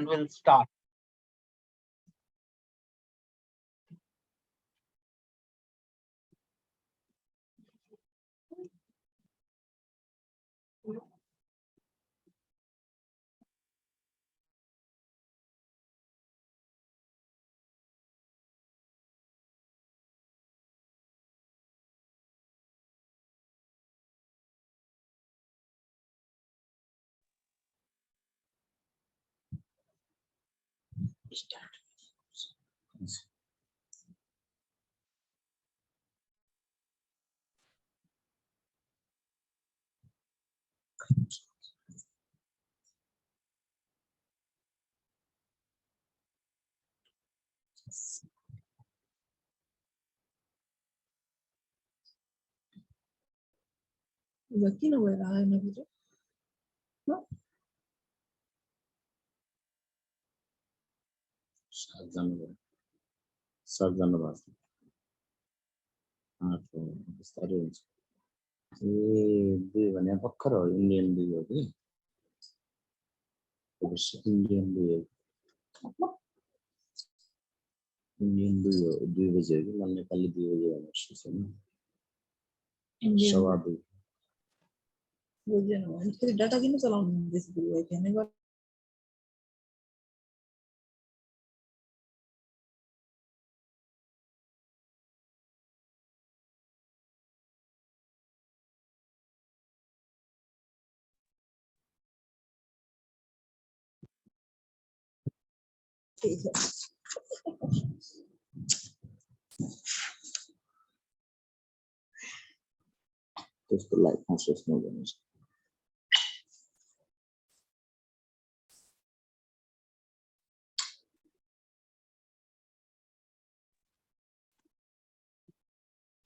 We'll start. Aquí no voy a dar en el video. No. Sardan bastı. Started. When I walk around Indian Indian Indian do visit, man, Kali Shawadu. फिर data की नहीं चलाऊंगी this video कहने का ठीक है Just the light conscious movement.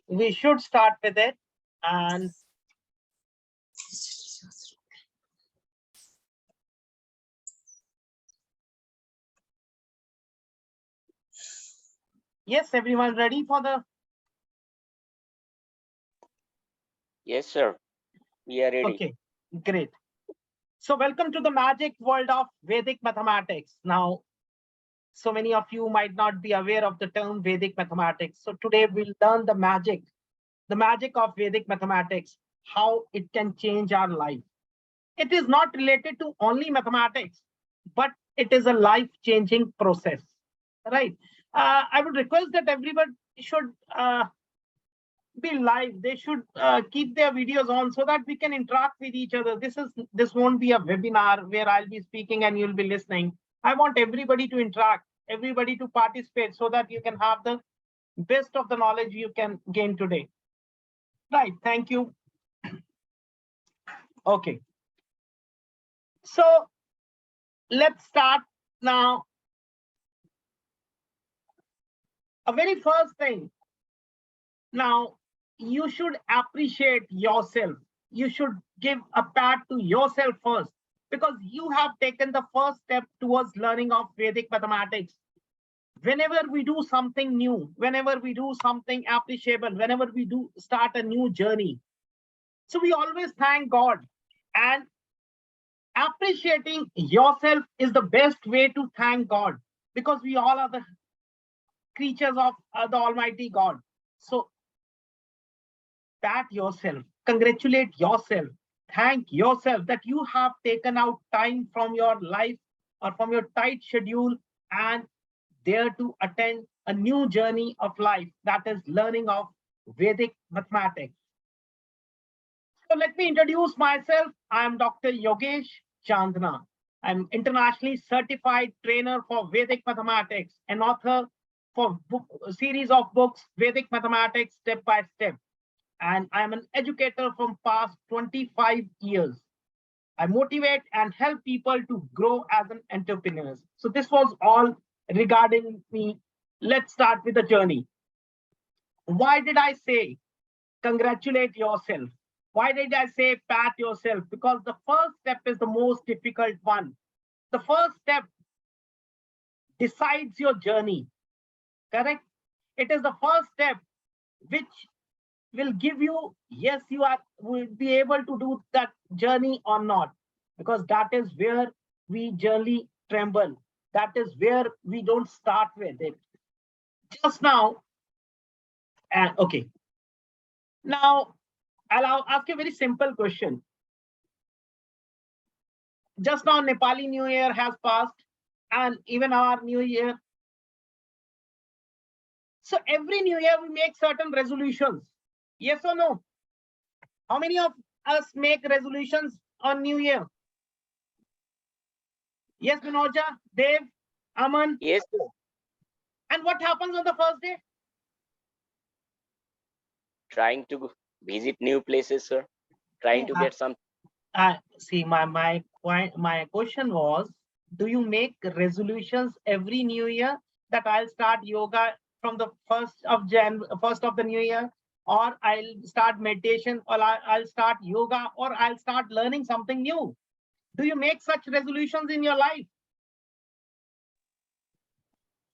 We should start with it. And yes, everyone ready for the... Yes, sir. We are ready. Okay, great. So welcome to the magic world of Vedic mathematics. Now, so many of you might not be aware of the term Vedic mathematics. So today we'll learn the magic of Vedic mathematics, how it can change our life. It is not related to only mathematics, but it is a life-changing process, right? I would request that everyone should be live. They should keep their videos on so that we can interact with each other. This won't be a webinar where I'll be speaking and you'll be listening. I want everybody to interact, everybody to participate so that you can have the best of the knowledge you can gain today. Right, thank you. Okay. So let's start now. A very first thing. Now, you should appreciate yourself. You should give a pat to yourself first because you have taken the first step towards learning of Vedic mathematics. Whenever we do something new, whenever we do something appreciable, whenever we do start a new journey, so we always thank God. And appreciating yourself is the best way to thank God because we all are the creatures of the Almighty God. So pat yourself, congratulate yourself, thank yourself that you have taken out time from your life or from your tight schedule and dare to attend a new journey of life, that is learning of Vedic mathematics. So let me introduce myself. I am Dr. Yogesh Chandna. I'm internationally certified trainer for Vedic mathematics, an author for a series of books, Vedic mathematics step by step. And I am an educator from past 25 years. I motivate and help people to grow as an entrepreneur. So this was all regarding me. Let's start with the journey. Why did I say congratulate yourself? Why did I say pat yourself? Because the first step is the most difficult one. The first step decides your journey, correct? It is the first step which will give you, yes, you will be able to do that journey or not, because that is where we generally tremble. That is where we don't start with it. Just now, okay. Now, I'll ask you a very simple question. Just now, Nepali New Year has passed, and even our New Year. So every New Year, we make certain resolutions. Yes or no? How many of us make resolutions on New Year? Yes, Vinodja, Dev, Aman. Yes, sir. And what happens on the first day? Trying to visit new places, sir. Trying to get some. See, my question was, do you make resolutions every New Year that I'll start yoga from the 1st of the New Year, or I'll start meditation, or I'll start yoga, or I'll start learning something new? Do you make such resolutions in your life?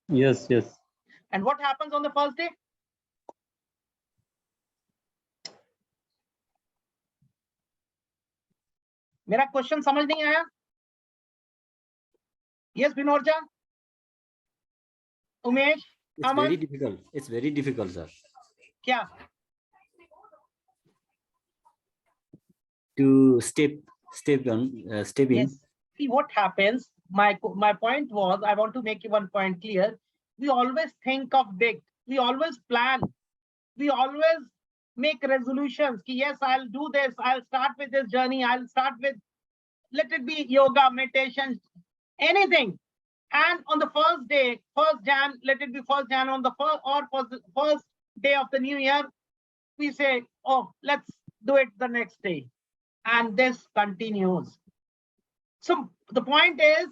Yes, yes. And what happens on the first day? मेरा question समझ नहीं आया? Yes, Vinodja, Umesh, It's Aman. very difficult. It's very difficult, sir. क्या? To step in. Yes. See what happens. My point was, I want to make you one point clear. We always think of big. We always plan. We always make resolutions. Ki, yes, I'll do this. I'll start with this journey. I'll start with, let it be yoga, meditation, anything. And on the first day, 1st Jan, let it be 1st Jan on the first day of the new year, we say, oh, let's do it the next day. And this continues. So the point is,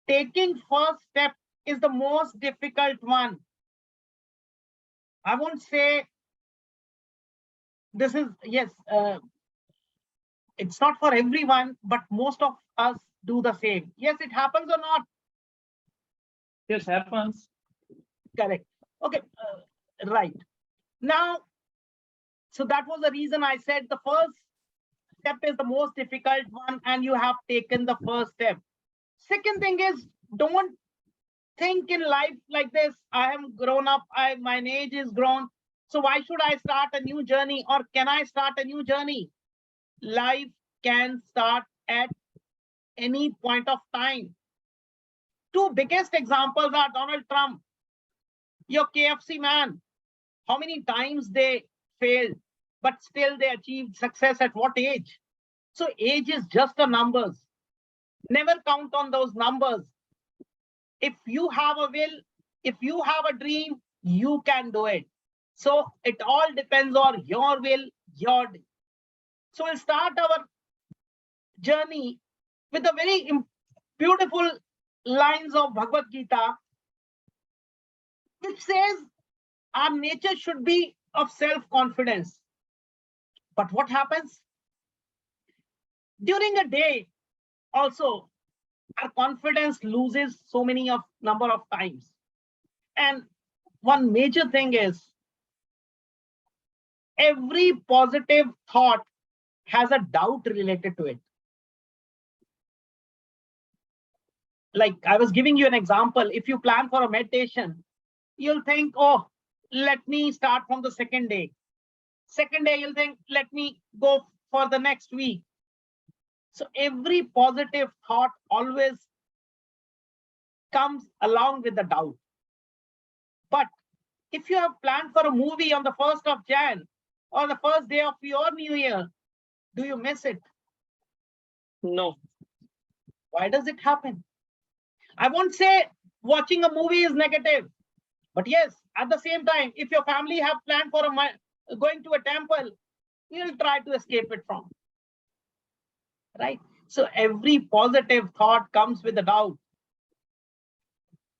taking first step is the most difficult one. I won't say this is, yes, it's not for everyone, but most of us do the same. Yes, it happens or not? Yes, happens. Correct. Okay, right. Now, so that was the reason I said the first step is the most difficult one, and you have taken the first step. Second thing is, don't think in life like this. I am grown up, my age is grown. So why should I start a new journey, or can I start a new journey? Life can start at any point of time. Two biggest examples are Donald Trump, your KFC man. How many times they failed, but still they achieved success at what age? So age is just a numbers. Never count on those numbers. If you have a will, if you have a dream, you can do it. So it all depends on your will, So we'll start our journey with the very beautiful lines of Bhagavad Gita, which says our nature should be of self-confidence. But what happens? During a day, also, our confidence loses so many number of times. And one major thing is, every positive thought has a doubt related to it. Like I was giving you an example. If you plan for a meditation, you'll think, oh, let me start from the second day. Second day, you'll think, let me go for the next week. So every positive thought always comes along with the doubt. But if you have planned for a movie on the 1st of Jan or the first day of your new year, do you miss it? No. Why does it happen? I won't say watching a movie is negative, but yes, at the same time, if your family have planned for going to a temple, you'll try to escape it from. Right? So every positive thought comes with a doubt.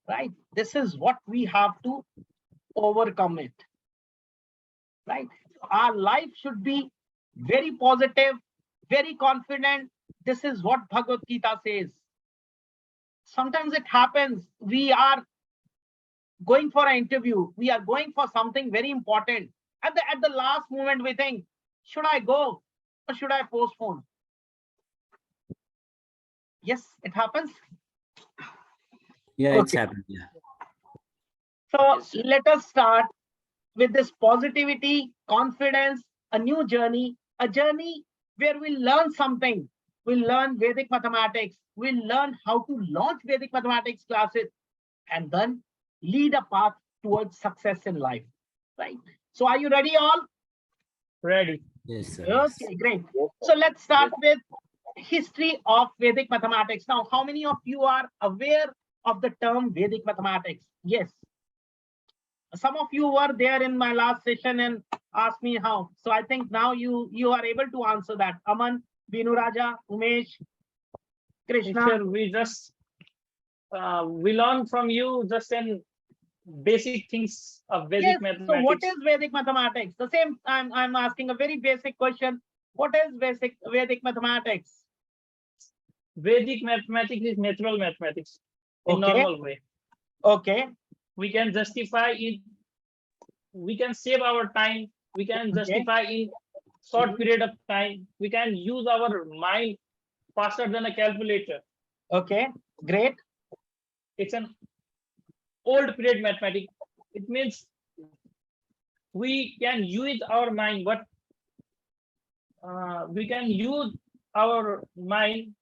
Right? This is what we have to overcome it. Right? Our life should be very positive, very confident. This is what Bhagavad Gita says. Sometimes it happens, we are going for an interview, we are going for something very important. At the last moment, we think, should I go or should I postpone? Yes, it happens. Yeah, it's Okay. happened. Yeah. So Yes, sir. let us start with this positivity, confidence, a new journey, a journey where we learn something. We'll learn Vedic mathematics. We'll learn how to launch Vedic mathematics classes and then lead a path towards success in life. Right. So are you ready all? Ready. Yes, sir. Yes. Okay, great. Yes, So let's start yes. with history of Vedic mathematics. Now, how many of you are aware of the term Vedic mathematics? Yes. Some of you were there in my last session and asked me how. So I think now you are able to answer that. Aman, Binu Raja, Umesh, Krishna. Sir, we just we learn from you just in basic things of Vedic Yes. So what mathematics. is Vedic mathematics? The same. I'm asking a very basic question. What is Vedic mathematics? Vedic mathematics is natural mathematics in Okay. normal way. Okay. We can justify it. We can save our time. We can justify in short period of time. We can use our mind faster than a calculator. Okay. Great. It's an old period mathematics. It means we can use our mind, but we can use our mind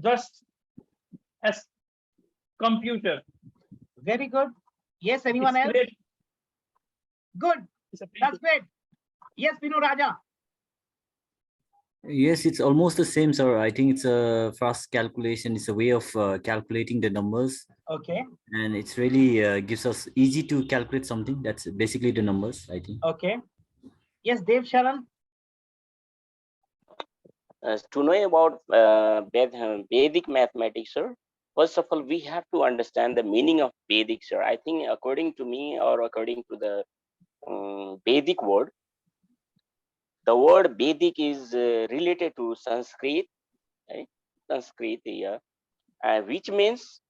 just as computer. Very good. Yes. Anyone It's else? great. Good. It's a That's great. Yes, Binu Raja. Yes, it's almost the same, sir. I think it's a fast calculation. It's a way of calculating the numbers, Okay. and it's really gives us easy to calculate something. That's basically the numbers, I think. Okay. Yes, Dev Sharan. To know about Vedic mathematics, sir, first of all, we have to understand the meaning of Vedic, sir. I think according to me or according to the Vedic word, the word Vedic is related to Sanskrit, right? Sanskrit, yeah, which means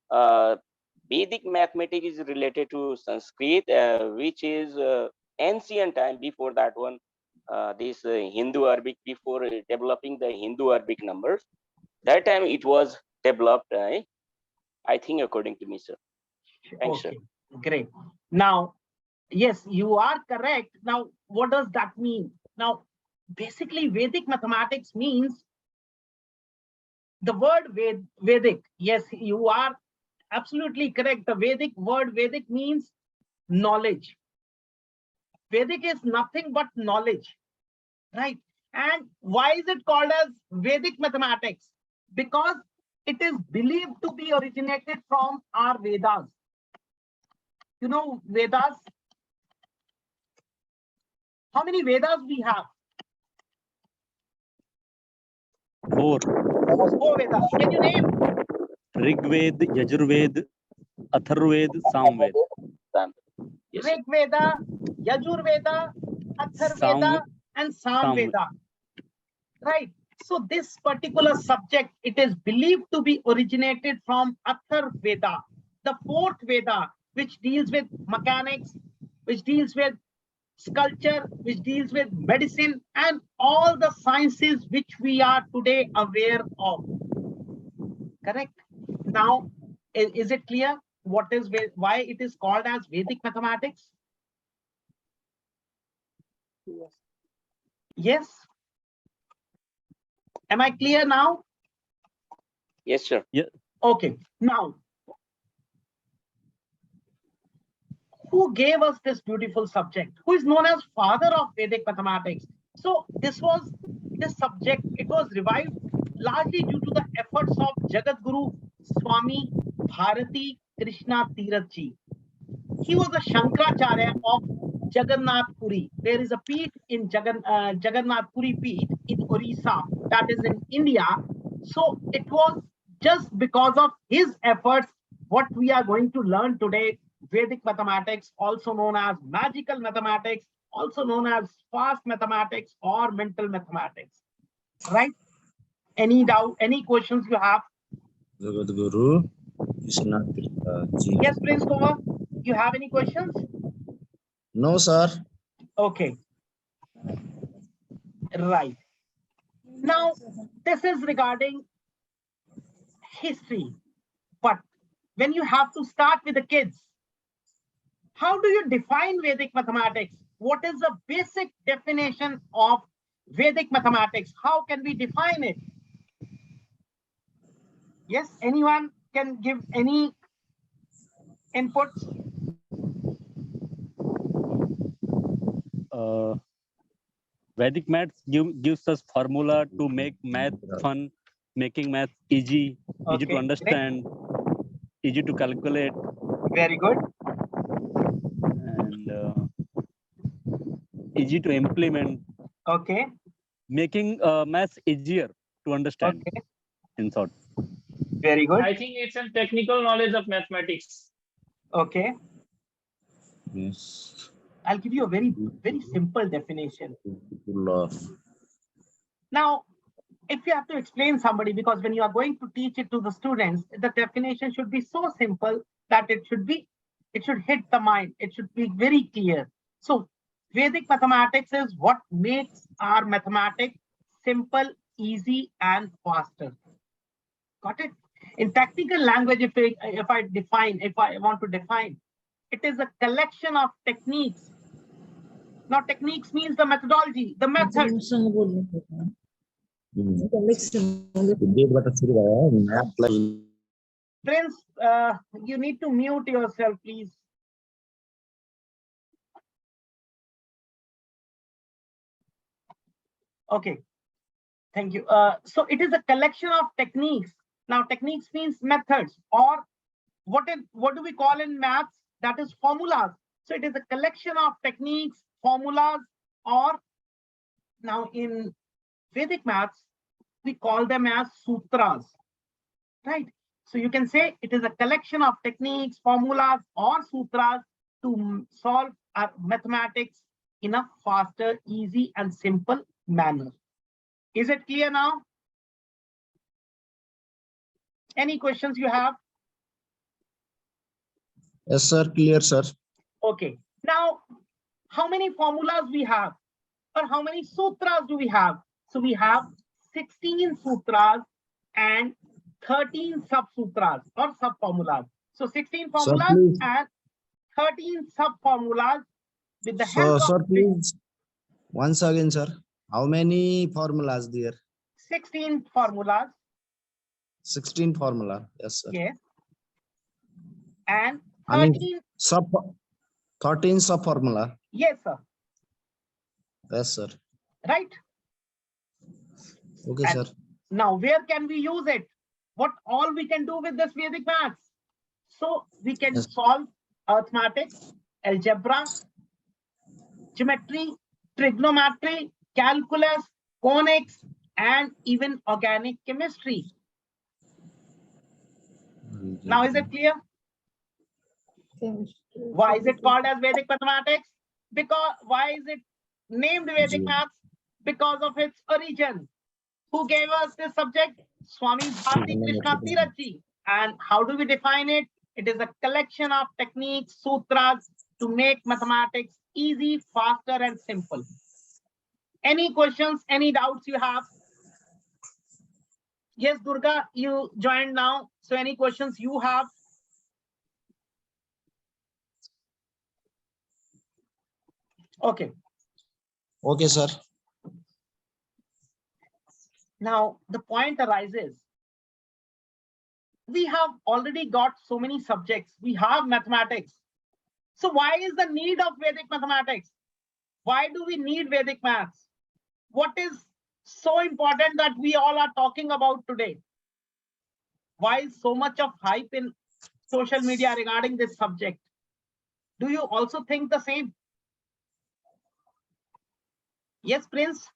uh, Vedic mathematics is related to Sanskrit, which is ancient time. Before that one, this Hindu Arabic, before developing the Hindu Arabic numbers, that time it was developed. I think according to me, sir. Thanks, sir. Okay. Great. Now, yes, you are correct. Now, what does that mean? Now, basically, Vedic mathematics means the word Vedic. Yes, you are absolutely correct. The Vedic word Vedic means knowledge. Vedic is nothing but knowledge, right? And why is it called as Vedic mathematics? Because it is believed to be originated from our Vedas. You know, Vedas. How many Vedas we have? 4. 4 Vedas. Can you name? Rigved, Yajurved, Atharved, Samved. Yes, sir. Rig Veda, Yajur Veda, Athar Veda, and Sam Veda. Right. So this particular subject, it is believed to be originated from Athar Veda, the 4th Veda, which deals with mechanics, which deals with sculpture, which deals with medicine, and all the sciences which we are today aware of. Correct. Now, is it clear why it is called as Vedic mathematics? Yes. Am I clear now? Yes, sir. Okay. Now, who gave us this beautiful subject? Who is known as father of Vedic mathematics? So this subject, it was revived largely due to the efforts of Jagat Guru Swami Bharati Krishna Tirath Ji. He was a Shankaracharya of Jagannath Puri. There is a peeth in Jagannath Puri peeth in Orissa, that is in India. So it was just because of his efforts what we are going to learn today, Vedic mathematics, also known as magical mathematics, also known as fast mathematics or mental mathematics. Right? Any doubt, any questions you have? Jagat Guru, Krishna Ji. Yes, Prince Kumar, you have any questions? No, sir. Okay. Right. Now, this is regarding history, but when you have to start with the kids, how do you define Vedic mathematics? What is the basic definition of Vedic mathematics? How can we define it? Yes, anyone can give any inputs? Vedic maths gives us formula to make math fun, making math easy to Okay, great. understand, easy to calculate, Very good. and easy to implement, Okay, making maths easier to understand. okay, In short, very good. I think it's a technical knowledge of mathematics. Okay, Yes. I'll give you a very simple definition. Full of Now, if you have to explain somebody, because when you are going to teach it to the students, the definition should be so simple that it should hit the mind. It should be very clear. So Vedic mathematics is what makes our mathematics simple, easy, and faster. Got it? In technical language, if I want to define, it is a collection of techniques. Now, techniques means the methodology, the method. डेट बता शुरू भयो math लाई Prince, you need to mute yourself, please. Okay, thank you. So it is a collection of techniques. Now, techniques means methods, or what do we call in maths? That is formulas. So it is a collection of techniques, formulas, or now in Vedic maths, we call them as sutras, right? So you can say it is a collection of techniques, formulas, or sutras to solve our mathematics in a faster, easy, and simple manner. Is it clear now? Any questions you have? Yes sir, clear sir. Okay. Now, how many formulas we have, or how many sutras do we have? So we have 16 sutras and 13 sub-sutras or sub-formulas. So 16 formulas please. and 13 sub-formulas with the So help sir of please once again sir, how many formulas there? 16 formulas. 16 formula. Yes sir. Yes. And I 13. mean, 13 sub formula. Yes, sir. Yes sir. Right. Okay And sir. now, where can we use it? What all we can do with this Vedic maths? So we can Yes. solve arithmetic, algebra, geometry, trigonometry, calculus, conics, and even organic chemistry. Now, is it clear? Why is it called as Vedic mathematics? Because why is it named Vedic maths? Because of its origin. Who gave us this subject? Swami Bharati Krishna Tirath Ji. And how do we define it? It is a collection of techniques, sutras to make mathematics easy, faster, and simple. Any questions, any doubts you have? Yes, Durga, you joined now. So any questions you have? Okay. Okay sir. Now, the point arises. We have already got so many subjects. We have mathematics. So why is the need of Vedic mathematics? Why do we need Vedic maths? What is so important that we all are talking about today? Why is so much of hype in social media regarding this subject? Do you also think the same? Yes, Prince.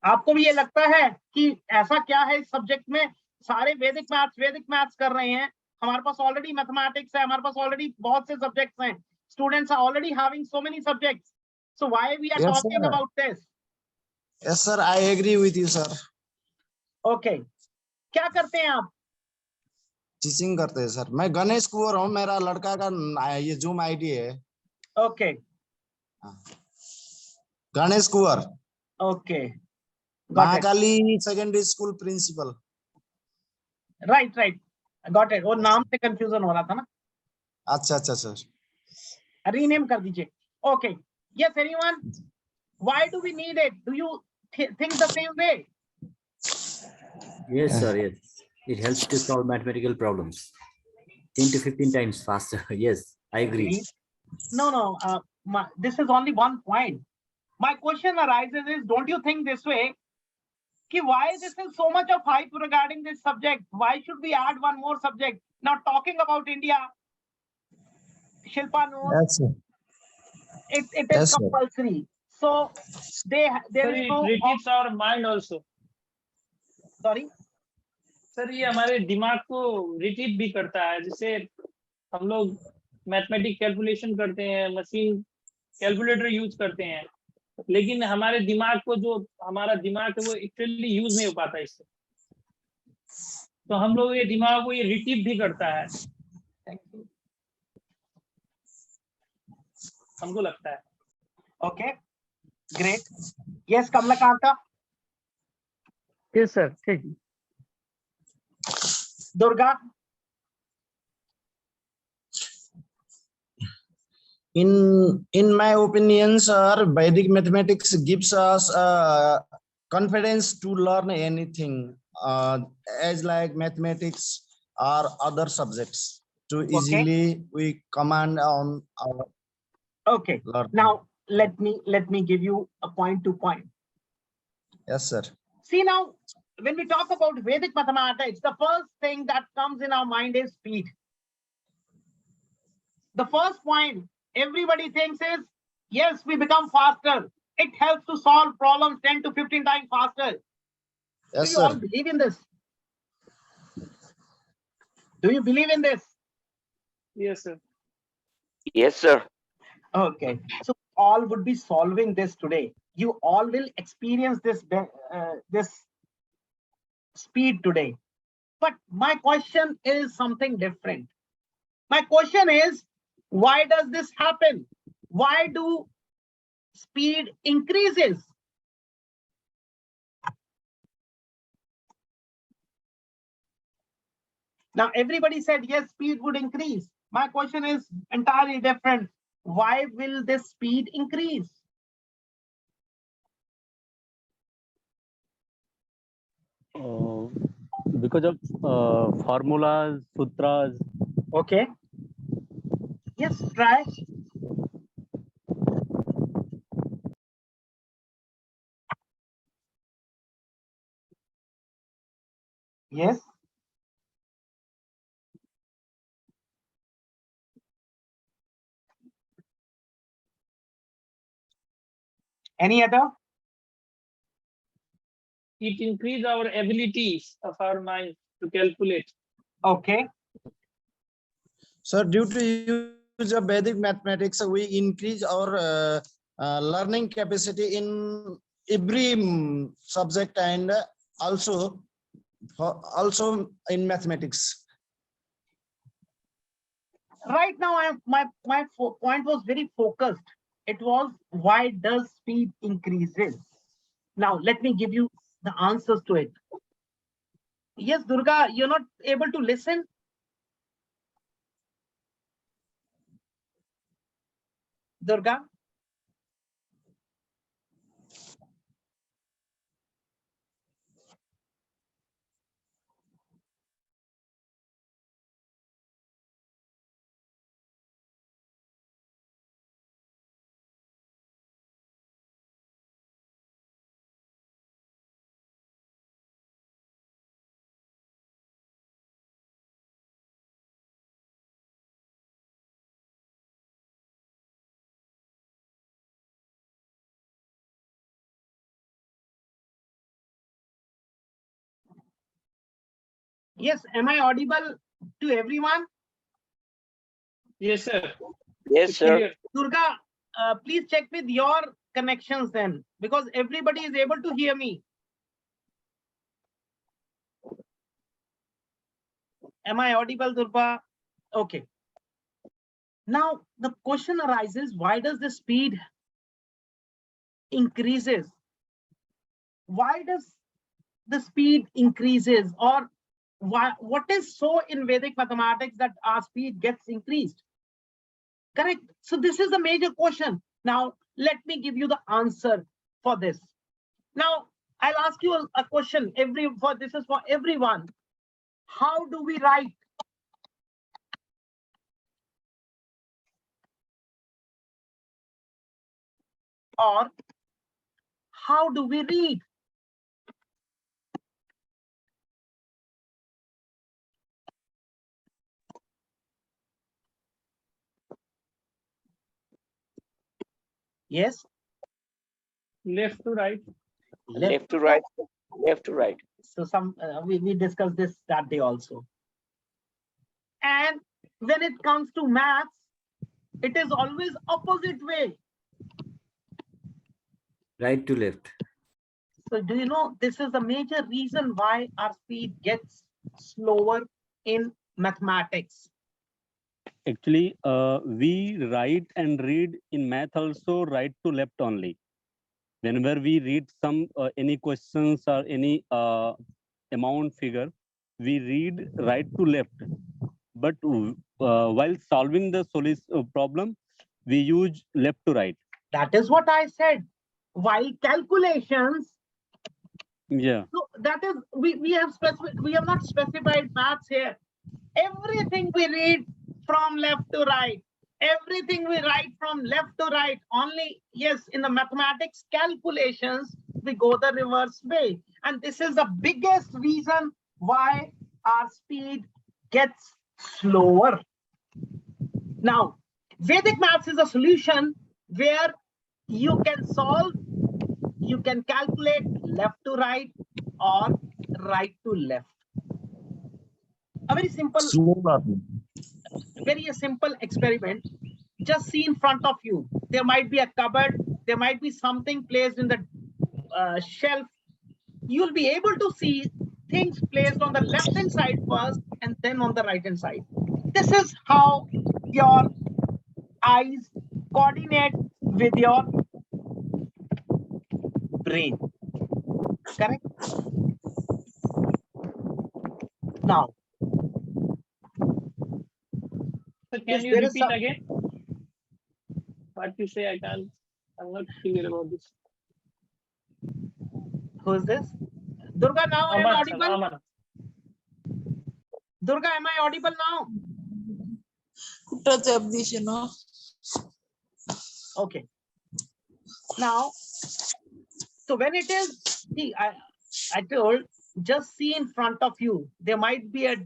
आपको भी ये लगता है कि ऐसा क्या है इस सब्जेक्ट में सारे वैदिक मैथ्स कर रहे हैं? हमारे पास ऑलरेडी मैथमेटिक्स है, हमारे पास ऑलरेडी बहुत से सब्जेक्ट्स हैं. Students are already having so many subjects. So why we are Yes, talking sir. about this? Yes sir, I agree with you sir. Okay. क्या करते हैं आप? टीचिंग करते हैं सर. मैं गणेश कुंवर हूँ. मेरा लड़का का ये जूम आईडी है. Okay. Ganesh Kunwar. Okay. Got it. Mahakali secondary school principal. Right. Got it. वो नाम से कंफ्यूजन हो रहा था ना. अच्छा अच्छा सर. Rename कर दीजिए. Okay. Yes, anyone? Why do we need it? Do you think the same way? Yes, sir. Yes, it helps to solve mathematical problems 10 to 15 times faster. Yes, I agree. Agreed. No. This is only one point. My question arises is, don't you think this way? Why this is so much of hype regarding this subject? Why should we add one more subject? Now talking about India, Shilpa knows Yes sir. it is Yes, sir. compulsory. So there Sir, is it no retrieves our mind also. sorry. Sir ये हमारे दिमाग को retrieve भी करता है. जैसे हम लोग मैथमेटिक कैलकुलेशन करते हैं, मशीन कैलकुलेटर यूज करते हैं, लेकिन हमारे दिमाग को, जो हमारा दिमाग है वो एक्चुअली यूज नहीं हो पाता इससे. तो हम लोग ये दिमाग को ये रिट्रीव भी करता है, हमको लगता है. Okay, great. Yes, Kamalakanta. Yes sir, ठीक. Durga. In my opinion, sir, Vedic mathematics gives us confidence to learn anything, as like mathematics or other subjects. To easily we command on our Okay. learning. Now let me give you a point to point. Yes, sir. See, now when we talk about Vedic mathematics, the first thing that comes in our mind is speed. The first point everybody thinks is, yes, we become faster. It helps to solve problems 10 to 15 times faster. Yes, Do you all sir. believe in this? Do you believe in this? Yes sir. Yes, sir. Okay. So all would be solving this today. You all will experience this this speed today. But my question is something different. My question is, why does this happen? Why do speed increases? Now everybody said yes, speed would increase. My question is entirely different. Why will this speed increase? Because of formulas, sutras. Okay. Yes, try. Yes. Any other? It increase our abilities of our mind to calculate. Okay. So due to use of Vedic mathematics, we increase our learning capacity in every subject and also in mathematics. Right now, my point was very focused. It was, why does speed increases? Now let me give you the answers to it. Yes, Durga, you're not able to listen. Durga. Yes, am I audible to everyone? Yes sir. Yes, sir. Durga, please check with your connections then, because everybody is able to hear me. Am I audible, Durga? Okay. Now the question arises, why does the speed increases? Why does the speed increases, or what is so in Vedic mathematics that our speed gets increased? Correct. So this is the major question. Now, let me give you the answer for this. Now, I'll ask you a question. This is for everyone. How do we write? Or how do we read? Yes. Left to right. Left to right. Left to right. So we discussed this that day also. And when it comes to maths, it is always opposite way. Right to left. So do you know this is the major reason why our speed gets slower in mathematics? Actually, we write and read in math also right to left only. Whenever we read any questions or any amount figure, we read right to left. But while solving the problem, we use left to right. That is what I said. While calculations, Yeah. so that is we have not specified maths here. Everything we read from left to right. Everything we write from left to right. Only, yes, in the mathematics calculations, we go the reverse way. And this is the biggest reason why our speed gets slower. Now, Vedic maths is a solution where you can solve, you can calculate left to right or right to left. A very simple, very simple experiment. Just see in front of you. There might be a cupboard. There might be something placed in the shelf. You'll be able to see things placed on the left hand side first and then on the right hand side. This is how your eyes coordinate with your brain. Correct? Now, So can yes, you there is repeat again? What you say? I'm not clear about this. who is this? Durga, now I am Aman, audible? Aman. Durga, am I audible now? Okay. Now, so when it is, see, I told, just see in front of you. There might be a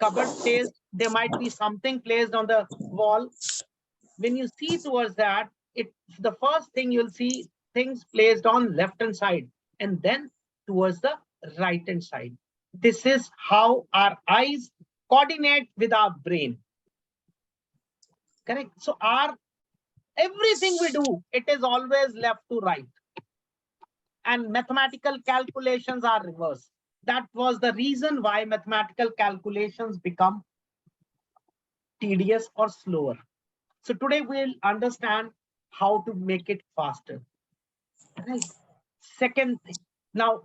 cupboard placed. There might be something placed on the wall. When you see towards that, the first thing you'll see things placed on left hand side and then towards the right hand side. This is how our eyes coordinate with our brain. Correct? So everything we do, it is always left to right. And mathematical calculations are reversed. That was the reason why mathematical calculations become tedious or slower. So today we'll understand how to make it faster. Right. Second thing. Now,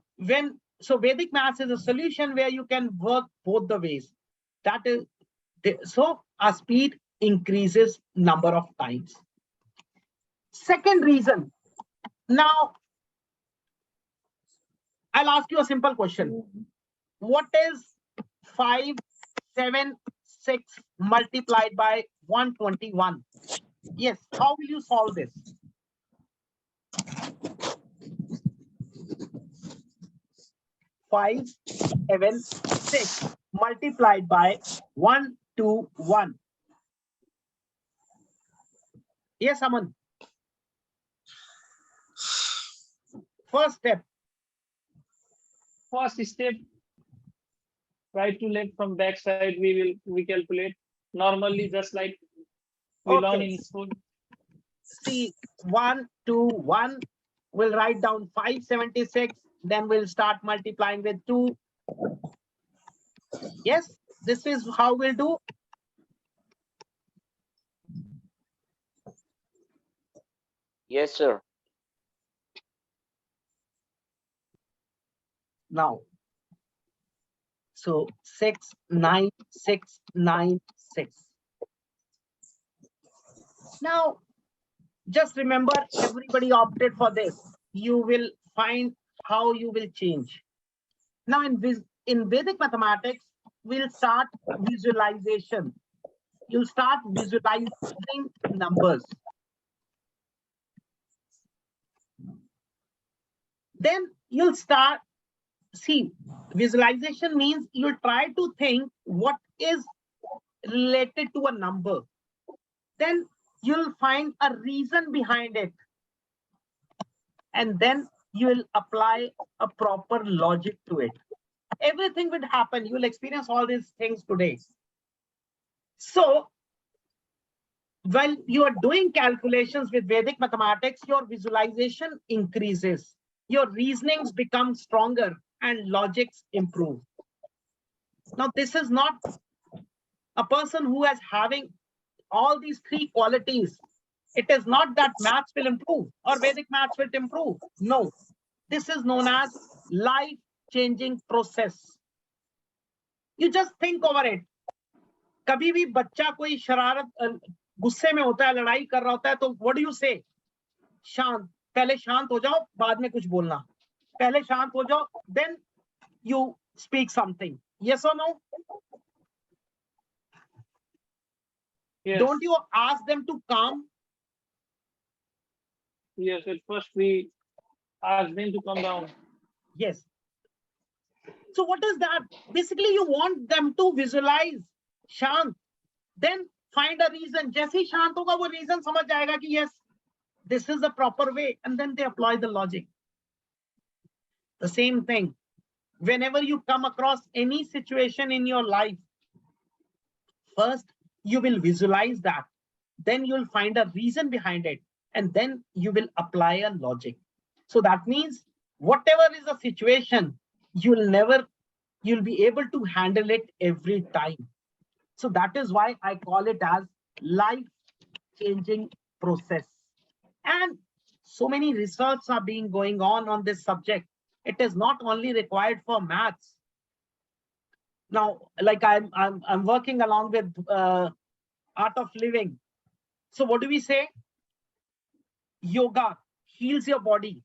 so Vedic maths is a solution where you can work both the ways. That is, so our speed increases number of times. Second reason. Now, I'll ask you a simple question. What is 576 multiplied by 121? Yes, how will you solve this? Five, 7, 6 multiplied by 121. Yes, Aman. First step. First step, right to left from back side, we calculate normally just like we learn in school. See, 1, 2, 1. We'll write down 576. Then we'll start multiplying with 2. Yes, this is how we'll do. Yes, sir. Now, So 6, 9, 6, 9, 6. Now, just remember, everybody opted for this. You will find how you will change. Now, in Vedic mathematics, we'll start visualization. You'll start visualizing numbers. Then you'll start, see, visualization means you'll try to think what is related to a number. Then you'll find a reason behind it. And then you will apply a proper logic to it. Everything will happen. You will experience all these things today. So, while you are doing calculations with Vedic mathematics, your visualization increases. Your reasonings become stronger and logics improve. Now, this is not a person who is having all these three qualities. It is not that maths will improve or Vedic maths will improve. No, this is known as life-changing process. You just think over it. कभी भी बच्चा कोई शरारत गुस्से में होता है, लड़ाई कर रहा होता है, तो what do you say? शांत, पहले शांत हो जाओ, बाद में कुछ बोलना. पहले शांत हो जाओ, then you speak something. Yes or no? Yes. Don't you ask them to calm? Yes, at first we ask them to come down. Yes. So what is that? Basically, you want them to visualize शांत, then find a reason. जैसे ही शांत होगा, वो reason समझ जाएगा कि yes, this is the proper way, and then they apply the logic. The same thing. Whenever you come across any situation in your life, first you will visualize that, then you'll find a reason behind it, and then you will apply a logic. So that means whatever is the situation, you'll be able to handle it every time. So that is why I call it as life-changing process. And so many research are being going on this subject. It is not only required for maths. Now, like I'm working along with art of living. So what do we say? Yoga heals your body.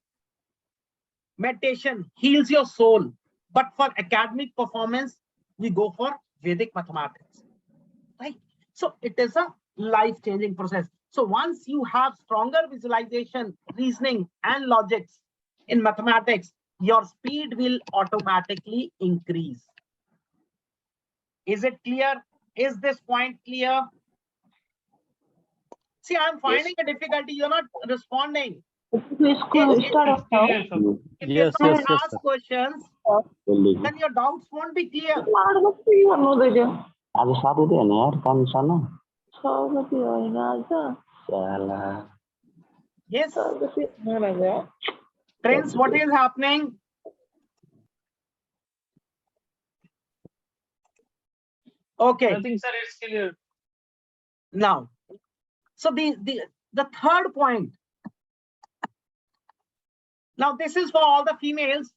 Meditation heals your soul. But for academic performance, we go for Vedic mathematics. Right? So it is a life-changing process. So once you have stronger visualization, reasoning, and logics in mathematics, your speed will automatically increase. Is it clear? Is this point clear? See, I'm finding a difficulty. You're not responding. Yes, sir. If Yes, you yes, don't yes, ask sir. questions, then your doubts won't be clear. आज साथी थे ना यार काम sana. Salah. Yes. Prince, what is happening? Okay. Nothing, sir, it's clear. Now, so the third point. Now, this is for all the females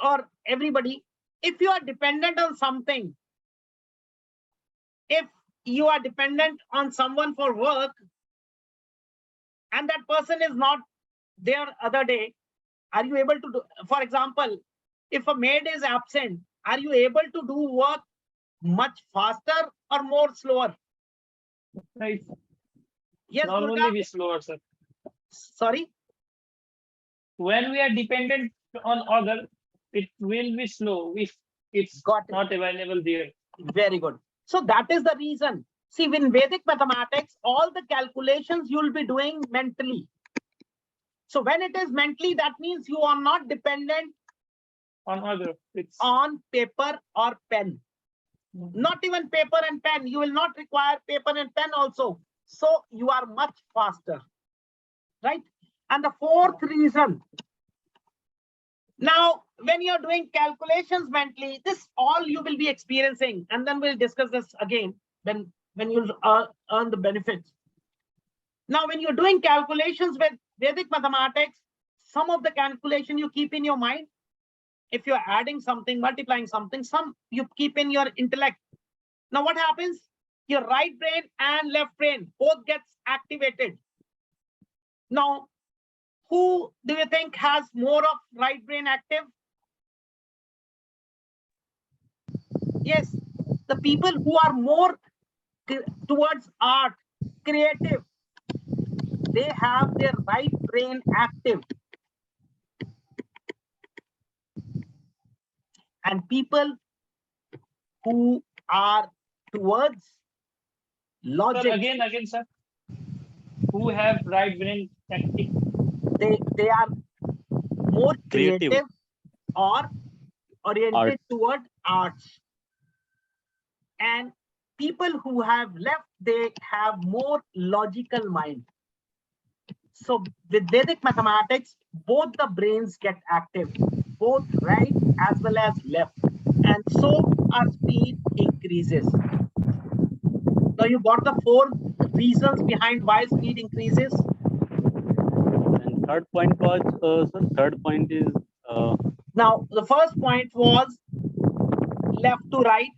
or everybody. If you are dependent on something, if you are dependent on someone for work, and that person is not there other day, are you able to do, for example, if a maid is absent, are you able to do work much faster or more slower? Right. Yes, Normally Durga? we slower, sir. Sorry? When we are dependent on other, it will be slow if it's Got it. not available there. Very good. So that is the reason. See, in Vedic mathematics, all the calculations you'll be doing mentally. So when it is mentally, that means you are not dependent On other, it's on paper or pen. Not even paper and pen. You will not require paper and pen also. So you are much faster, right? And the fourth reason. Now, when you're doing calculations mentally, this all you will be experiencing, and then we'll discuss this again when you'll earn the benefits. Now, when you're doing calculations with Vedic mathematics, some of the calculation you keep in your mind, if you're adding something, multiplying something, some you keep in your intellect. Now what happens? Your right brain and left brain both gets activated. Now, who do you think has more of right brain active? Yes, the people who are more towards art, creative, they have their right brain active. And people who are towards logic, Sir, again, sir. Who have right brain active? they are more creative, or oriented Art. toward arts. And people who have left, they have more logical mind. So with Vedic mathematics, both the brains get active, both right as well as left. And so our speed increases. Now you got the 4 reasons behind why speed increases. And third point was, sir, third point is, Now the first point was left to right.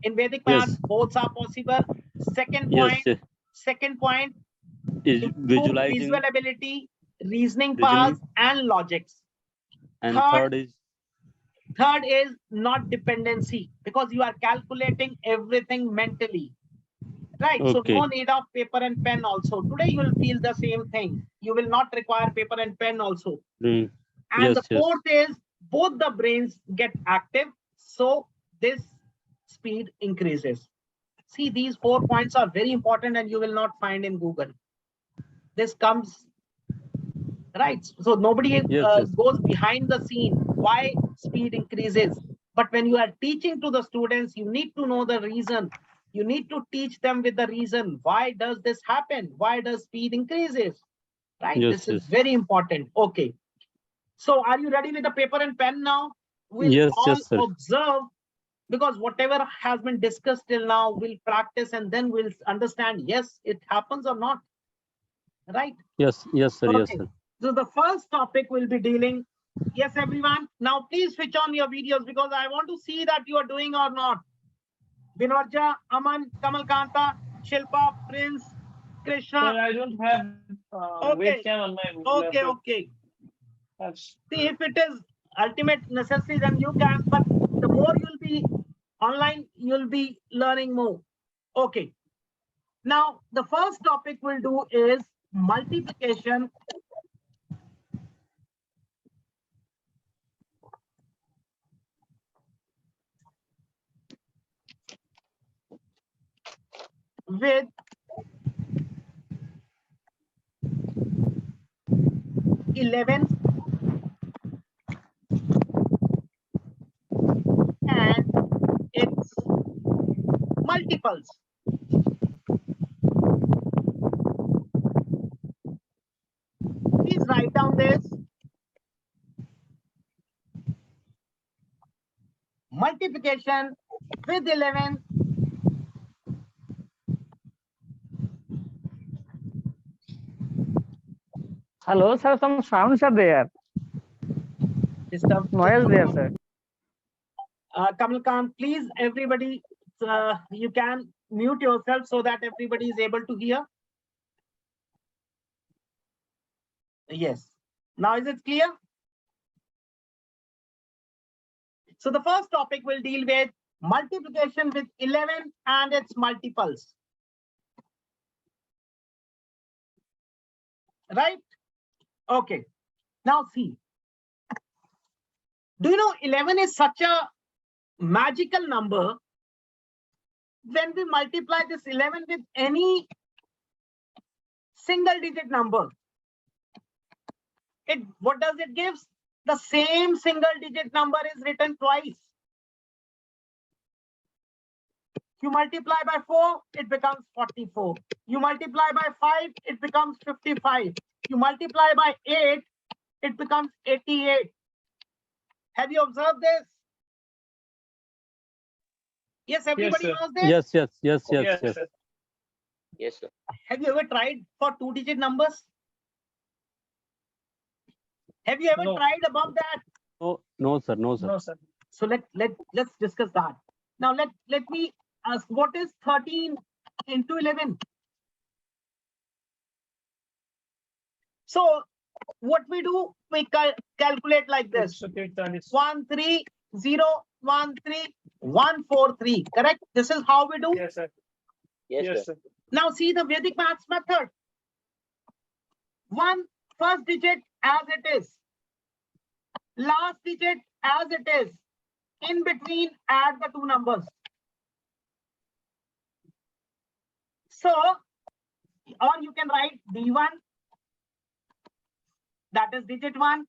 In Vedic Yes. maths, both are possible. Second yes, point, yes, second point, is improved visualizing, visual ability, reasoning Reasoning. powers, and logics. and Third third is is not dependency, because you are calculating everything mentally. Right. So okay. no need of paper and pen also. Today you will feel the same thing. You will not require paper and pen also. Mm, And yes, the yes. fourth is both the brains get active. So this speed increases. See, these 4 points are very important and you will not find in Google. This comes right. So nobody Yes. goes behind the scene why speed increases. But when you are teaching to the students, you need to know the reason. You need to teach them with the reason. Why does this happen? Why does speed increases? Right. Yes, This is yes. very important. Okay. So are you ready with the paper and pen now? We'll Yes, all yes, sir. observe, because whatever has been discussed till now, we'll practice and then we'll understand, yes, it happens or not. Right. Yes, sir. Yes, Okay. sir. So the first topic will be dealing. Yes, everyone. Now please switch on your videos, because I want to see that you are doing or not. Vinorja, Aman, Kamalkanta, Shilpa, Prince, Sir, Krishna. I don't have Okay. webcam on my Okay. laptop. Okay. That's- See, if it is ultimate necessity, then you can, but the more you'll be online, you'll be learning more. Okay. Now, the first topic we'll do is multiplication with 11 and its multiples. Please write down this. Multiplication with 11 Hello, sir. Some sounds are there. disturb. Noise there, sir. Kamalkant, please, everybody, you can mute yourself so that everybody is able to hear. Yes. Now is it clear? So the first topic will deal with multiplication with 11 and its multiples. Right? Okay. Now see. Do you know 11 is such a magical number? When we multiply this 11 with any single digit number, what does it give? The same single digit number is written twice. You multiply by 4, it becomes 44. You multiply by 5, it becomes 55. You multiply by 8, it becomes 88. Have you observed this? Yes, everybody sir. knows this? Yes. Yes, sir. Yes, sir. Have you ever tried for 2-digit numbers? Have you ever No. tried above that? No, no, sir. No, sir. No, sir. So let's discuss that. Now let me ask, what is 13 into 11? So what we do, we calculate like this: 1 3 0 1 3 1 4 3. Correct? This is how we do. Yes, sir. Yes, Yes, sir. sir. Now see the Vedic maths method. First digit as it is, last digit as it is, in between add the two numbers. So, or you can write D1, that is digit 1.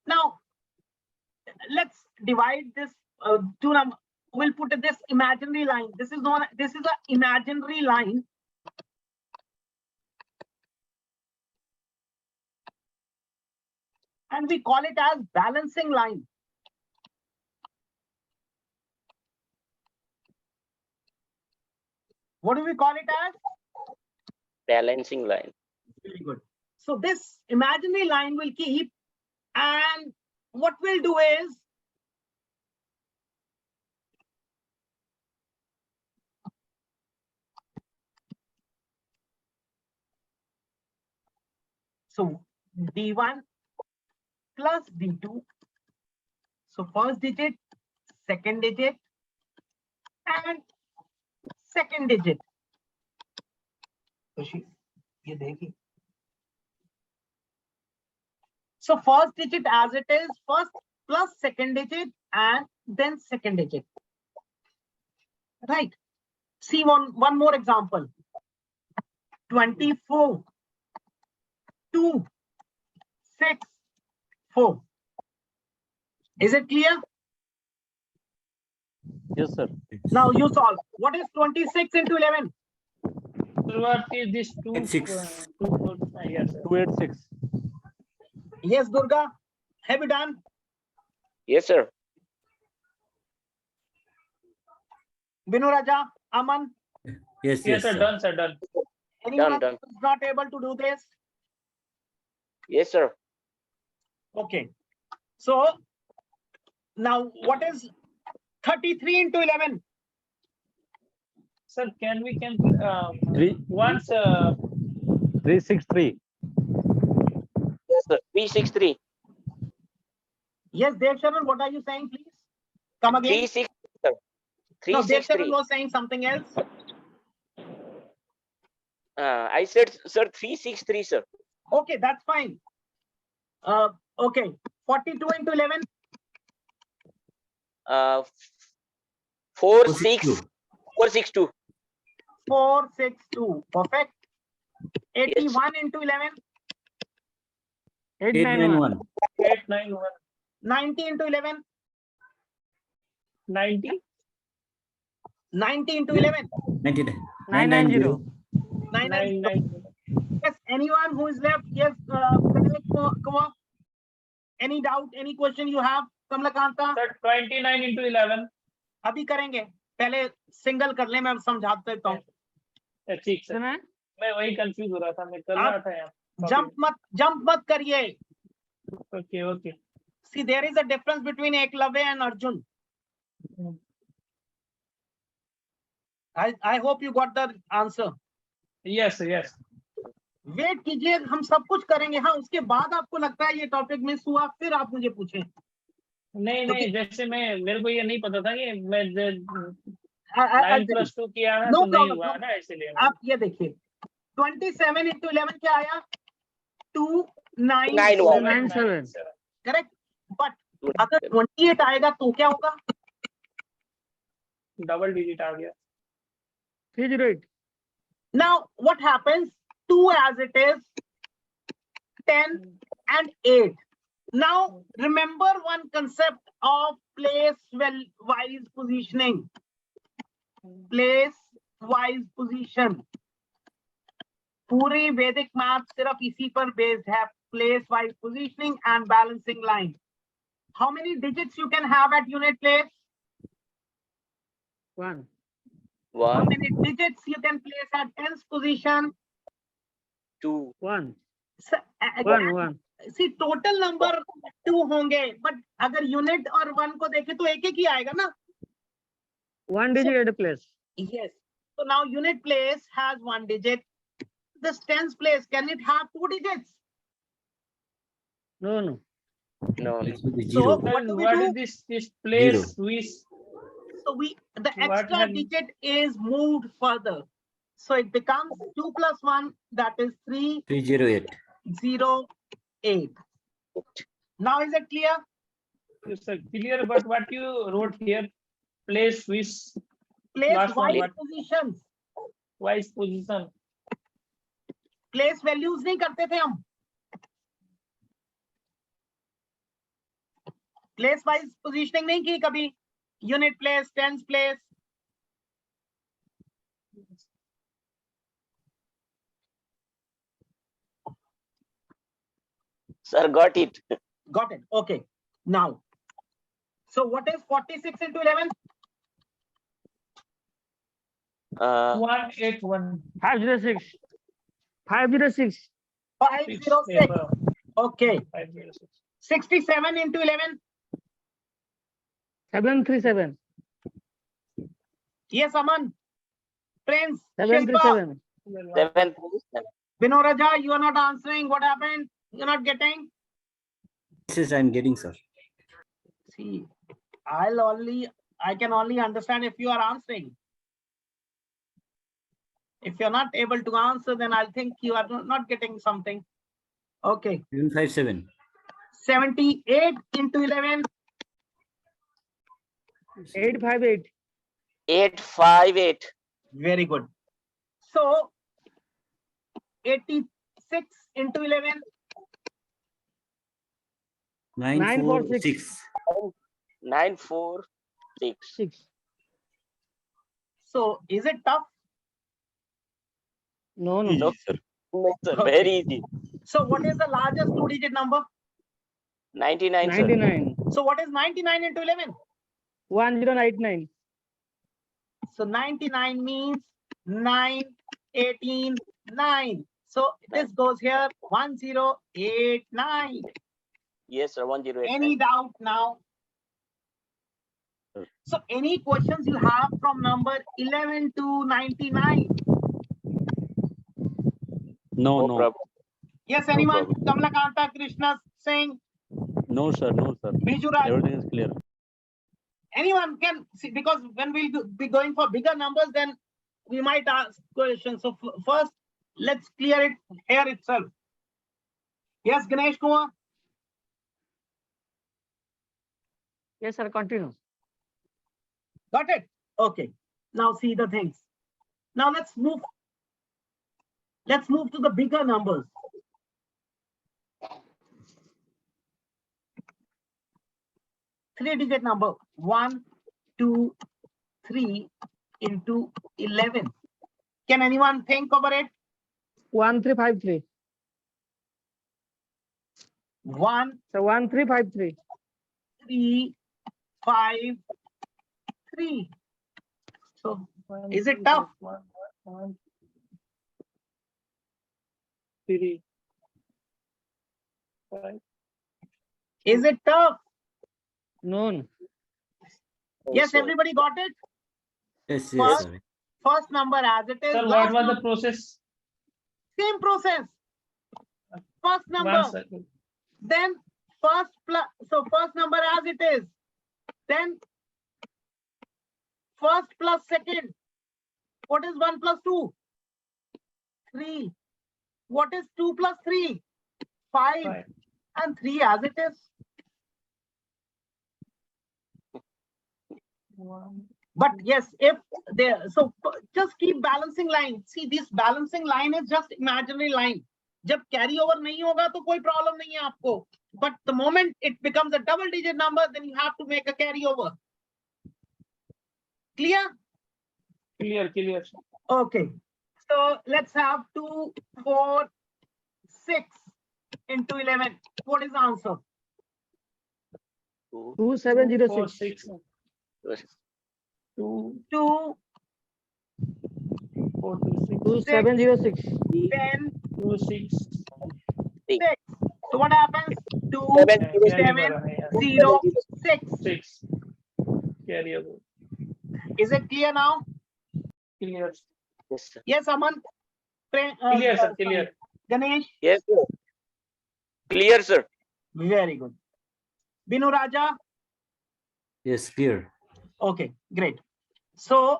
Now let's divide this two number. We'll put this imaginary line. This is an imaginary line. And we call it as balancing line. What do we call it as? Balancing line. Very good. So this imaginary line will keep, and what we'll do is, so D1 plus D2. So first digit, second digit, and second digit. So first digit as it is, first plus second digit, and then second digit. Right. See one more example. 24 2 6 4. Is it clear? Yes, sir. Now you solve. What is 26 into 11? So what is this 2? 86. Yes, sir. 286. Yes, Durga. Have you done? Yes, sir. Binu Raja, Aman, Yes, Yes, sir. sir. Done, sir. Done. anyone Done. who's not able to do this? Yes, sir. Okay. So now what is 33 into 11? Sir, can Three- once 363. Yes, sir. 363. Yes, Dev Sharan, what are you saying, please? Come again. 363, sir. No, Dev Sharan 363. was saying something else. I said, sir, 363, sir. Okay, that's fine. Okay, 42 into 11. 462. 462. Perfect. 81 into 11. 891. 891. 90 into 11. 90. 90 into 11. 99. 990. 990. Yes, anyone who is left? Yes, Kumar. Any doubt, any question you have, Kamalakanta? Sir, 29 into 11. अभी करेंगे, पहले single कर ले, मैं समझा देता हूँ. ठीक सर. मैं वही कंफ्यूज हो रहा था, मैं कर रहा था यार. जंप मत करिए. Okay, okay. See, there is a difference between Eklavya and Arjun. I hope you got the answer. Yes, yes. Wait कीजिए, हम सब कुछ करेंगे. हाँ, उसके बाद आपको लगता है ये टॉपिक मिस हुआ, फिर आप मुझे पूछें. नहीं, जैसे मेरे को ये नहीं पता था कि मैं 9+2 किया है, तो नहीं हुआ ना, इसलिए. आप ये देखिए, 27 into 11 क्या आया? 297. करेक्ट. बट अगर 28 आएगा तो क्या होगा? डबल डिजिट आ गया. 308. Now what happens? 2 as it is, 10 and 8. Now remember one concept of place-wise positioning. Place-wise position. पूरी वैदिक मैथ सिर्फ इसी पर बेस्ड है. Place-wise positioning and balancing line. How many digits you can have at unit place? 1. How many digits you can place at tens position? 2. 1. So, 1. C total number 2 होंगे, but अगर unit और 1 को देखें तो एक ही आएगा ना. One digit at a place. Yes. So now unit place has 1 digit. This tens place, can it have 2 digits? No, no. No. It will be So zero. what do we What do? is this place? So the What extra have- digit is moved further. So it becomes 2 plus 1, that is 308. 308. Now is it clear? It's clear, but what you wrote here, place with Place Last one, wise what? positions. wise position. Place values नहीं करते थे हम. Place wise positioning नहीं की कभी. Unit place, tens place. Sir, got it. Got it. Okay. Now, so what is 46 into 11? 181. 506. 506. 506. Okay. 506. 67 into 11. 737. Yes, Aman. Friends. Shilpa, 737. 737. Vinoraja, you are not answering. What happened? You're not getting? Yes, I'm getting, sir. See, I can only understand if you are answering. If you're not able to answer, then I'll think you are not getting something. Okay. 757. 78 into 11. 858. 858. Very good. So 86 into 11. 946. 946. 6. So is it tough? No, no. No, sir. no, sir. Okay. Very easy. So what is the largest 2-digit number? 99, sir. 99. So what is 99 into 11? 1089. So 99 means 9, 18, 9. So this goes here 1089. Yes, sir. 1089. Any doubt now? Sir. So any questions you have from number 11 to 99? No, No no. problem. Yes, No anyone? problem. Kamalakanta, Krishna, Singh, No, sir. No, sir. Bijuraj. Everything is clear. Anyone can see, because when we'll be going for bigger numbers, then we might ask questions. So first, let's clear it here itself. Yes, Ganesh Kumar. Yes, sir. Continue. Got it? Okay. Now see the things. Now let's move. Let's move to the bigger numbers. Three-digit number 1, 2, 3 into 11. Can anyone think over it? 1353. 1, So 1353. 3, 5, 3. So is it tough? 1, 3, 5. Is it tough? No, no. No, Yes, sir. everybody got it? Yes, First- yes, sir. First number as it is. Sir, what last was the number, process? same process. First number, 1 second. then first plus, so first number as it is. Then first plus second. What is 1 plus 2? 3. What is 2 plus 3? 5. 5. And 3 as it is. 1. But yes, if there, so just keep balancing line. See, this balancing line is just imaginary line. जब carry over नहीं होगा तो कोई problem नहीं है आपको. But the moment it becomes a double digit number, then you have to make a carry over. Clear? Clear. Sir. Okay. So let's have 2, 4, 6 into 11. What is the answer? 2706. 2, 2, 4, 2, 6, 2706. 10, 2, 6. 6. So what happens? 2, 7, 0, 6. 6. Carry over. Is it clear now? Clear. Yes, sir. Yes, Aman. Clear, sir. Clear. Ganesh. Yes, sir. Clear, sir. Very good. Binu Raja. Yes, clear. Okay, great. So,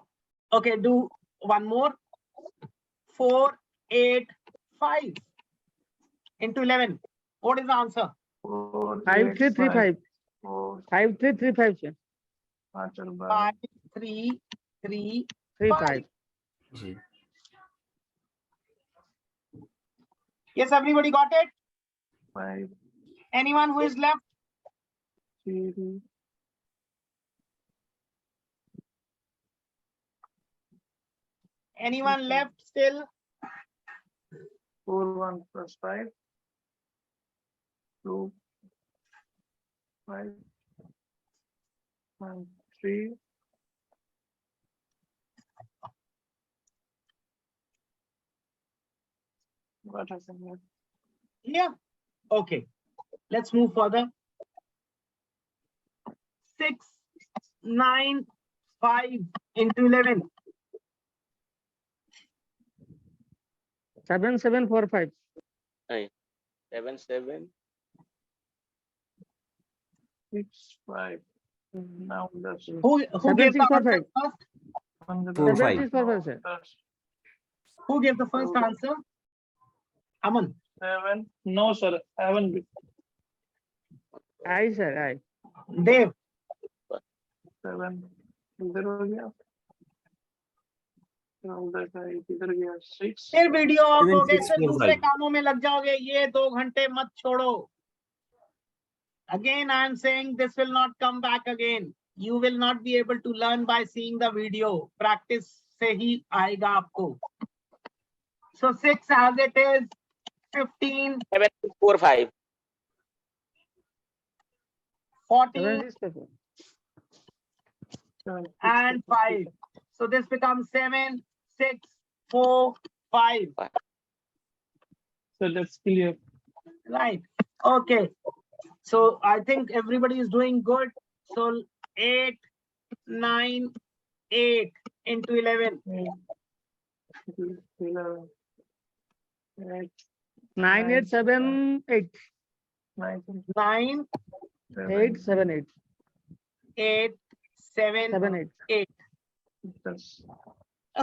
okay, do one more. 4, 8, 5 into 11. What is the answer? 5335. 5335, sir. 5, 3, 3, 35. 5. Yes, everybody got it? 5. Anyone who is left? 3. Anyone left still? 4, 1 plus 5. 2. 5. 1, 3. What has happened? Yeah. Okay. Let's move further. 6, 9, 5 into 11. 7745. 7, 7. 6, 5. Now that's Who gave the answer 7645. first? 4, 5. 7645, sir. Who gave the first answer? Aman. 7. No, sir. I haven't. I, sir, I. Dev. 7. इधर हो गया. इधर गया 6. फिर video of हो गए 7645. फिर दूसरे कामों में लग जाओगे. ये 2 घंटे मत छोड़ो. Again, I am saying this will not come back again. You will not be able to learn by seeing the video. Practice से ही आएगा आपको. So 6 as it is, 15, 7, 4, 5. 14, 7645. and 5. So this becomes 7, 6, 4, 5. So that's clear. Right. Okay. So I think everybody is doing good. So 8, 9, 8 into 11. 11. 8. 9878. 9. 9, 878. 8, 7, 78. 8. That's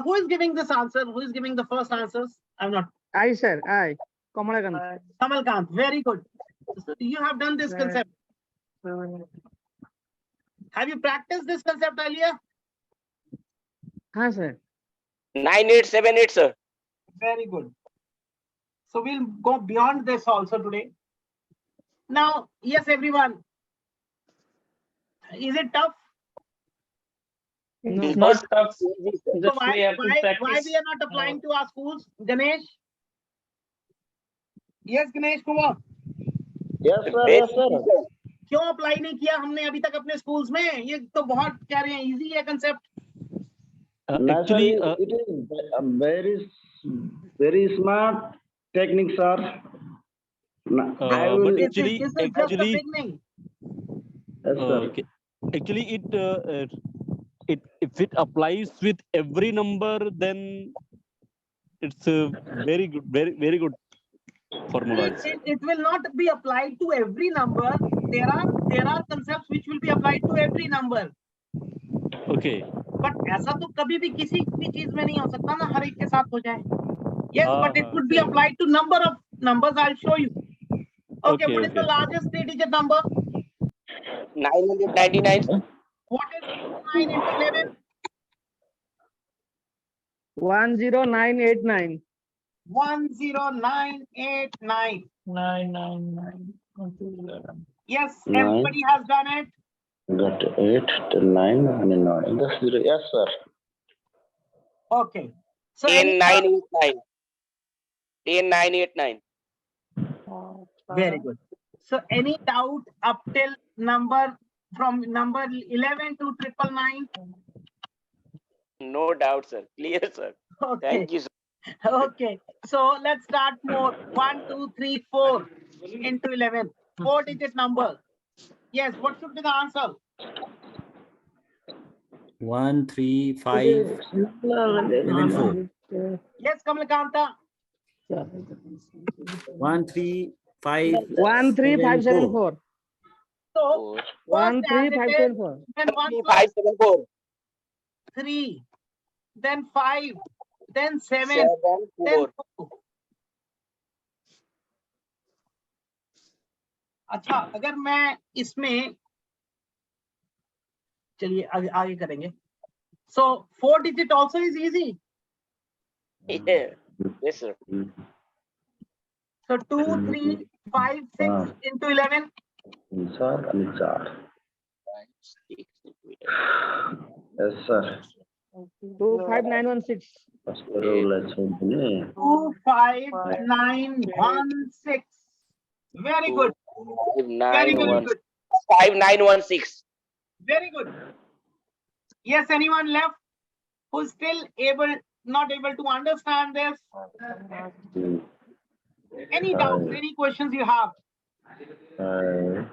Who is giving this answer? Who is giving the first answers? I'm not. I, sir, I. Kamalakant. Kamalkant. Very good. So you have done this concept. 7. Have you practiced this concept earlier? Huh, sir. 9878, sir. Very good. So we'll go beyond this also today. Now, yes, everyone. Is it tough? No. It's not tough. So Just we have to why practice. we are not applying to our schools? Ganesh? Yes, Ganesh, come on. Yes, sir. Yes, sir. क्यों apply नहीं किया हमने अभी तक अपने schools में? ये तो बहुत क्या रहे हैं, इजी है concept. Actually, it is very smart technique, sir. I will. but This actually, is just the actually, beginning. Yes, sir. okay. Actually, it if it applies with every number, then it's a very good, very good formula. It will not be applied to every number. There are concepts which will be applied to every number. Okay. But ऐसा तो कभी भी किसी भी चीज में नहीं हो सकता ना हर एक के साथ हो जाए. Yes, but it could be applied to number of numbers. I'll show you. Okay, what is the largest 3-digit number? 999. What is 9 into 11? 10989. 10989. 999. 11. Yes, Nine. everybody has done it. Got 8 to 9 and 9. That's 0. Yes, sir. Okay. So any 10989. 10989. very good. So any doubt up till number from number 11 to 999? No doubt, sir. Clear, sir. Okay. Thank you, sir. Okay. So let's start more. 1, 2, 3, 4. into 11. 4-digit number. Yes, what should be the answer? 1, 3, 5, 7, 4. Yes, Kamalakanta. 1, 3, 5, 1 3 5 7 4. 4. So, 1 first 3 as it 5 is, 7 4. then 1 3, first, 5, 7, 4. 3, then 5, then 7, 7, then 4. 2. अच्छा, अगर मैं इसमें चलिए आगे करेंगे. So 4-digit also is easy. Yeah. Yes, sir. So 2, 3, 5, 6 into 11. Sir, sir. 5, 6, Yes, sir. 2 5 9 1 6. First rule is 2, 5, 9, 1, 6. Very good. 5, 9, Very, very 1, good. 5, 9, 1, 6. Very good. Yes, anyone left who's still not able to understand this? Any doubts, any questions you have? F.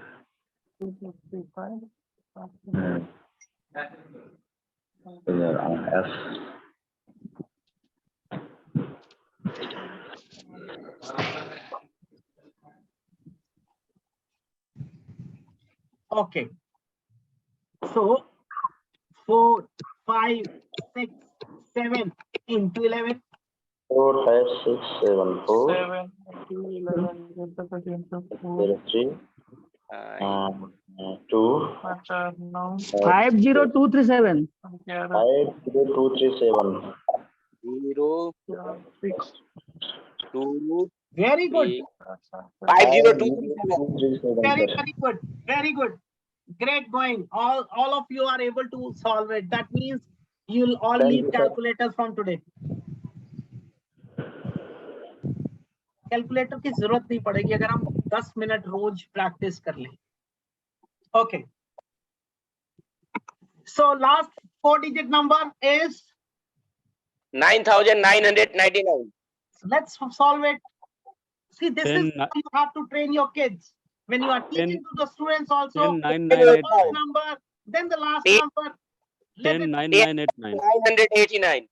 Okay. So 4, 5, 6, 7 into 11. 4, 5, 6, 7, 4. 0, 3. 2. 5 0 2 3 7. 5, 0, 2, 3, 7. 0, 2, Very good. 3, 5, 0, 2, 3, 7. Very, very good. Very good. Great going. All of you are able to solve it. That means you'll all Thank leave you, sir. calculators from today. Calculator की जरूरत नहीं पड़ेगी अगर हम 10 minute रोज practice कर लें. Okay. So last 4-digit number is 9,999. let's solve it. See, this is 10, how you have to train your kids. When you are teaching to the students also, 10 9 the 9 8 first 9. number, then the last Eight. number. Let 10 it 9 9 8 9. 989.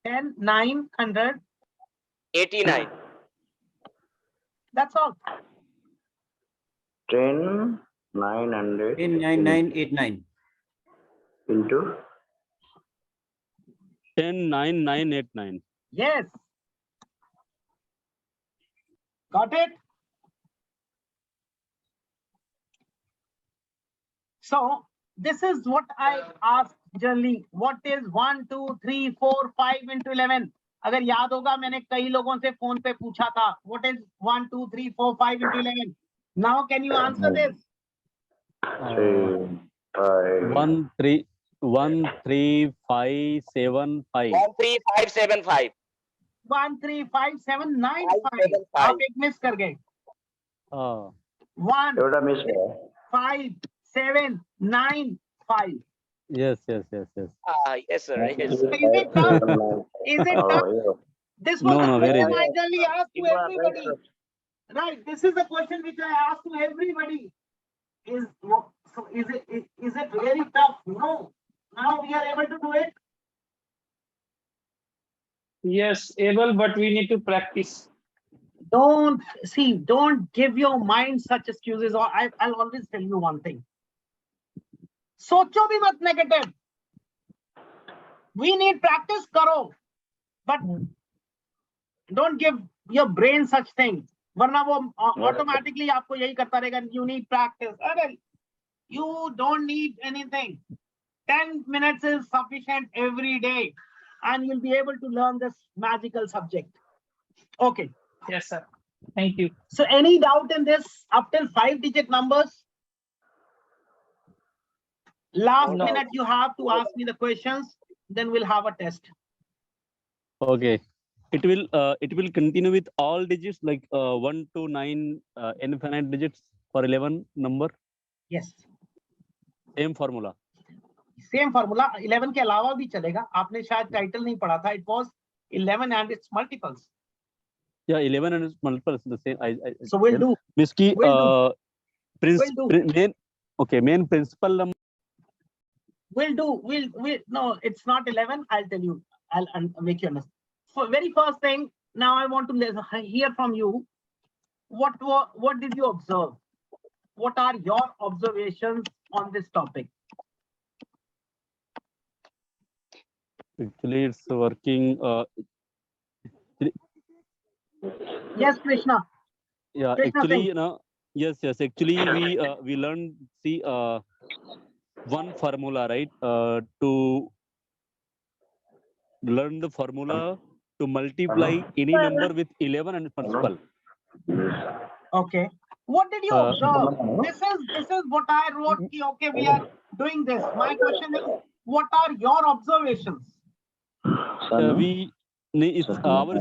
10, 900. 89. That's all. 10, 900 10 9 9 8 9. into 10 9 9 8 9. Yes. Got it? So this is what I ask generally. What is 1, 2, 3, 4, 5 into 11? अगर याद होगा मैंने कई लोगों से phone पे पूछा था. What is 1, 2, 3, 4, 5 into 11? Now can you answer this? 3, 5. 1 3 1 3 5 7 5. 1, 3, 5, 7, 5. 1, 3, 5, 7, 9, 5. 7, 5. आप एक मिस कर गए. 1, एवढा मिस है. 5, 7, 9, 5. Yes. Yes, sir. Yes, Is sir. it tough? Is it tough? Oh, This was No, the very question I easy. generally ask to You are right, everybody. sir. Right. This is the question which I ask to everybody. Is it very tough? No. Now we are able to do it. Yes, able, but we need to practice. Don't give your mind such excuses. Or I'll always tell you one thing. सोचो भी मत negative. We need practice करो, but don't give your brain such thing. वरना वो automatically आपको यही करता रहेगा. You need practice. अरे, you don't need anything. 10 minutes is sufficient every day, and you'll be able to learn this magical subject. Okay. Yes, sir. Thank you. So any doubt in this up till 5-digit numbers? Last No. minute you have to ask me the questions, then we'll have a test. Okay. It will continue with all digits like 1 to 9 infinite digits for 11 number. Yes. Same formula. Same formula. 11 के अलावा भी चलेगा. आपने शायद title नहीं पढ़ा था. It was 11 and its multiples. Yeah, 11 and its multiple is the same. So we'll do. Basically, We'll do. main, okay, main principal number. No, it's not 11. I'll tell you. I'll make you understand. So very first thing, now I want to hear from you. What did you observe? What are your observations on this topic? Actually, it's working. Yes, Krishna. Yeah, Krishna actually, Singh. you know, yes. Actually, we learned one formula, right? To learn the formula to multiply any number with 11 and its multiple. Okay. What did you observe? This is what I wrote. Okay, we are doing this. My question is, what are your observations? Our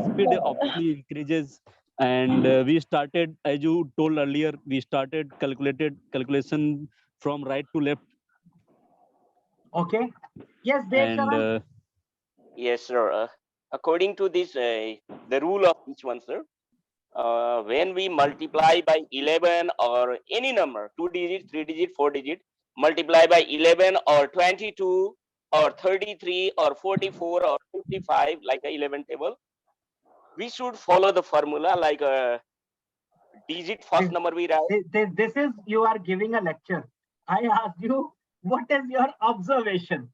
speed obviously increases, and we started, as you told earlier, we started calculation from right to left. Okay. Yes, And yes, sir. According to this, the rule of each one, sir. When we multiply by 11 or any number, 2 digit, 3 digit, 4 digit, multiply by 11 or 22 or 33 or 44 or 55, like a 11 table, we should follow the formula like a digit first number we write. This is, you are giving a lecture. I asked you, what is your observation?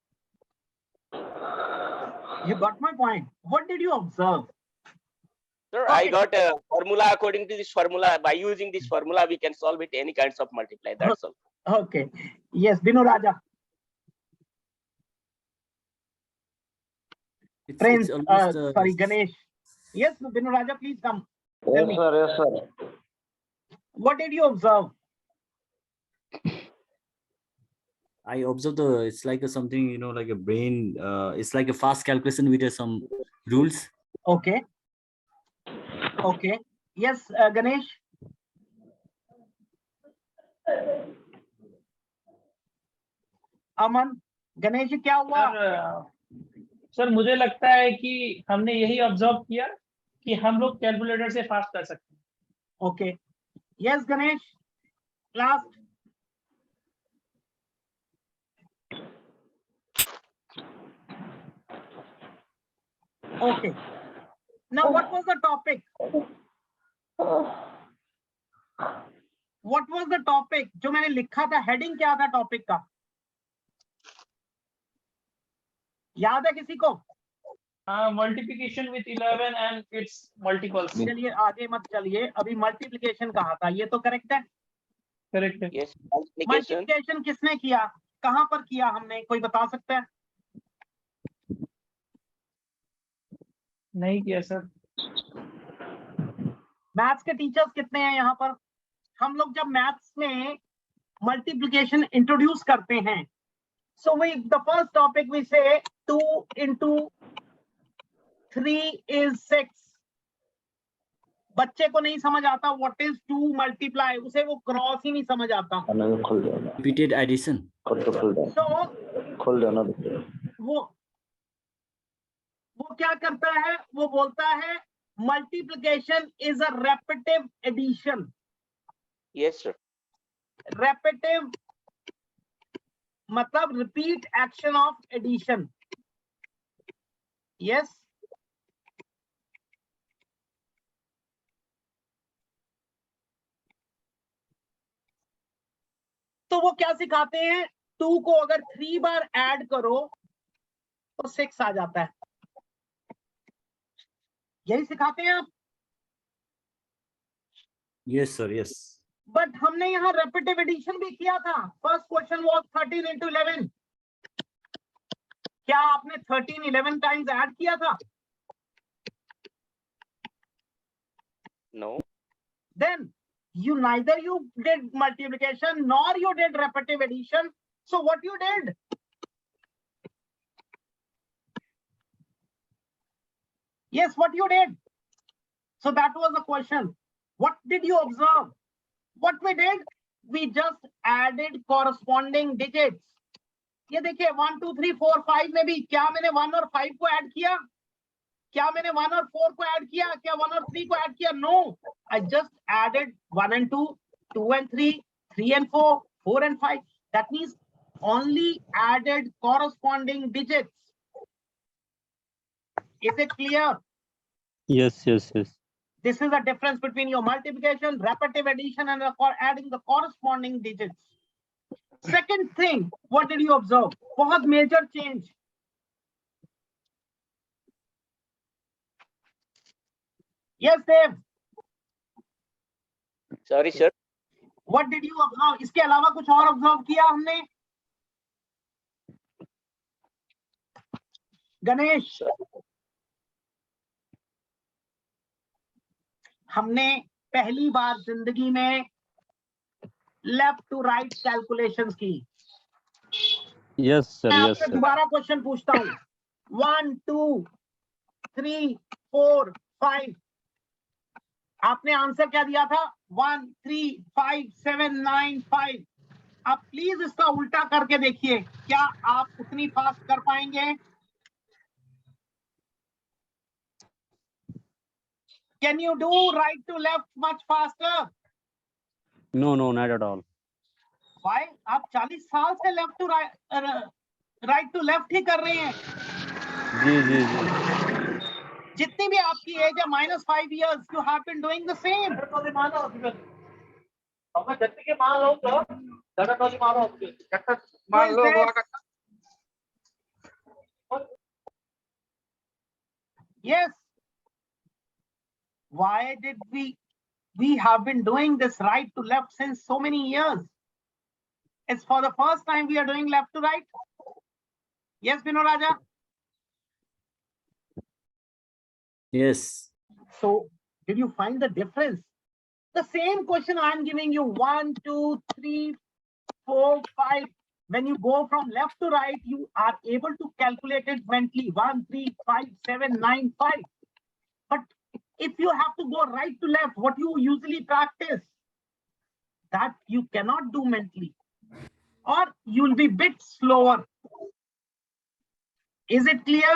You got my point. What did you observe? Sir, okay. I got a formula. According to this formula, by using this formula, we can solve it any kinds of multiply. That's all. Okay. Yes, Binu Raja. Prince, almost, sorry, Ganesh. Yes, Binu Raja, please come. Yes, sir. Yes, sir. What did you observe? I observed it's like something, you know, like a brain. It's like a fast calculation with some rules. Okay. Okay. Yes, Ganesh. अमन, गणेश क्या हुआ? Sir मुझे लगता है कि हमने यही observe किया कि हम लोग कैलकुलेटर से फास्ट कर सकते हैं. Okay. Yes Ganesh, last. Okay. Now, what was the topic? What was the topic? जो मैंने लिखा था, heading क्या था टॉपिक का? याद है किसी को? Multiplication with 11 and its multiples. चलिए आगे मत चलिए, अभी मल्टीप्लिकेशन कहा था, ये तो करेक्ट है? करेक्ट है. Yes. मल्टीप्लिकेशन किसने किया? कहां पर किया हमने? कोई बता सकता है? नहीं किया सर. मैथ्स के टीचर्स कितने हैं यहाँ पर? हम लोग जब मैथ्स में मल्टीप्लिकेशन इंट्रोड्यूस करते हैं, so the first topic we say 2 into 3 is 6. बच्चे को नहीं समझ आता what is 2 multiply, उसे वो क्रॉस ही नहीं समझ आता. Repeated addition. So वो क्या करता है? वो बोलता है multiplication is a repetitive addition. Yes, sir. Repetitive मतलब repeat action of addition. Yes. तो वो क्या सिखाते हैं? 2 को अगर 3 बार ऐड करो तो 6 आ जाता है. यही सिखाते हैं आप? Yes, sir. Yes. बट हमने यहाँ रेपिटेटिव एडिशन भी किया था. First question was 13 into 11. क्या आपने 13 11 टाइम्स ऐड किया था? No. Then neither you did multiplication nor you did repetitive addition. So what you did? Yes, what you did? So that was the question. What did you observe? What we did? We just added corresponding digits. ये देखिए 1 2 3 4 5 में भी क्या मैंने 1 और 5 को add किया? क्या मैंने 1 और 4 को ऐड किया? क्या 1 और 3 को ऐड किया? No, I just added 1 and 2, 2 and 3, 3 and 4, 4 and 5. That means only added corresponding digits. Is it clear? Yes, yes, yes. This is the difference between your multiplication, repetitive addition, and adding the corresponding digits. Second thing, what did you observe? बहुत major change. Yes, Dave. Sorry, sir. What did you observe? इसके अलावा कुछ और observe किया हमने? गणेश, हमने पहली बार जिंदगी में लेफ्ट टू राइट कैलकुलेशंस की. Yes, sir. मैं Yes, आपसे sir. दोबारा क्वेश्चन पूछता हूँ. 1, 2, 3, 4, 5. आपने आंसर क्या दिया था? 1, 3, 5, 7, 9, 5. आप प्लीज इसका उल्टा करके देखिए, क्या आप उतनी फास्ट कर पाएंगे? Can you do right to left much faster? No, no, not at all. Why? आप 40 साल से left to right to left ही कर रहे हैं. जी, जी, जी. जितनी भी आपकी एज है -5 years, you have been doing the same. Yes. Why did we have been doing this right to left since so many years? It's for the first time we are doing left to right. Yes, Bino Raja. Yes. So did you find the difference? The same question I'm giving you, 1, 2, 3, 4, 5. When you go from left to right, you are able to calculate it mentally. 1, 3, 5, 7, 9, 5. But if you have to go right to left, what you usually practice, that you cannot do mentally, or you'll be bit slower. Is it clear?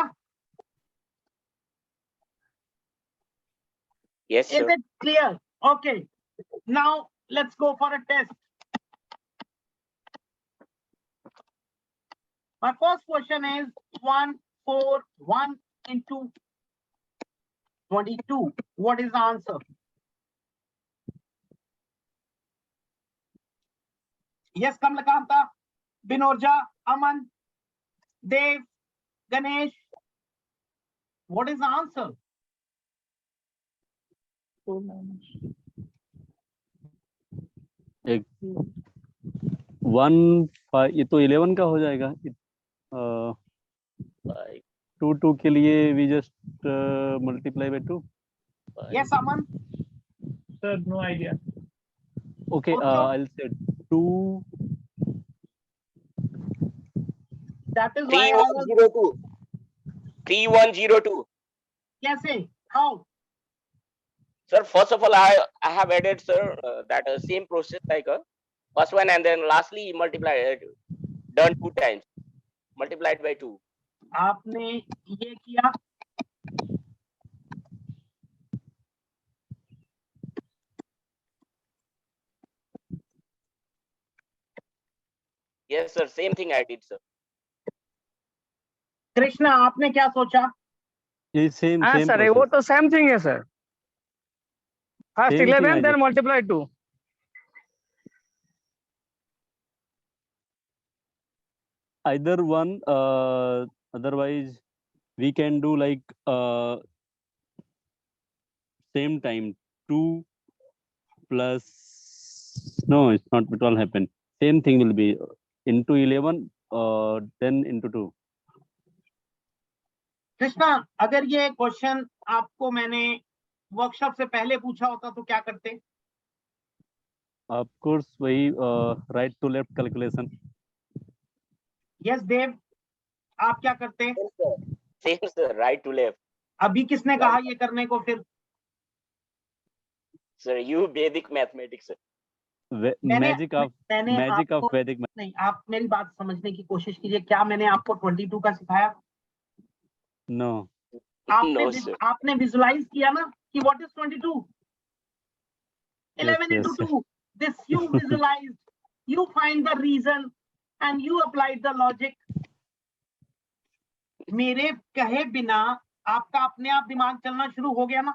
Yes, Is sir. it clear? Okay. Now let's go for a test. My first question is 1, 4, 1 into 22. What is the answer? Yes, Kamlakanta, Binorja, Aman, Dev, Ganesh. What is the answer? 4 minus. एक 1, 5 ये तो 11 का हो जाएगा. 2, 2 के लिए we just multiply by 2. Yes, Aman. Sir, no idea. Okay, Also, I'll say 2. that is why I was 3102. 3102. guessing. How? Sir, first of all, I have added, sir, that same process like first one, and then lastly multiplied, done 2 times, multiplied by 2. आपने ये किया. Yes, sir, same thing I did, sir. Krishna, आपने क्या सोचा? ये same हाँ same सर, वो process. तो सेम थिंग है सर. First Same thing 11 I then did. Multiply 2. Either one, otherwise we can do like same time 2 plus, no, it's not, it will happen. Same thing will be into 11, then into 2. Krishna, अगर ये question आपको मैंने workshop से पहले पूछा होता तो क्या करते? Of course, वही right to left calculation. Yes Dev, आप क्या करते? Same, sir, right to left. अभी किसने कहा ये करने को? फिर Sir, you Vedic mathematics, sir. Magic of आपको, Vedic. नहीं, आप मेरी बात समझने की कोशिश कीजिए. क्या मैंने आपको 22 का सिखाया? No. No, sir. आपने विजुलाइज किया ना कि what is 22? 11 into yes. 2. This you visualized, you find the reason and you applied the logic. मेरे कहे बिना आपका अपने आप दिमाग चलना शुरू हो गया ना?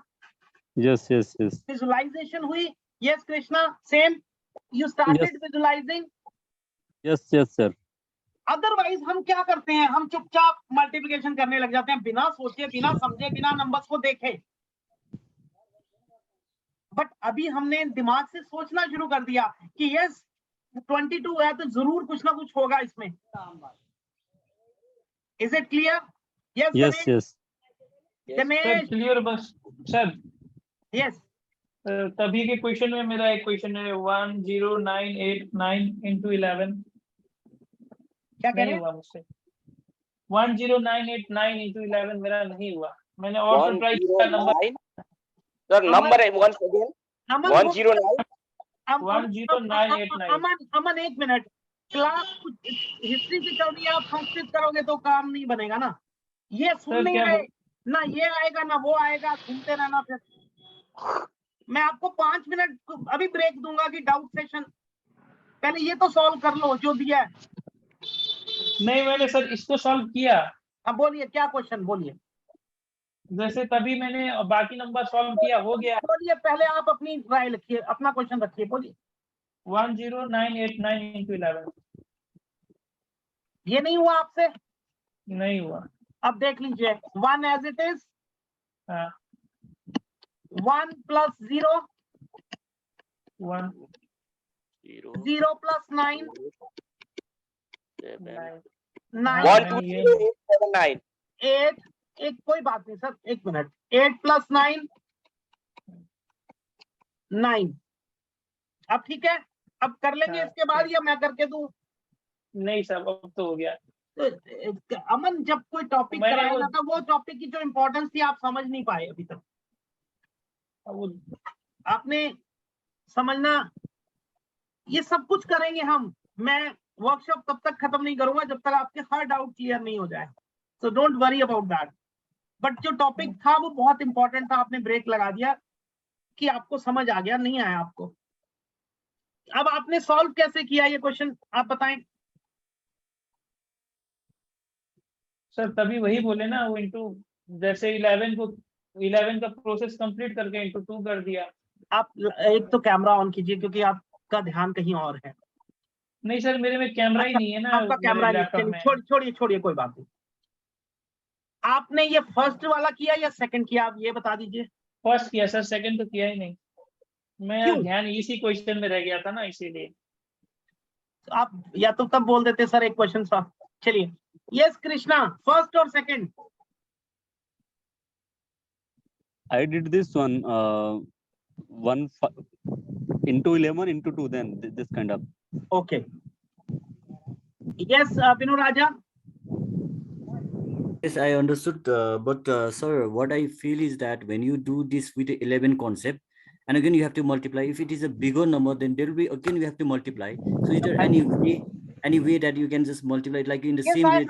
Yes, yes, yes. Visualization हुई? Yes, Krishna, same. You started Yes. visualizing. Yes, yes, sir. Otherwise हम क्या करते हैं? हम चुपचाप मल्टीप्लिकेशन करने लग जाते हैं बिना सोचे, बिना समझे, बिना नंबर्स को देखे। बट अभी हमने दिमाग से सोचना शुरू कर दिया कि यस 22 है तो जरूर कुछ ना कुछ होगा इसमें। Is it clear? Yes Yes, yes. Sir Ganesh, clear बस सर। यस तभी के क्वेश्चन में मेरा एक क्वेश्चन है 10989 into 11 क्या कह नहीं रहे हैं? हुआ मुझसे। 10989 into 11 मेरा नहीं हुआ। मैंने और तो ट्राई किया number 109. Sir, number once again. अमन 109. 10989 अमन एक मिनट, क्लास हिस्ट्री की चल रही है, आप संस्कृत करोगे तो काम नहीं बनेगा ना। ये सुन सर नहीं क्या रहे ना, ये आएगा ना वो आएगा, घूमते रहना। फिर मैं आपको 5 मिनट अभी ब्रेक दूंगा कि डाउट सेशन, पहले ये तो सॉल्व कर लो जो दिया है। नहीं मैंने सर इसको सॉल्व किया। अब बोलिए क्या क्वेश्चन, बोलिए जैसे तभी मैंने बाकी नंबर सॉल्व किया, हो गया। बोलिए, पहले आप अपनी राय लिखिए, अपना क्वेश्चन रखिए, बोलिए। 10989 into 11 ये नहीं हुआ आपसे? नहीं हुआ। अब देख लीजिए, 1 एज इट इज, हाँ 1 plus 0, 1 0 plus 9, 7. 9 1, plus 2, 3, 8, 7, 9. 8, एक कोई बात नहीं सर, एक मिनट, 8 plus 9, 9। अब ठीक है, अब कर लेंगे हाँ, इसके बाद या मैं करके दूं? नहीं सर अब तो हो गया। तो अमन जब कोई टॉपिक मैंने कराएगा तो वो टॉपिक की जो इम्पोर्टेंस थी आप समझ नहीं पाए अभी तक। वो आपने समझना, ये सब कुछ करेंगे हम। मैं वर्कशॉप तब तक खत्म नहीं करूंगा जब तक आपके हर डाउट क्लियर नहीं हो जाए, so don't worry about that. But जो टॉपिक था वो बहुत इंपॉर्टेंट था, आपने ब्रेक लगा दिया कि आपको समझ आ गया, नहीं आया आपको। अब आपने सॉल्व कैसे किया ये क्वेश्चन आप बताएं। सर तभी वही बोले ना, वो इंटू जैसे 11 का प्रोसेस कंप्लीट करके इंटू 2 कर दिया। आप एक तो कैमरा ऑन कीजिए क्योंकि आपका ध्यान कहीं और है। नहीं सर मेरे में कैमरा ही नहीं है ना आपका कैमरा मेरे नहीं, लैपटॉप में। छोड़िए कोई बात नहीं। आपने ये फर्स्ट वाला किया या सेकंड किया, आप ये बता दीजिए। फर्स्ट किया सर, सेकंड तो किया ही नहीं। मैं क्यों? ध्यान इसी क्वेश्चन में रह गया था ना, इसीलिए। आप या तो तब बोल देते सर एक क्वेश्चन सा। चलिए, यस कृष्णा, फर्स्ट और second? I did this one, into 11 into 2, then this kind of. Okay, yes Vinu Raja. Yes, I understood. But sir, what I feel is that when you do this with the 11 concept, and again you have to multiply. If it is a bigger number, then there will be again you have to multiply. So is there any way that you can just multiply it like in the Yes, same way?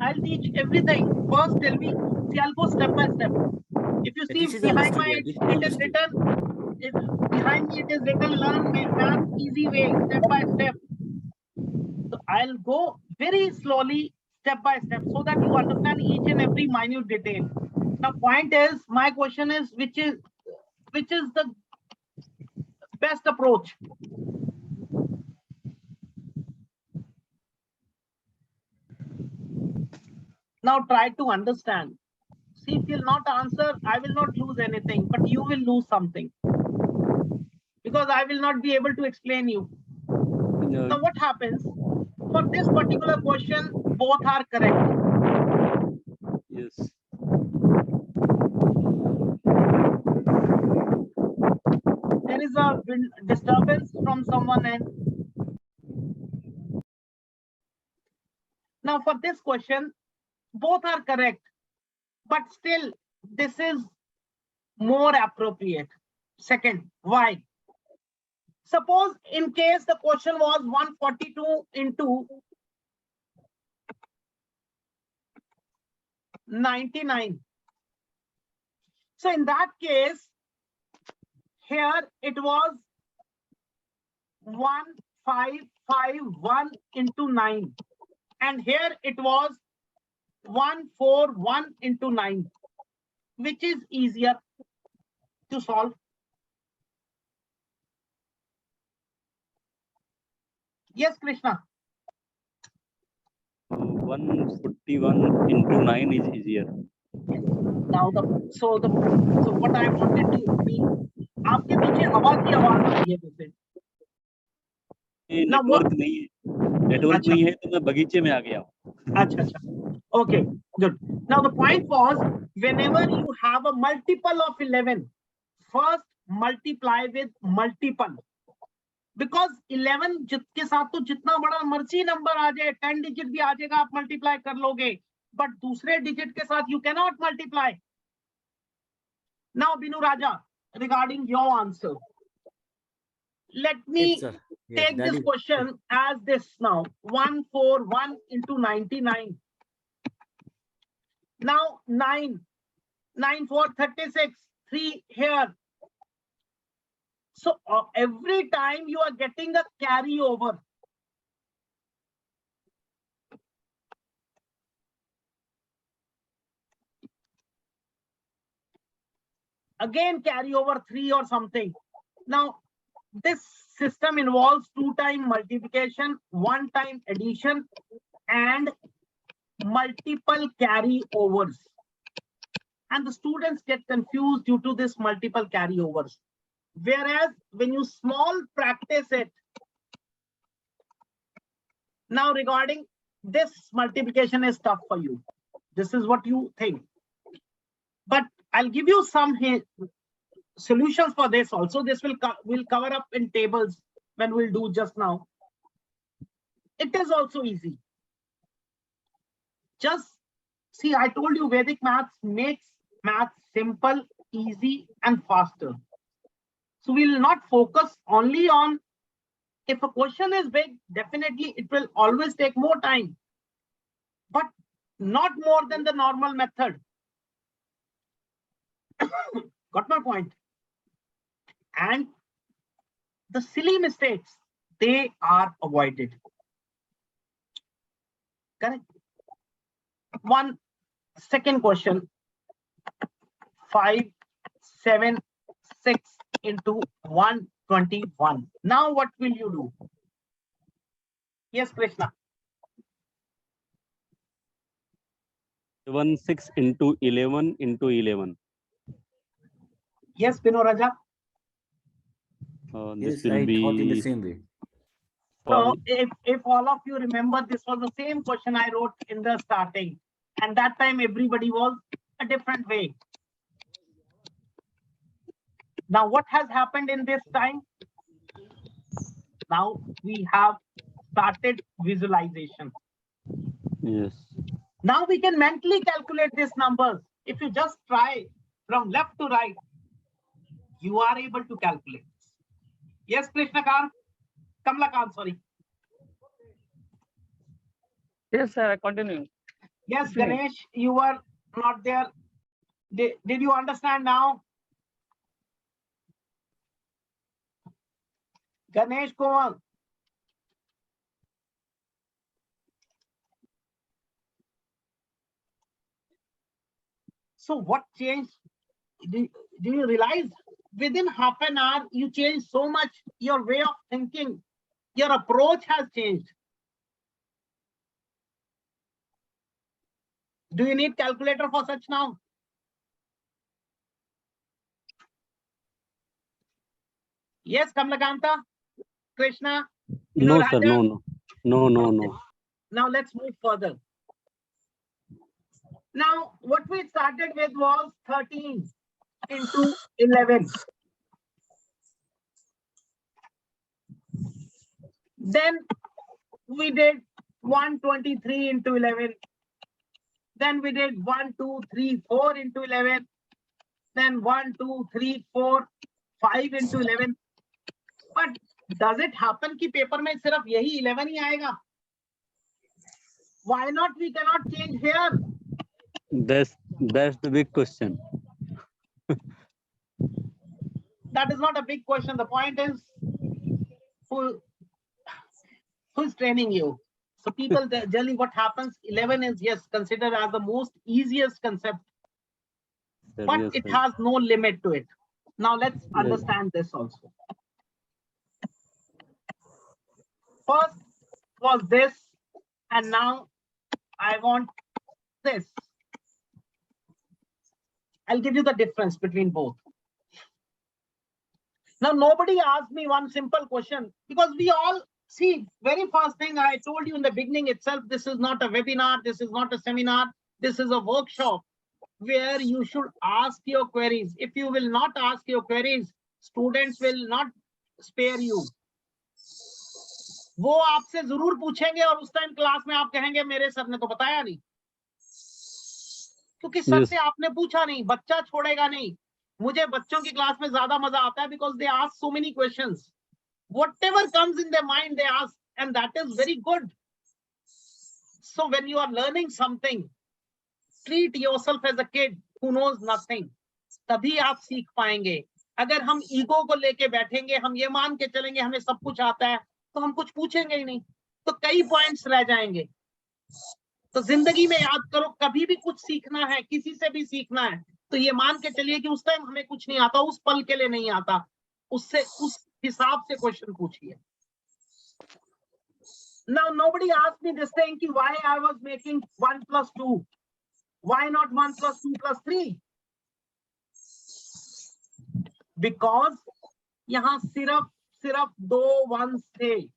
I'll teach everything. First, tell me. See, I'll go step by step. If you see This is behind understood. my, Yeah, this is it is understood. written. Behind me, it is written. Learn math easy way, step by step. So I'll go very slowly, step by step, so that you understand each and every minute detail. Now, point is, my question is, which is the best approach? Now try to understand. See, if you'll not answer, I will not lose anything, but you will lose something because I will not be able to explain you. Now what happens? For this particular question, both are correct. Yes. There is a disturbance from someone end. Now for this question, both are correct, but still this is more appropriate. Second, why? Suppose in case the question was 142 into 99. So in that case, here it was 1551 into 9. And here it was 141 into 9. Which is easier to solve? Yes, Krishna. 141 into 9 is easier. Now so what I wanted to mean, आपके पीछे हवा की आवाज आ रही है जैसे. Now what? Network नहीं है, नेटवर्क अच्छा. नहीं है तो मैं बगीचे में आ गया हूँ. Acha, acha. Okay, good. Now the point was, whenever you have a multiple of 11, first multiply with multiple. Because 11 के साथ तो जितना बड़ा मर्जी नंबर आ जाए, 10 डिजिट भी आ जाएगा, आप मल्टीप्लाई कर लोगे. But दूसरे डिजिट के साथ you cannot multiply. Now, Binu Raja, regarding your answer, let me Yes, sir. Yes, take that this is question as this now. 141 into 99. Now 9, 9 4 36, 3 here. So every time you are getting a carryover. Again carry over 3 or something. Now this system involves 2-time multiplication, 1-time addition, and multiple carryovers. And the students get confused due to this multiple carryovers. Whereas when you small practice it, now regarding this multiplication is tough for you. This is what you think. But I'll give you some solutions for this also. This will cover up in tables when we'll do just now. It is also easy. Just see, I told you Vedic maths makes maths simple, easy, and faster. So we'll not focus only on, if a question is big, definitely it will always take more time, but not more than the normal method. Got my point? And the silly mistakes, they are avoided. Correct? One second question. 5, 7, 6 into 121. Now what will you do? Yes, Krishna. 6 into 11 into 11. Yes, Bino Raja. This yes, will I thought in the be same way. So if all of you remember, this was the same question I wrote in the starting, and that time everybody was a different way. Now what has happened in this time? Now we have started visualization. yes. Now we can mentally calculate these numbers. If you just try from left to right, you are able to calculate. Yes, Krishnakant? Kamlakant, sorry. Yes, sir. Continue. Yes, Ganesh, you were not there. Did you understand now? Ganesh Kumar. So what changed? Do you realize within half an hour you changed so much? Your way of thinking, your approach has changed. Do you need calculator for such now? Yes, Kamlakanta, Krishna. No, Raja? sir. No. Now let's move further. Now what we started with was 13 into 11. Then we did 123 into 11. Then we did 1, 2, 3, 4 into 11. Then 1, 2, 3, 4, 5 into 11. But does it happen कि paper में सिर्फ यही 11 ही आएगा? Why not we cannot change here? That's the big question. that is not a big question. The point is who's training you. So people, generally what happens, 11 is, yes, considered as the most easiest concept, but Yes, it sir. has no limit to it. Now let's Yes. understand this also. First was this, and now I want this. I'll give you the difference between both. Now, nobody asked me one simple question, because we all see, very first thing I told you in the beginning itself, this is not a webinar, this is not a seminar, this is a workshop where you should ask your queries. If you will not ask your queries, students will not spare you. वो आपसे जरूर पूछेंगे और उस time class में आप कहेंगे मेरे सर ने तो बताया नहीं, क्योंकि सर से आपने पूछा नहीं, बच्चा छोड़ेगा नहीं. मुझे बच्चों की क्लास में ज्यादा मजा आता है, because they ask so many questions. Whatever comes in their mind they ask, and that is very good. So when you are learning something, treat yourself as a kid who knows nothing. तभी आप सीख पाएंगे. अगर हम ego को लेके बैठेंगे, हम ये मान के चलेंगे हमें सब कुछ आता है, तो हम कुछ पूछेंगे ही नहीं, तो कई पॉइंट्स रह जाएंगे. तो जिंदगी में याद करो, कभी भी कुछ सीखना है, किसी से भी सीखना है, तो ये मान के चलिए कि उस टाइम हमें कुछ नहीं आता, उस पल के लिए नहीं आता, उससे उस हिसाब से क्वेश्चन पूछिए. Now nobody asked me this thing कि why I was making 1 plus 2, why not 1 plus 2 plus 3? Because यहाँ सिर्फ 2 ones थे.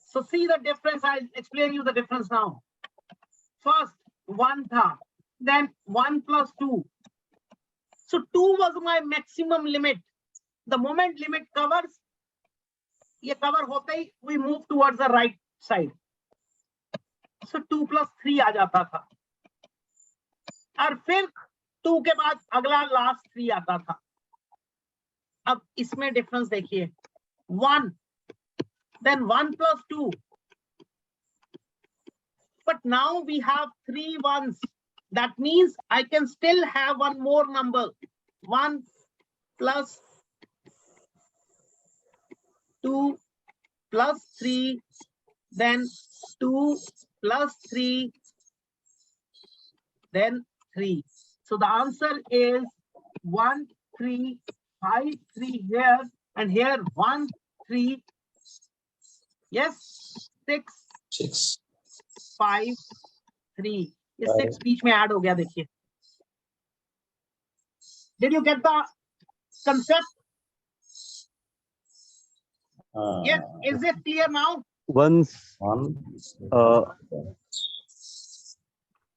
So see the difference. I'll explain you the difference now. First 1 था, then 1 plus 2. So 2 was my maximum limit. The moment limit covers, ये cover होते ही we move towards the right side. So 2 plus 3 आ जाता था, और फिर 2 के बाद अगला last 3 आता था. अब इसमें difference देखिए, 1, then 1 plus 2. But now we have 3 ones. That means I can still have one more number. 1 plus 2 plus 3, then 2 plus 3, then 3. So the answer is 1, 3, 5, 3 here, and here 1, 3. Yes, 6, 5, 3. ये 6 बीच में add हो गया, देखिए. Did you get the concept? Yes, is it clear now? Once,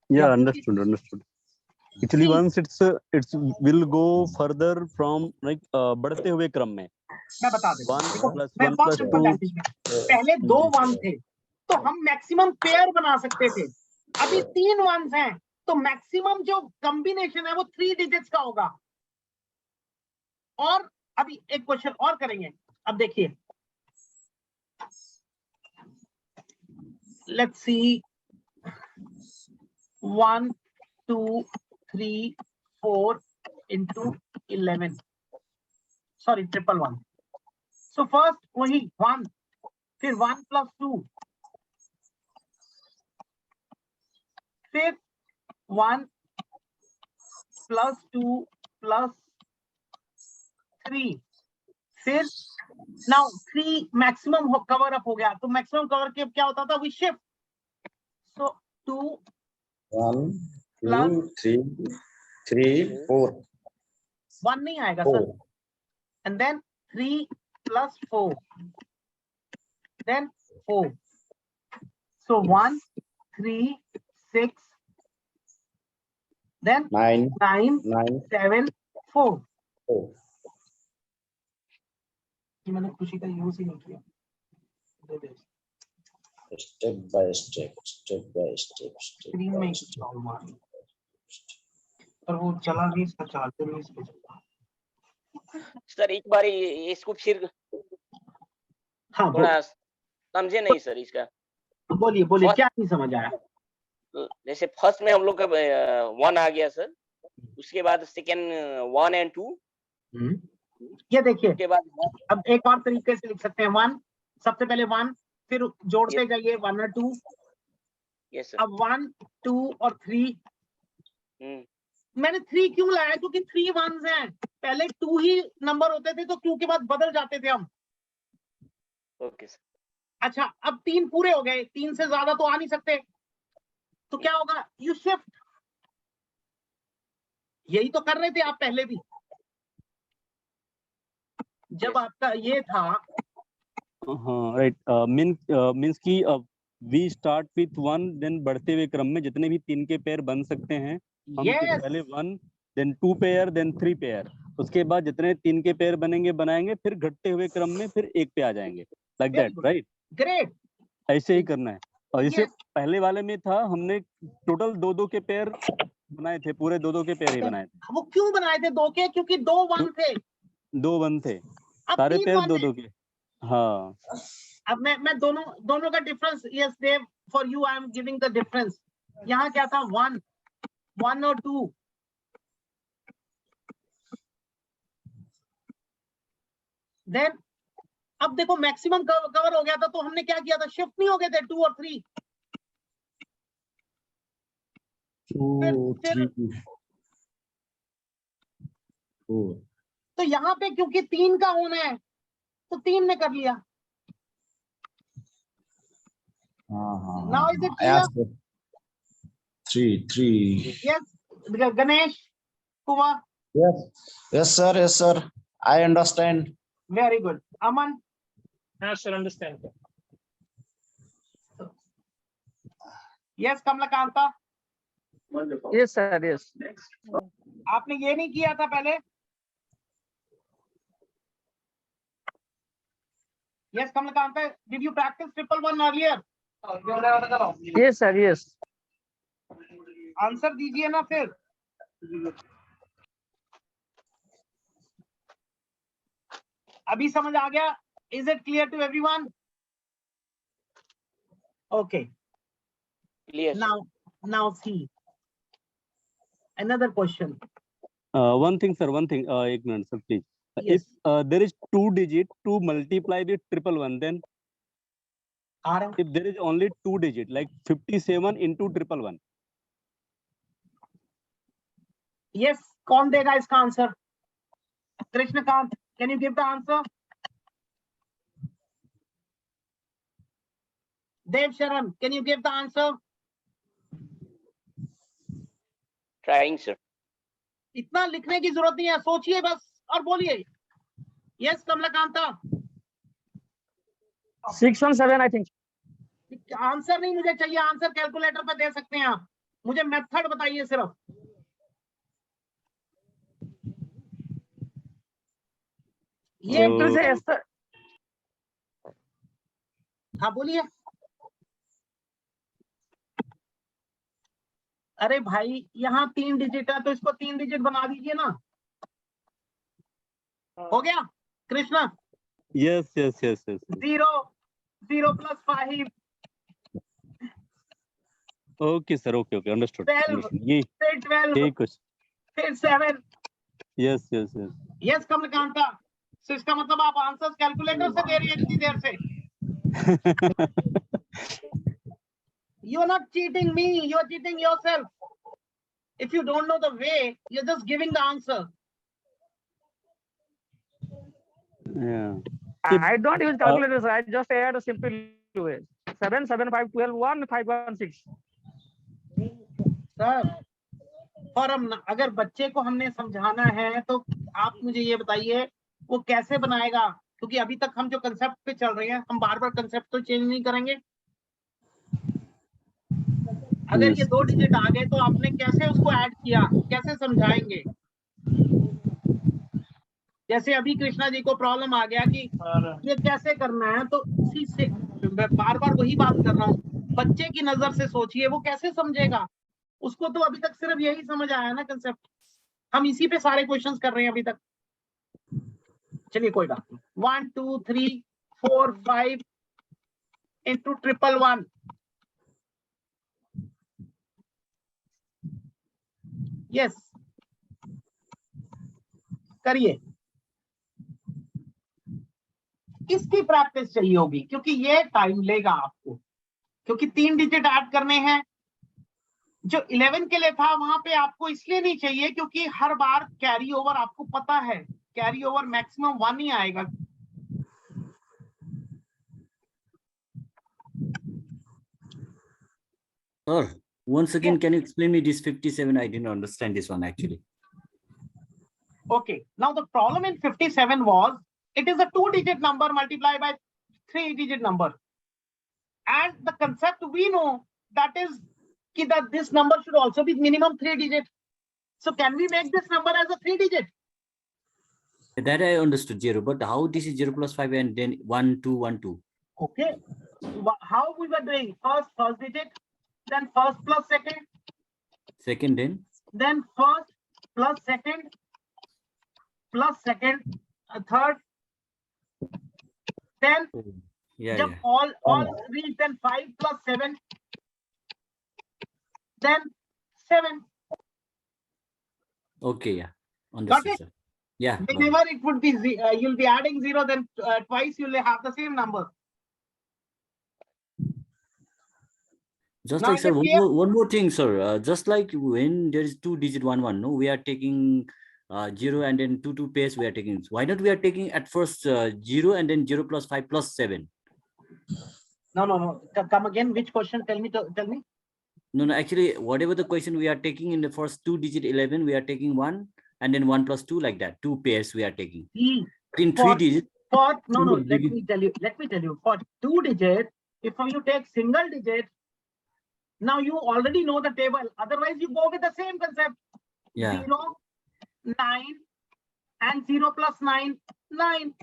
yeah, understood. Actually, once it's will go further from like बढ़ते हुए क्रम में. मैं बता देता हूं. 1 plus 2. पहले 2 1 थे, तो हम मैक्सिमम पेयर बना सकते थे. अभी 3 1s हैं, तो मैक्सिमम जो कॉम्बिनेशन है वो 3 डिजिट्स का होगा. और अभी एक क्वेश्चन और करेंगे. अब देखिए, let's see, 1, 2, 3, 4 into 11. Sorry, 111. So first वही 1, फिर 1 plus 2, फिर 1 plus 2 plus 3, फिर now 3 maximum cover up हो गया. तो maximum cover के क्या होता था, we shift. So 2 1, 2, 3, 4. 1 नहीं आएगा sir. And then 3 plus 4, then 4. So 1, 3, 6, then 9, 7, 4. ये मैंने खुशी का यूज ही नहीं किया. Step by step. स्क्रीन में इंस्टॉल मार, पर वो चला नहीं, इसका चार्जर नहीं इसको चला. सर एक बार इसको फिर हाँ, थोड़ा समझे नहीं सर इसका. बोलिए क्या नहीं समझ आया. जैसे फर्स्ट में हम लोग का 1 आ गया सर, उसके बाद सेकेंड 1 and 2, ये देखिए, उसके बाद अब एक और तरीके से लिख सकते हैं 1, सबसे पहले 1, फिर जोड़ते जाइए 1 और 2, यस सर। अब 1, 2 और 3। मैंने 3 क्यों लाया? क्योंकि 3 1s हैं, पहले 2 ही नंबर होते थे तो 2 के बाद बदल जाते थे हम। Okay sir. अच्छा, अब 3 पूरे हो गए, 3 से ज्यादा तो आ नहीं सकते, तो क्या होगा? You shift. यही तो कर रहे थे आप पहले भी, जब Yes. आपका ये था। हाँ राइट, मीन्स की वी स्टार्ट विथ 1, देन बढ़ते हुए क्रम में जितने भी 3 के पेयर बन सकते हैं हम यस, पहले 1, देन 2 पेयर, देन 3 पेयर, उसके बाद जितने 3 के पेयर बनेंगे बनाएंगे, फिर घटते हुए क्रम में फिर 1 पे आ जाएंगे, like very that, good, right? Great. ऐसे ही करना है। और जैसे यस, पहले वाले में था, हमने टोटल 2-2 के पेयर बनाए थे, पूरे 2-2 के पेयर ही बनाए थे। वो क्यों बनाए थे 2 के? क्योंकि 2 1 थे, 2 1 थे, अब सारे 3 पेयर 1 है। 2-2 के। हाँ अब मैं दोनों का difference, yes Dev, for you I am giving the difference. यहाँ क्या था? 1 1 और 2। देन अब देखो मैक्सिमम कवर हो गया था, तो हमने क्या किया था? शिफ्ट नहीं हो गए थे 2 और 3। 2 3 4। तो यहाँ पे क्योंकि 3 का होना है तो 3 ने कर लिया। Now is it clear? Yes, sir. 3 Yes, Ganesh, Kumar, Yes, sir. Yes, sir. I understand. very good. Aman, Yes, sir, understand. yes, Kamlakanta, Yes, sir. Yes. आपने ये नहीं किया था पहले? Yes, Kamlakanta, did you practice 111 earlier? Yes, sir. Yes. Answer दीजिए ना फिर। अभी समझ आ गया? Is it clear to everyone? Okay. Clear, sir. Now see another question. one thing sir, one thing, एक minute sir please. Yes. If there is 2 digit to multiply with 111, then आ रहा हूं। if there is only 2 digit, like 57 into 111, Yes, कौन देगा इसका answer? Krishnakant, can you give the answer? Dev Sharan, can you give the answer? Trying, sir. इतना लिखने की जरूरत नहीं है, सोचिए बस और बोलिए। Yes Kamalakanta, 617, I think. Answer नहीं मुझे चाहिए, आंसर कैलकुलेटर पे दे सकते हैं आप, मुझे मेथड बताइए सिर्फ। ये Enter से yes, sir. हाँ बोलिए। अरे भाई यहाँ 3 डिजिट है तो इसको 3 डिजिट बना दीजिए ना। हो गया Krishna? yes yes yes yes, yes. 0 0 + 5 Okay sir, okay okay, understood 12 understood. ये फिर 12 यही कुछ, फिर 7। yes yes yes. यस कमलकांता, तो इसका मतलब आप आंसर कैलकुलेटर से दे रही है इतनी देर से। You are not cheating me, you are cheating yourself. If you don't know the way, you're just giving the answer. Yeah. I don't use calculator, sir. I just add a simple way. 7 7 5 12 1 5 1 6. Sir और हम अगर बच्चे को हमने समझाना है तो आप मुझे ये बताइए वो कैसे बनाएगा, क्योंकि अभी तक हम जो कंसेप्ट पे चल रहे हैं हम बार बार कंसेप्ट तो चेंज नहीं करेंगे। अगर ये 2 डिजिट आ गए तो आपने कैसे उसको ऐड किया, कैसे समझाएंगे? जैसे अभी कृष्णा जी को प्रॉब्लम आ गया कि ये कैसे करना है, तो उसी से बार बार वही बात कर रहा हूँ, बच्चे की नजर से सोचिए वो कैसे समझेगा। उसको तो अभी तक सिर्फ यही समझ आया ना कंसेप्ट, हम इसी पे सारे क्वेश्चंस कर रहे हैं अभी तक। चलिए कोई बात नहीं। 1 2 3 4 5 into 111। यस करिए। इसकी प्रैक्टिस चाहिए होगी, क्योंकि ये टाइम लेगा आपको, क्योंकि 3 डिजिट ऐड करने हैं। जो 11 के लिए था वहां पे आपको इसलिए नहीं चाहिए क्योंकि हर बार कैरी ओवर आपको पता है, कैरी ओवर मैक्सिमम 1 ही आएगा। Sir, once again, can you explain me this 57? I didn't understand this one actually. Okay, now the problem in 57 was it is a 2-digit number multiplied by 3-digit number, and the concept we know that is that this number should also be minimum 3-digit. So can we make this number as a 3-digit? That I understood 0, but how this is 0 plus 5 and then 1 2 1 2? Okay, how we were doing first digit, then first plus second, Second then first plus second, third, then yeah, jump yeah. all reach, then 5 plus 7, then 7. Okay, yeah. Got Understood, it? sir. Yeah. got it. Whenever it would be you'll be adding 0, then twice you'll have the same number. Just Now like, sir, is it clear? one more thing, sir. Just like when there is 2-digit 1 1, no, we are taking 0 and then 2 2 pairs we are taking. Why not we are taking at first 0 and then 0 plus 5 plus 7? No. Come again. Which question? Tell me. No, actually, whatever the question we are taking in the first 2-digit 11, we are taking 1 and then 1 plus 2 like that. 2 pairs we are taking. In 3 digits. No. Let me tell you. For 2 digit, if you take single digit, now you already know the table. Otherwise, you go with the same concept. Yeah. 0, 9, and 0 plus 9, 9.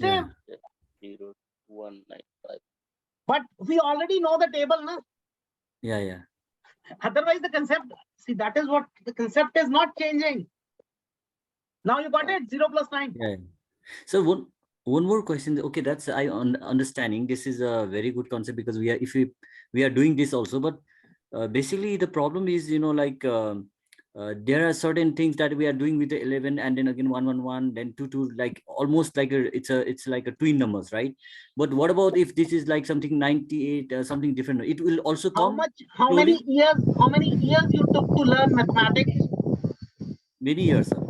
Same. Yeah. 0 1 9 5. But we already know the table, na? Yeah. Otherwise, the concept, see, that is what the concept is not changing. Now you got it, 0 plus 9. Yeah. So one more question. Okay, that's understanding. This is a very good concept because we are doing this also, but basically the problem is, like there are certain things that we are doing with the 11 and then again 1 1 1, then 2 2, like almost like it's like a twin numbers, right? But what about if this is like something 98, something different? It will also come. How many years you took to learn mathematics? Many years, sir.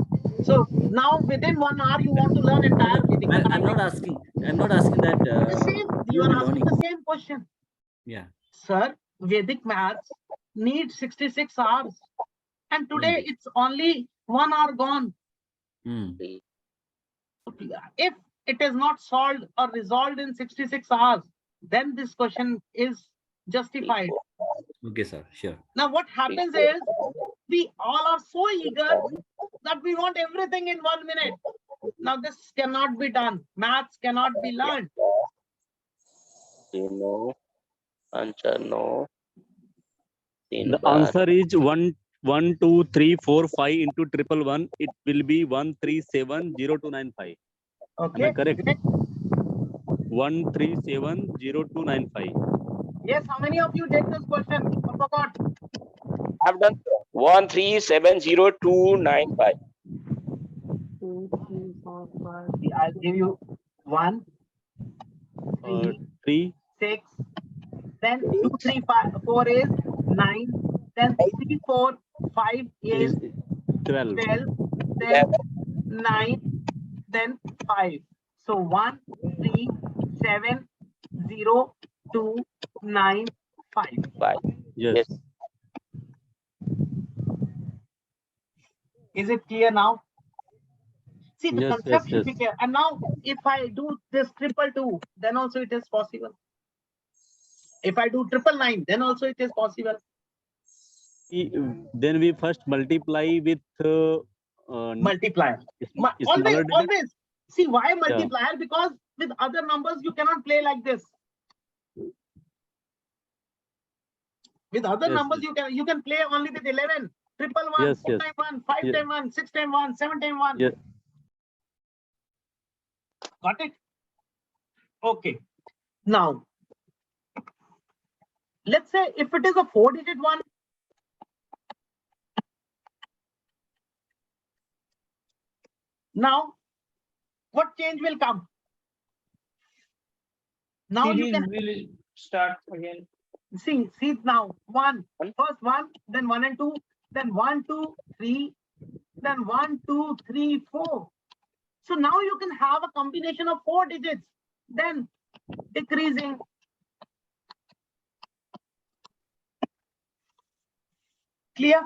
So now within 1 hour you want to learn entire Vedic I'm not asking that. the same, you you'll are be asking learning. the same question. Yeah. Sir, Vedic maths needs 66 hours. And today it's only 1 hour gone. If it is not solved or resolved in 66 hours, then this question is justified. Okay, sir. Sure. Now what happens is we all are so eager that we want everything in 1 minute. Now this cannot be done. Maths cannot be learned. No. Answer no. The answer is 1 1 2 3 4 5 into 111. It will be 1370295. Okay. Am I correct? 1370295. Yes. How many of you did this question? I forgot. I've done 1370295. 2, 3, 4, 5. I'll give you 1, 3, 3. 6. Then 2, 3, 5, 4 is 9. Then 3, 4, 5 is 12. then 9, then 5. So 1, 3, 7, 0, 2, 9, 5. 5. Yes. Is it clear now? See, the Yes, concept yes, should be yes. clear. And now if I do this 222, then also it is possible. If I do 999, then also it is possible. Then we first multiply with Multiplier. Always. See why multiplier? Yeah. Because with other numbers you cannot play like this. With other numbers you can play only with 11, 111, 4 times 1, 5 times 1, 6 times 1, 7 times 1. Yes. Got it? Okay. Now, let's say if it is a 4-digit one, now what change will come? Now you series can will start again. see now. One. First 1, then 1 and 2, then 1, 2, 3, then 1, 2, 3, 4. So now you can have a combination of 4 digits, then decreasing. Clear?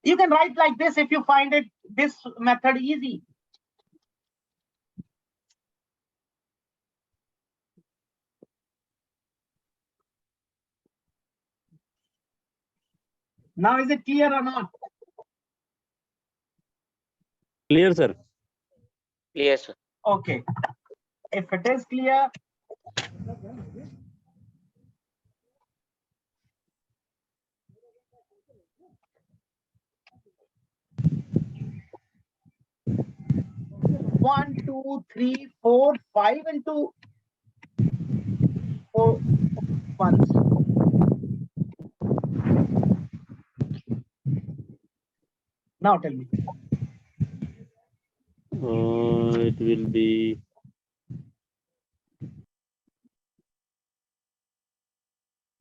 You can write like this if you find it this method easy. Now is it clear or not? Clear, sir. Clear, sir. Okay. If it is clear, one, two, three, four, 5 and 2, 4 ones. Now tell me. It will be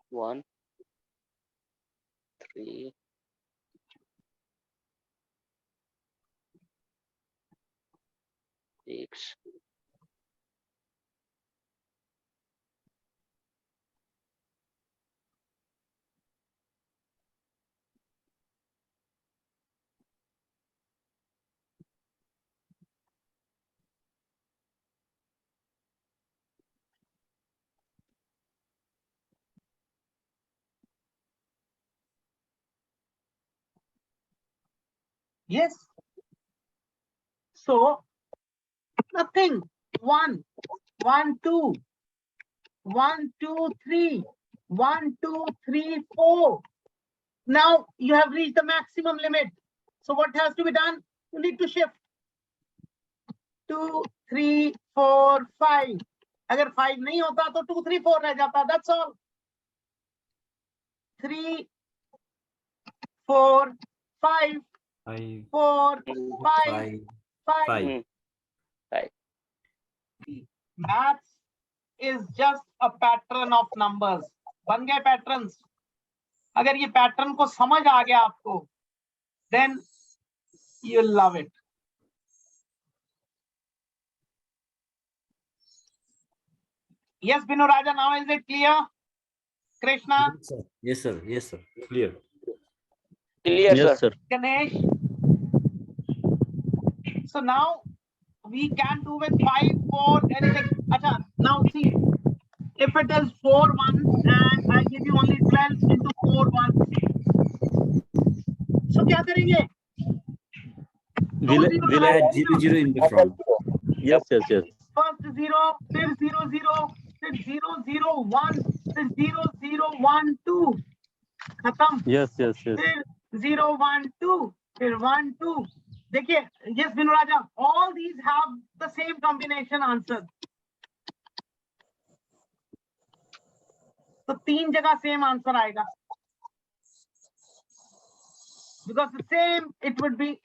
1, 3, 6, Yes. So nothing. 1, 1, 2, 1, 2, 3, 1, 2, 3, 4. Now you have reached the maximum limit. So what has to be done? You need to shift 2, 3, 4, 5. अगर 5 नहीं होता तो 2, 3, 4 रह जाता. That's all. 3, 4, 5, 4, 5, 5. Maths is just a pattern of numbers. बन गए patterns. अगर ये pattern को समझ आ गया आपको, then you'll love it. Yes, Binu Raja, now is it clear? Krishna, Yes, sir. Yes, sir. Clear. clear, yes, sir. sir. Ganesh. So now we can do with 5, 4, anything. Acha, now see, if it is 4 ones and I give you only 12 into 4 ones. So क्या करेंगे? Will I add 0 in the front? Yes, yes, yes. First 0, then 0, 0, then 0, 0, 1, then 0, 0, 1, 2. खत्म. Yes, yes, yes. फिर 0, 1, 2, फिर 1, 2. देखिए, yes, Binu Raja, all these have the same combination answer. तो 3 जगह same answer आएगा. Because the same, it would be.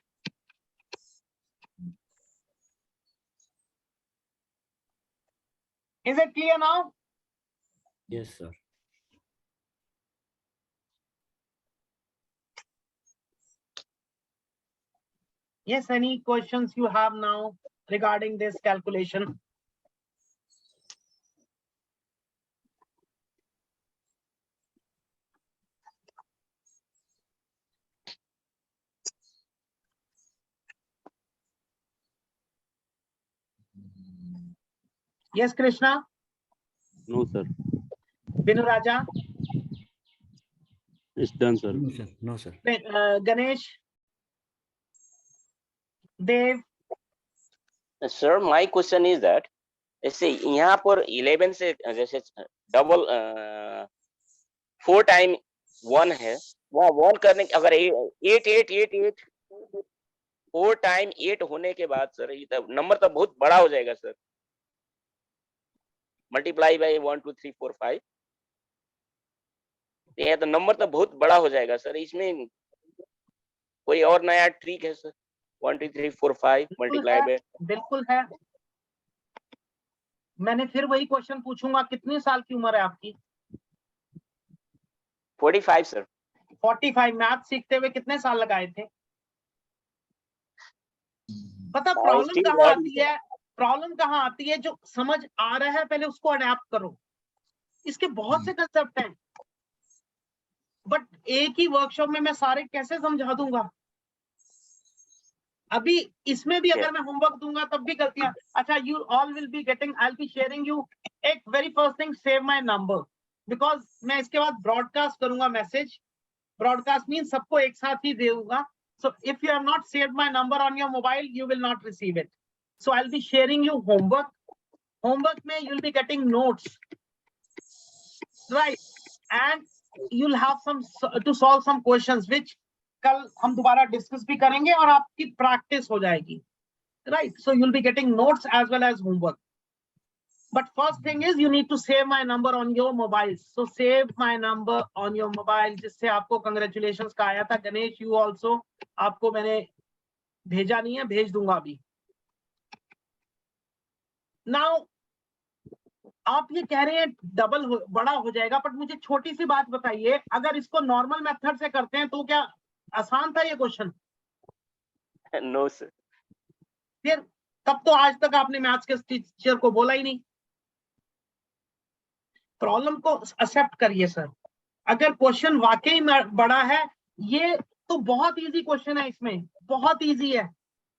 Is it clear now? Yes, sir. Yes, any questions you have now regarding this calculation? Yes, Krishna? No, sir. Binu Raja? It's done, sir. No, sir. No, sir. Ganesh? Dev? Sir, my question is that जैसे यहाँ पर 11 से जैसे double 4 time 1 है, वहाँ 1 करने अगर 8 8 8 8 4 time 8 होने के बाद सर ये तब नंबर तो बहुत बड़ा हो जाएगा सर. मल्टीप्लाई बाय 1 2 3 4 5 ये तो नंबर तो बहुत बड़ा हो जाएगा सर. इसमें कोई और नया ट्रिक है सर? 1 2 3 4 5 multiply by. बिल्कुल है. मैंने फिर वही क्वेश्चन पूछूंगा, कितने साल की उम्र है आपकी? 45 सर। 45। मैथ सीखते हुए कितने साल लगाए थे? पता Now प्रॉब्लम still कहाँ learning, आती है? प्रॉब्लम कहाँ आती है? जो समझ आ रहा है पहले उसको अडेप्ट करो। इसके बहुत से कंसेप्ट हैं, बट एक ही वर्कशॉप में मैं सारे कैसे समझा दूंगा? अभी इसमें भी अगर मैं होमवर्क दूंगा तब भी गलतियां। अच्छा, you all will be getting, I will be sharing you एक very first thing, save my number, because मैं इसके बाद ब्रॉडकास्ट करूंगा मैसेज। ब्रॉडकास्ट मीन सबको एक साथ ही दूंगा। So if you have not saved my number on your mobile, you will not receive it. So I will be sharing you homework. Homework में you will be getting notes, right, and you will have some to solve some questions which कल हम दोबारा discuss भी करेंगे और आपकी practice हो जाएगी, right? So you'll be getting notes as well as homework. But first thing is you need to save my number on your mobile. So save my number on your mobile, जिससे आपको congratulations का आया था। Ganesh, you also, आपको मैंने भेजा नहीं है, भेज दूंगा अभी। Now आप ये कह रहे हैं डबल बड़ा हो जाएगा, बट मुझे छोटी सी बात बताइए, अगर इसको नॉर्मल मेथड से करते हैं तो क्या आसान था ये क्वेश्चन? no sir. फिर तब तो आज तक आपने मैथ्स के टीचर को बोला ही नहीं। प्रॉब्लम को एक्सेप्ट करिए सर। अगर क्वेश्चन वाकई में बड़ा है, ये तो बहुत इजी क्वेश्चन है, इसमें बहुत इजी है।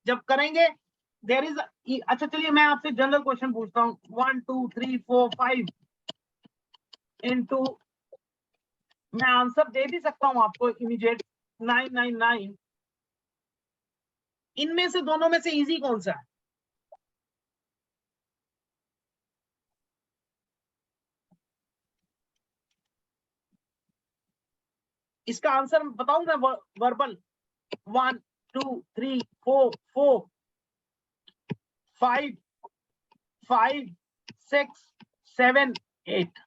जब करेंगे देयर इज, अच्छा चलिए मैं आपसे जनरल क्वेश्चन पूछता हूँ। 1 2 3 4 5 इनटू, मैं आंसर दे भी सकता हूँ आपको इमीडिएट, 999। इनमें से दोनों में से इजी कौन सा है? इसका आंसर बताऊं मैं verbal? 1 2 3 4 4 5 5 6 7 8।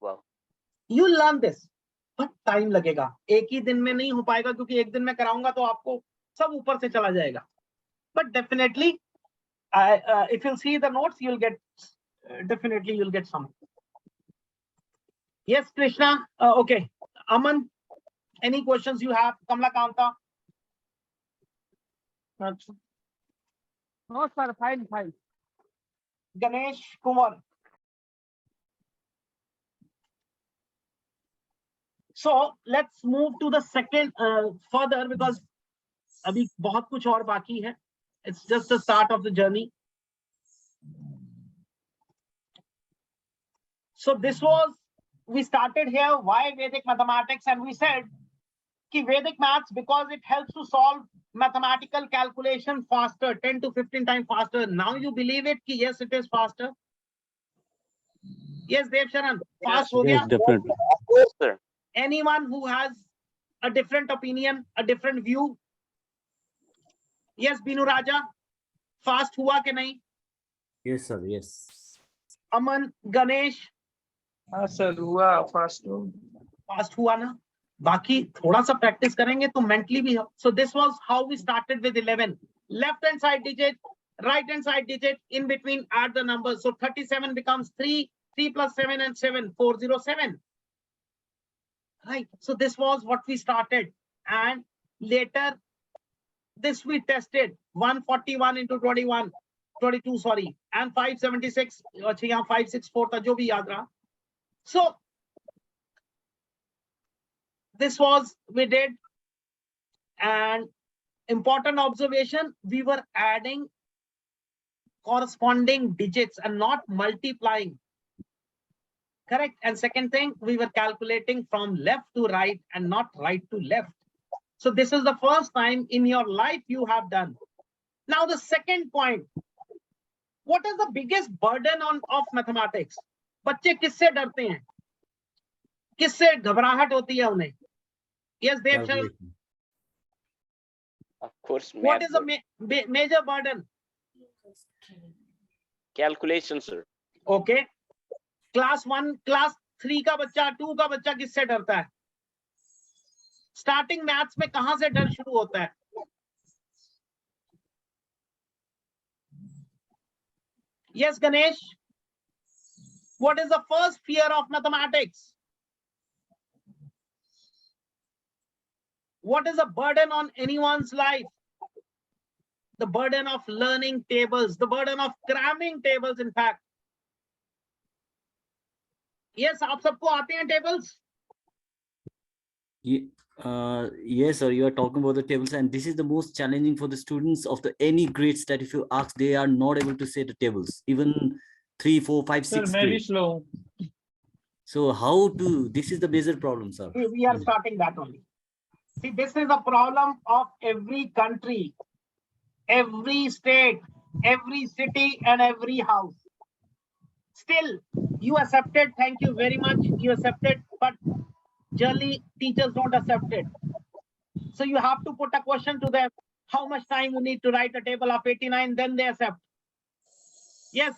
Wow. You learn this, but time लगेगा। एक ही दिन में नहीं हो पाएगा, क्योंकि एक दिन में कराऊंगा तो आपको सब ऊपर से चला जाएगा। But definitely if you see the notes, you will get, definitely you will get some. Yes Krishna, okay. Aman, any questions you have? Kamalakanta? अच्छा, no sir, fine fine. Ganesh Kumar? So let's move to the second further, because अभी बहुत कुछ और बाकी है। It's just the start of the journey. So this was, we started here why Vedic mathematics, and we said कि Vedic maths because it helps to solve mathematical calculation faster, 10 to 15 times faster. Now you believe it कि yes, it is faster. Yes, Dev Sharan, fast हो Yes, गया? definitely. Of course sir. Anyone who has a different opinion, a different view? Yes, Binu Raja, fast हुआ कि नहीं? Yes, sir. Yes. अमन, गणेश, हाँ sir, हुआ fast. Fast हुआ ना? बाकी थोड़ा सा प्रैक्टिस करेंगे तो मेंटली भी। So this was how we started with 11। Left hand side digit, right hand side digit, in between add the numbers. So 37 becomes 3, 3 plus 7 and 7, 407. Right. So this was what we started, and later this we tested 141 into 21, 22, sorry, and 576. अच्छा यहाँ 564 था, जो भी याद रहा। So this was we did, and important observation, we were adding corresponding digits and not multiplying. Correct. And second thing, we were calculating from left to right and not right to left. So this is the first time in your life you have done. Now the second point, what is the biggest burden of mathematics? बच्चे किससे डरते हैं? किससे घबराहट होती है उन्हें? Yes, Dev Sharan. Calculation. Of course, What math, is the sir. major burden? Calculation sir. Okay. Class 1, class 3 का बच्चा, 2 का बच्चा किससे डरता है? स्टार्टिंग मैथ्स में कहां से डर शुरू होता है? Yes, Ganesh. What is the first fear of mathematics? What is a burden on anyone's life? The burden of learning tables, the burden of cramming tables, in fact. Yes, आप सबको आते हैं tables? Yes, sir, you are talking about the tables, and this is the most challenging for the students of the any grades, that if you ask, they are not able to say the tables, even 3, 4, 5, Sir, 6 मैं भी grade. slow. So how to, this is the major problem, sir. We are starting that only. See, this is a problem of every country, every state, every city, and every house. Still, you accepted. Thank you very much. You accepted, but generally teachers don't accept it. So you have to put a question to them. How much time you need to write a table of 89? Then they accept. Yes.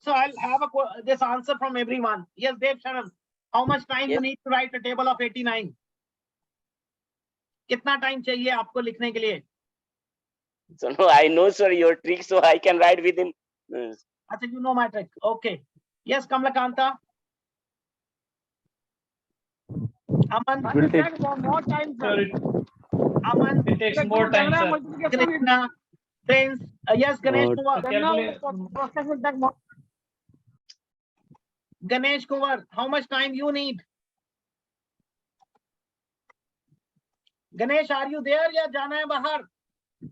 So I'll have this answer from everyone. Yes, Dev Sharan. How much time you Yes. need to write a table of 89? कितना time चाहिए आपको लिखने के लिए? So no, I know, sir, your trick, so I can write within. अच्छा, you know my trick. Okay. Yes, Kamalakanta. Aman. It will take more time, Sir, sir. Aman. it takes more time, sir. Krishna. Prince. Yes, Ganesh Kumar. Calculate. Process will take more. Ganesh Kumar. How much time you need? Ganesh, are you there या जाना है बाहर?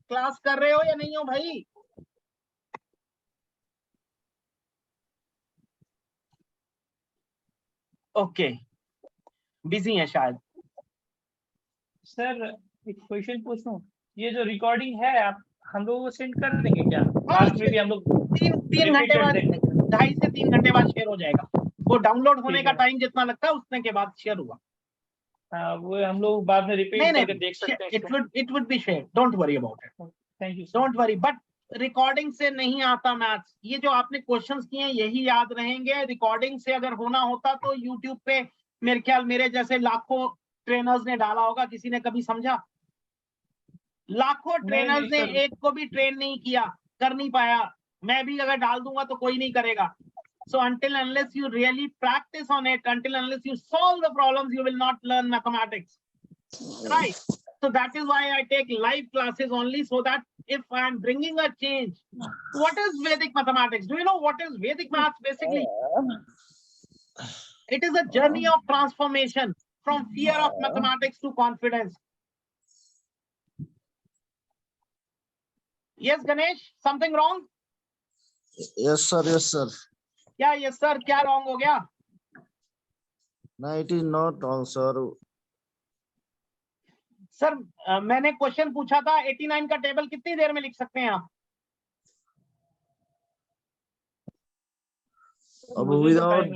Class कर रहे हो या नहीं हो भाई? ओके, बिजी है शायद. सर एक क्वेश्चन पूछूं, ये जो रिकॉर्डिंग है आप हम लोग को सेंड कर देंगे क्या? लास्ट में भी हम लोग 3 घंटे बाद, 2.5 से 3 घंटे बाद शेयर हो जाएगा. वो डाउनलोड होने का टाइम जितना लगता है उतने के बाद शेयर हुआ. वो हम लोग बाद में रिपीट करके देख सकते हैं. It would be shared. Don't worry about it. Thank you. Don't worry. But recording से नहीं आता मैथ्स. ये जो आपने क्वेश्चंस किए हैं यही याद रहेंगे. रिकॉर्डिंग से अगर होना होता तो यूट्यूब पे मेरे ख्याल मेरे जैसे लाखों ट्रेनर्स ने डाला होगा. किसी ने कभी समझा? लाखों ट्रेनर्स ने एक को भी ट्रेन नहीं किया, कर नहीं पाया. मैं भी अगर डाल दूंगा तो कोई नहीं करेगा. So until unless you really practice on it, until unless you solve the problems, you will not learn mathematics. Right? So that is why I take live classes only, so that if I am bringing a change. What is Vedic mathematics? Do you know what is Vedic maths basically? It is a journey of transformation from fear of mathematics to confidence. Yes, Ganesh, something wrong? Yes, sir. Yes, sir. क्या yes sir, क्या wrong हो गया? No, it is not wrong, sir. Sir मैंने question पूछा था 89 का table कितनी देर में लिख सकते हैं आप? अब without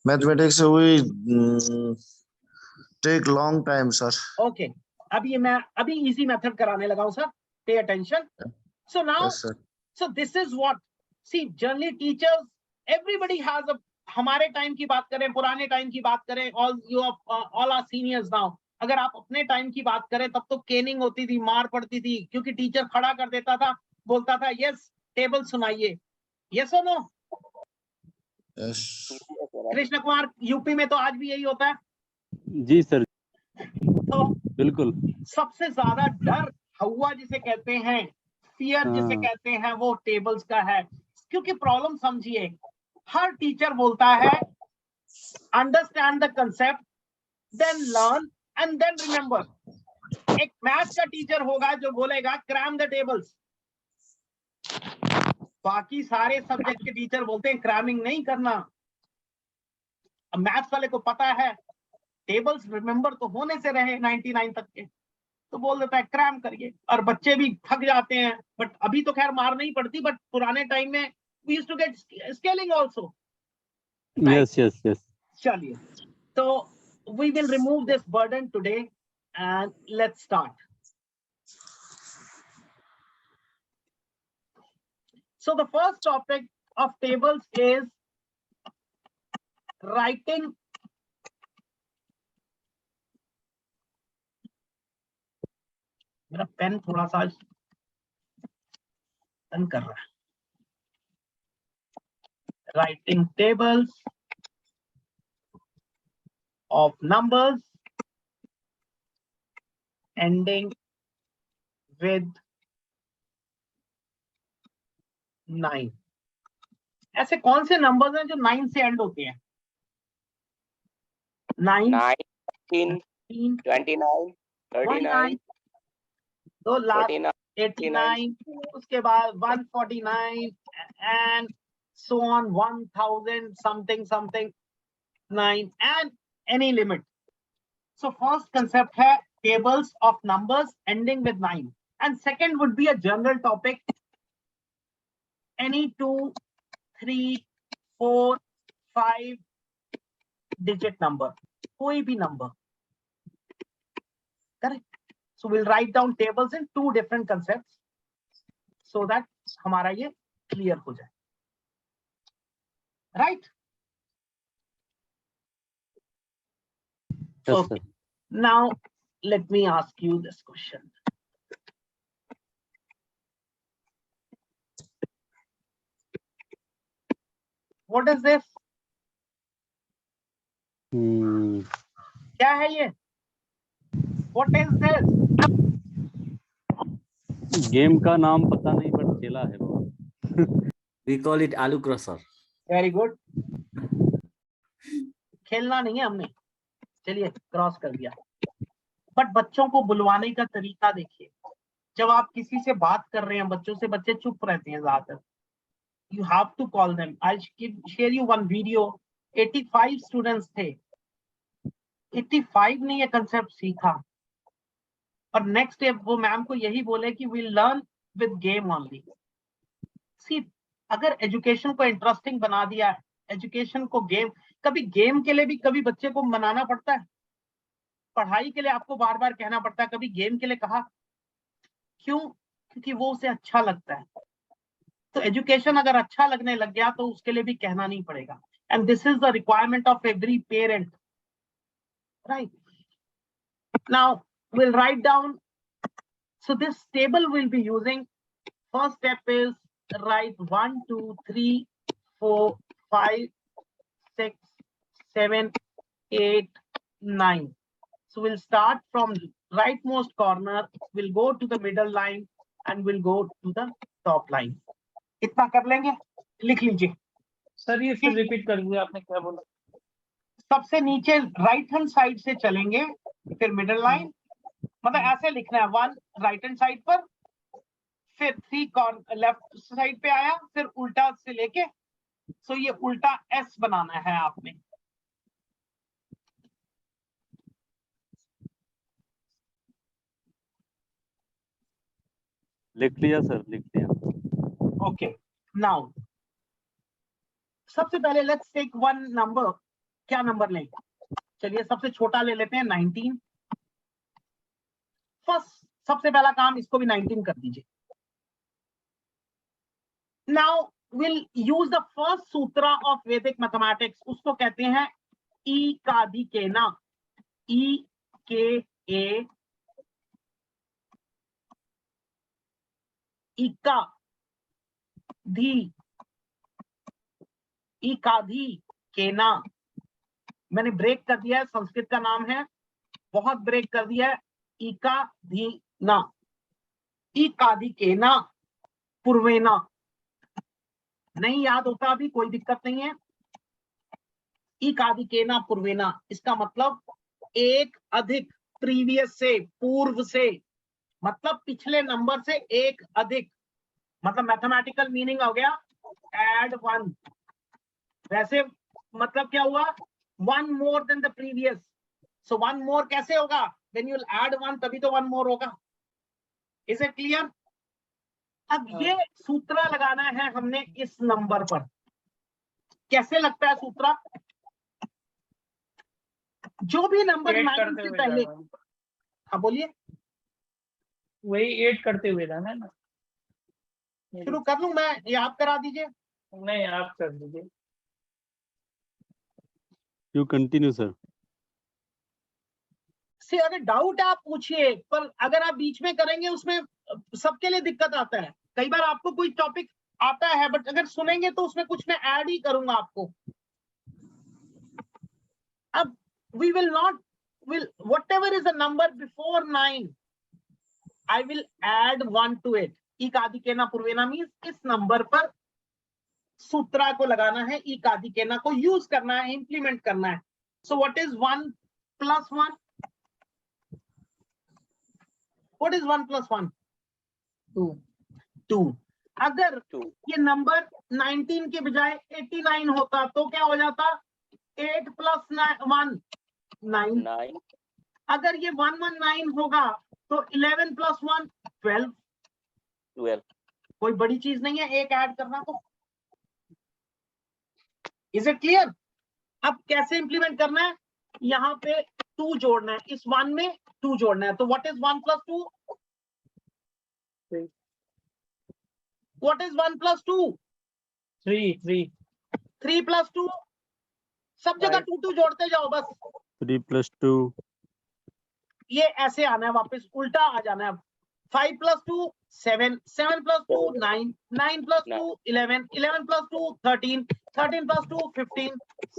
mathematics we take long time, sir. Okay. अभी मैं easy method कराने लगा हूं sir. Pay attention. So now, Yes, sir. so this is what, see, generally teachers, everybody has a, हमारे टाइम की बात करें, पुराने टाइम की बात करें, all our seniors now. अगर आप अपने टाइम की बात करें तब तो केनिंग होती थी, मार पड़ती थी, क्योंकि टीचर खड़ा कर देता था, बोलता था यस टेबल सुनाइए. यस और no? Yes. Krishna Kumar, UP में तो आज भी यही होता है. जी सर, तो बिल्कुल. सबसे ज्यादा डर हवा जिसे कहते हैं, फियर जिसे कहते हैं, वो टेबल्स का है. क्योंकि प्रॉब्लम समझिए, हर टीचर बोलता है understand the concept, then learn and then remember. एक मैथ्स का टीचर होगा जो बोलेगा क्रैम द टेबल्स. बाकी सारे सब्जेक्ट के टीचर बोलते हैं क्रैमिंग नहीं करना. अब मैथ्स वाले को पता है टेबल्स रिमेंबर तो होने से रहे 99 तक के, तो बोल देता है क्रैम करिए. और बच्चे भी थक जाते हैं. बट अभी तो खैर मार नहीं पड़ती, बट पुराने टाइम में we used to get scaling also. Yes, yes, yes. चलिए, so we will remove this burden today and let's start. So the first topic of tables is writing मेरा पेन थोड़ा सा तंग कर रहा है। Writing tables of numbers ending with 9। ऐसे कौन से नंबर्स हैं जो 9 से एंड होते हैं? 9, 19, 29, 39, तो लास्ट 49, 89, उसके बाद 149 and so on 1000 something 9 and any limit. So first concept है tables of numbers ending with 9 and second would be a general topic, any 2, 3, 4, 5 digit number, कोई भी number, correct? So we'll write down tables in 2 different concepts so that हमारा ये clear हो जाए, right? Yes, Okay. Now let me ask you this question. What is this? क्या है ये? What is this? Game का नाम पता नहीं बट खेला है वो। We call it Aloo Crusher. Very good. खेलना नहीं है हमने, चलिए क्रॉस कर दिया। बट बच्चों को बुलवाने का तरीका देखिए, जब आप किसी से बात कर रहे हैं बच्चों से, बच्चे चुप रहते हैं ज्यादातर। You have to call them. I'll share you one video. 85 students थे, 85 ने ये कंसेप्ट सीखा और नेक्स्ट डे वो मैम को यही बोले कि we learn with game only. See, अगर एजुकेशन को इंटरेस्टिंग बना दिया है, एजुकेशन को गेम, कभी गेम के लिए भी कभी बच्चे को मनाना पड़ता है, पढ़ाई के लिए आपको बार बार कहना पड़ता है, कभी गेम के लिए कहा क्यों? क्योंकि वो उसे अच्छा लगता है। तो एजुकेशन अगर अच्छा लगने लग गया तो उसके लिए भी कहना नहीं पड़ेगा। And this is the requirement of every parent, right? Now we'll write down, so this table we'll be using. First step is write 1 2 3 4 5 6 7 8 9. So we'll start from rightmost corner, we'll go to the middle line and we'll go to the top line. इतना कर लेंगे, लिख लीजिए। Sir ये फिर repeat कर दीजिए, आपने क्या बोला? सबसे नीचे राइट हैंड साइड से चलेंगे, फिर मिडिल लाइन, मतलब ऐसे लिखना है, 1 राइट हैंड साइड पर, फिर 3 लेफ्ट साइड पे आया, फिर उल्टा से लेके, सो ये उल्टा एस बनाना है आपने। लिख लिया सर, लिख लिया। ओके, नाउ सबसे पहले लेट्स टेक वन नंबर। क्या नंबर लेंगे? चलिए सबसे छोटा ले लेते हैं, 19। फर्स्ट सबसे पहला काम, इसको भी 19 कर दीजिए। Now will use the first सूत्र ऑफ वैदिक मैथमेटिक्स, उसको कहते हैं ई का दी के ना, ई के ए इका धी, इकाधी केना। मैंने ब्रेक कर दिया है, संस्कृत का नाम है, बहुत ब्रेक कर दिया है, इका धी ना, इकाधी केना पूर्वेना। नहीं याद होता अभी, कोई दिक्कत नहीं है। इकाधी केना पूर्वेना, इसका मतलब एक अधिक, प्रीवियस से, पूर्व से, मतलब पिछले नंबर से एक अधिक, मतलब मैथमेटिकल मीनिंग हो गया एड 1। वैसे मतलब क्या हुआ? 1 मोर देन द प्रीवियस। सो 1 मोर कैसे होगा? व्हेन यू विल ऐड 1 तभी तो 1 मोर होगा। Is it clear? अब ये सूत्र लगाना है हमने इस नंबर पर। कैसे लगता है सूत्र? जो भी नंबर 9 से पहले, हाँ बोलिए, वही 8 करते हुए था ना। शुरू कर लूं मैं या आप करा दीजिए? नहीं, आप कर दीजिए। You continue sir. से अगर डाउट आप पूछिए, पर अगर आप बीच में करेंगे उसमें सबके लिए दिक्कत आता है। कई बार आपको कोई टॉपिक आता है बट अगर सुनेंगे तो उसमें कुछ मैं ऐड ही करूंगा आपको. अब we will not will whatever is the number before 9, I will add 1 to it. इकादिकेना पूर्वेना means इस नंबर पर सूत्रा को लगाना है, इकादिकेना को यूज करना है, इंप्लीमेंट करना है. So what is 1 plus 1? What is 1 plus 1? 2. अगर ये नंबर 19 के बजाय 89 होता तो क्या हो जाता? 8 plus 1 9. अगर ये 119 होगा तो 11 plus 1 12. कोई बड़ी चीज नहीं है एक ऐड करना. तो इज इट क्लियर? अब कैसे इंप्लीमेंट करना है? यहाँ पे 2 जोड़ना है, इस 1 में 2 जोड़ना है. तो what is 1 plus 2? What is 1 plus 2? 3. 3 plus 2? सब जगह 2 जोड़ते जाओ बस. 3 plus 2. ये ऐसे आना है, वापस उल्टा आ जाना है. 5 plus 2 7. 7 plus 2 9. 9 plus 2 11. 11 plus 2 13. 13 plus 2 15.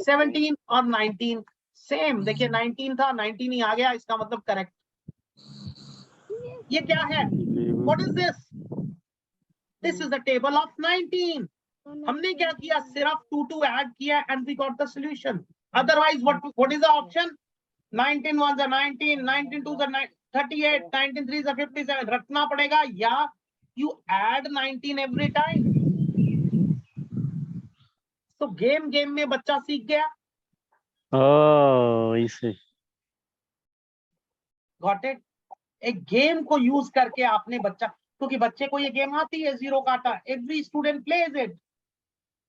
17 और 19 सेम. देखिए 19 था, 19 ही आ गया, इसका मतलब करेक्ट. ये क्या है? What is this? This is the table of 19. हमने क्या किया? सिर्फ 2 ऐड किया and we got the solution. Otherwise what is the option? 19 1 is 19, 19 2 is 38, 19 3 is 57. रखना पड़ेगा या you add 19 every time. तो गेम में बच्चा सीख गया. Oh, I see. Got it? एक गेम को यूज करके आपने बच्चा, क्योंकि बच्चे को ये गेम आती है जीरो काटा. Every student plays it.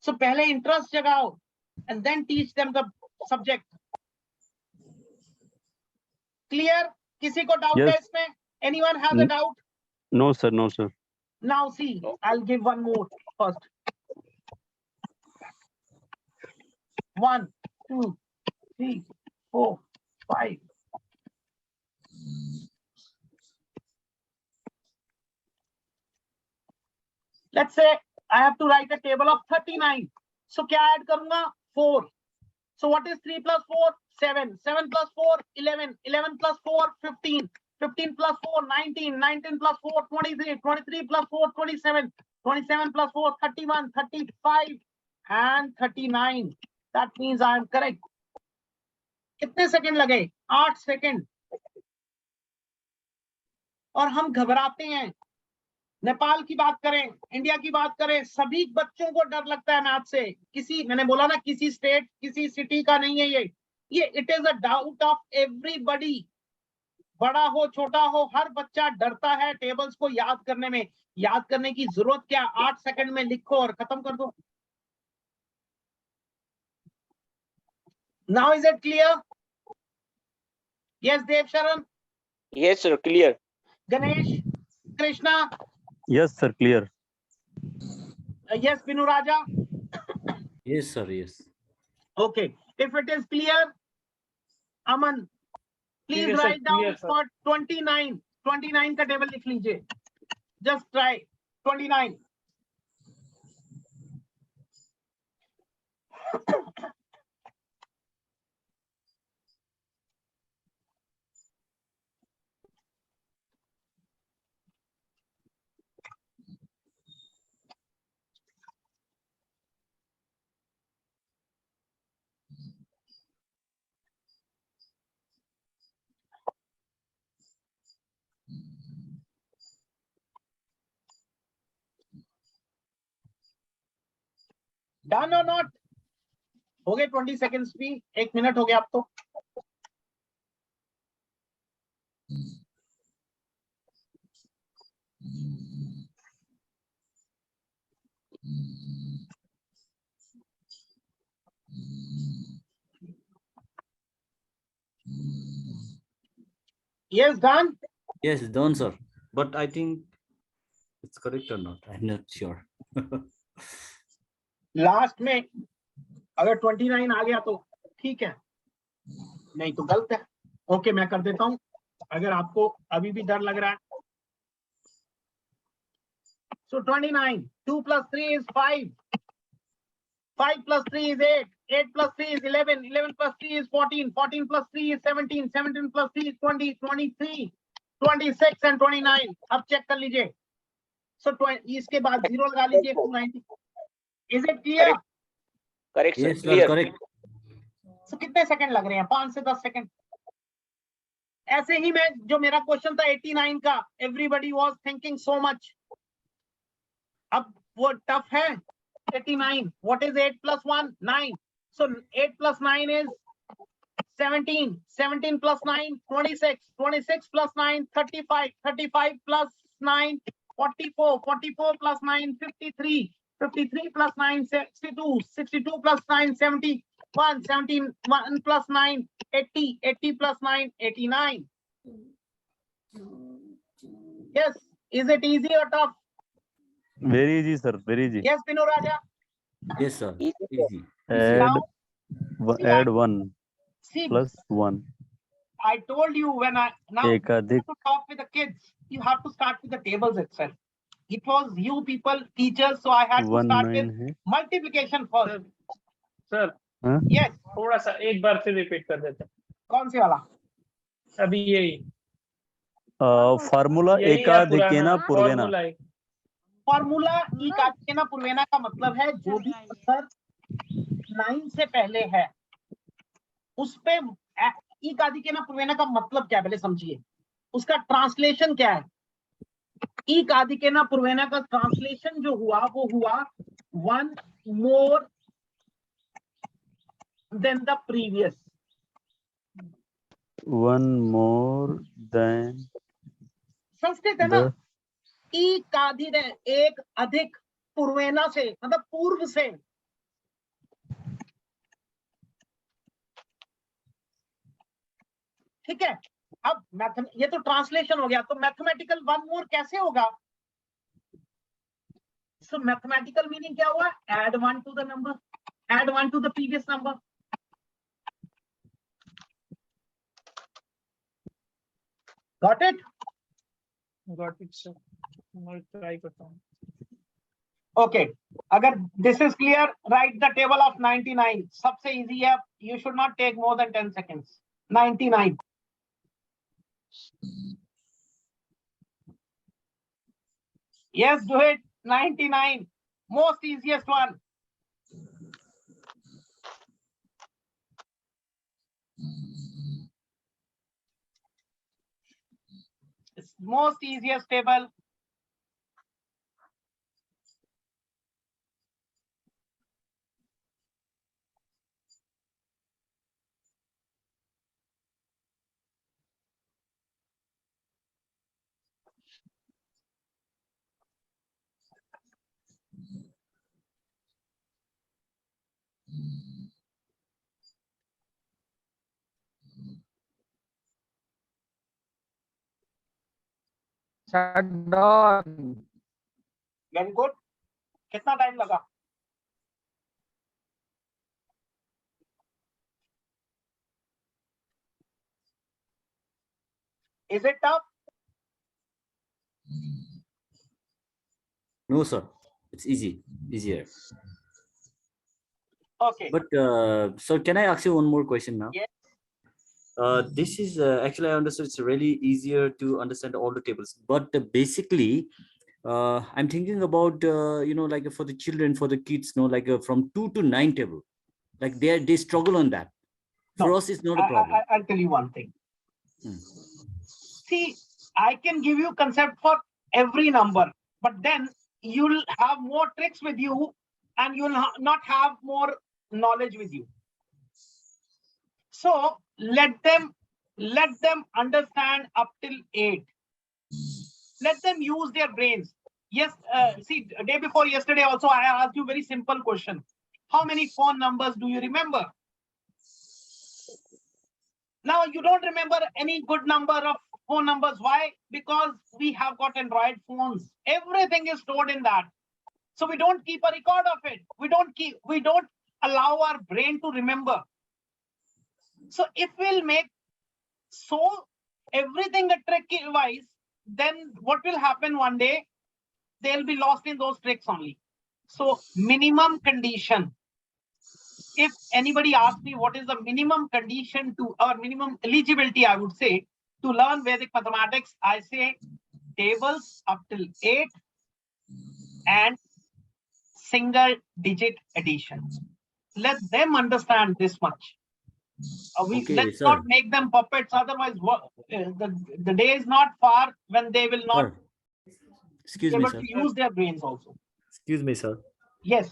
So पहले इंटरेस्ट जगाओ and then teach them the subject. Clear? किसी को डाउट है इसमें? Anyone has a doubt? No, sir. No, sir. Now see, I will give one more first. 1 2 3 4 5. Let's say I have to write a table of 39. So क्या add करूंगा? 4. So what is 3 plus 4? 7. 7 plus 4 11. 11 plus 4 15. 15 plus 4 19. 19 plus 4 23. 23 plus 4 27. 27 plus 4 31. 35 and 39. That means I am correct. कितने second लगे? 8 second. और हम घबराते हैं. नेपाल की बात करें, इंडिया की बात करें, सभी बच्चों को डर लगता है मैथ से. किसी, मैंने बोला ना, किसी स्टेट किसी सिटी का नहीं है ये it is a doubt of everybody. बड़ा हो छोटा हो, हर बच्चा डरता है टेबल्स को याद करने में. याद करने की जरूरत क्या? 8 सेकंड में लिखो और खत्म कर दो. Now is it clear? Yes Dev Sharan. Yes, sir. Clear. Ganesh, Krishna. Yes, sir. Clear. Yes, Binu Raja. Yes, sir. Yes. Okay. If it is clear, Aman, please Yes, sir. write down Clear, sir. for 29. 29 का table लिख लीजिए. Just try 29. Done or not? हो गए 20 seconds भी. 1 minute हो गया अब तो. Yes, done. Yes, done, sir. But I think it's correct or not. I'm not sure. Last में अगर 29 आ गया तो ठीक है, नहीं तो गलत है. ओके, मैं कर देता हूं. अगर आपको अभी भी डर लग रहा है So 29. 2 plus 3 is 5. 5 plus 3 is 8. 8 plus 3 is 11. 11 plus 3 is 14. 14 plus 3 is 17. 17 plus 3 is 20. 23, 26 and 29. अब check कर लीजिए. So इसके बाद 0 लगा लीजिए. 290. Is it clear? Correct, sir. Yes, sir, Clear. correct. So कितने सेकंड लग रहे हैं? 5 से 10 सेकंड. ऐसे ही मैं जो मेरा क्वेश्चन था 89 का, everybody was thinking so much. अब वो टफ है. 89. What is 8 plus 1? 9. So 8 plus 9 is 17. 17 plus 9, 26. 26 plus 9, 35. 35 plus 9, 44. 44 plus 9, 53. 53 plus 9, 62. 62 plus 9, 71. 71 plus 9, 80. 80 plus 9, 89. Yes. Is it easy or tough? Very easy, sir. Very easy. Yes, Pinu Raja. Yes, sir. Easy, sir. Easy. Add Now, see, add 1 see, plus 1. I told you when I now you Ekadik. have to talk with the kids. You have to start with the tables itself. It was you people, teachers, so I had to 1 start 9 with है. multiplication first. Sir हाँ? Yes. थोड़ा सा एक बार फिर repeat कर देते हैं. कौन से वाला? अभी यही फार्मूला यही है एकाधिकेन पुराना पूर्वेन. फॉर्मूला है. फॉर्मूला इकादिकेन पूर्वेना का मतलब है जो भी अक्षर 9 से पहले है उस पे इकादिकेन पूर्वेना का मतलब क्या है पहले समझिए. उसका ट्रांसलेशन क्या है? इकादिकेन पूर्वेना का ट्रांसलेशन जो हुआ वो हुआ 1 more than the previous. 1 more than Sanskrit है ना. the इकादि एक अधिक पूर्वेना से मतलब पूर्व से. ठीक है. अब ये तो ट्रांसलेशन हो गया. तो मैथमेटिकल 1 मोर कैसे होगा? सो मैथमेटिकल मीनिंग क्या हुआ? Add 1 to the number, add 1 to the previous number. Got it? Got it sir. मैं ट्राई करता हूँ. ओके. अगर this is clear, write the table of 99. सबसे इजी है. You should not take more than 10 seconds. 99. Yes, do it. 99. Most easiest one. It's most easiest table. Shut down. Very good. कितना time लगा? Is it tough? No, sir. It's easy. Easier. Okay. But sir, can I ask you one more question now? Yes. This is actually I understood it's really easier to understand all the tables. But basically, I'm thinking about like for the children, for the kids, like from 2 to 9 table, like they struggle on that. For No, us, it's not a problem. I'll tell you one thing. Hmm. See, I can give you concept for every number, but then you'll have more tricks with you and you'll not have more knowledge with you. So let them understand up till 8. Let them use their brains. Yes, see, day before yesterday also I asked you very simple question. How many phone numbers do you remember? Now you don't remember any good number of phone numbers. Why? Because we have got Android phones. Everything is stored in that. So we don't keep a record of it. We don't allow our brain to remember. So if we'll make everything a trick wise, then what will happen one day? they'll be lost in those tricks only. So minimum condition. If anybody asks me what is the minimum condition to, or minimum eligibility, I would say, to learn Vedic mathematics, I say tables up till 8 and single digit addition. Let them understand this much. Okay, Let's sir. not make them puppets. Otherwise, the day is not far when they will not Sir, excuse be me, able sir. to use their brains also. Excuse me, sir. Yes.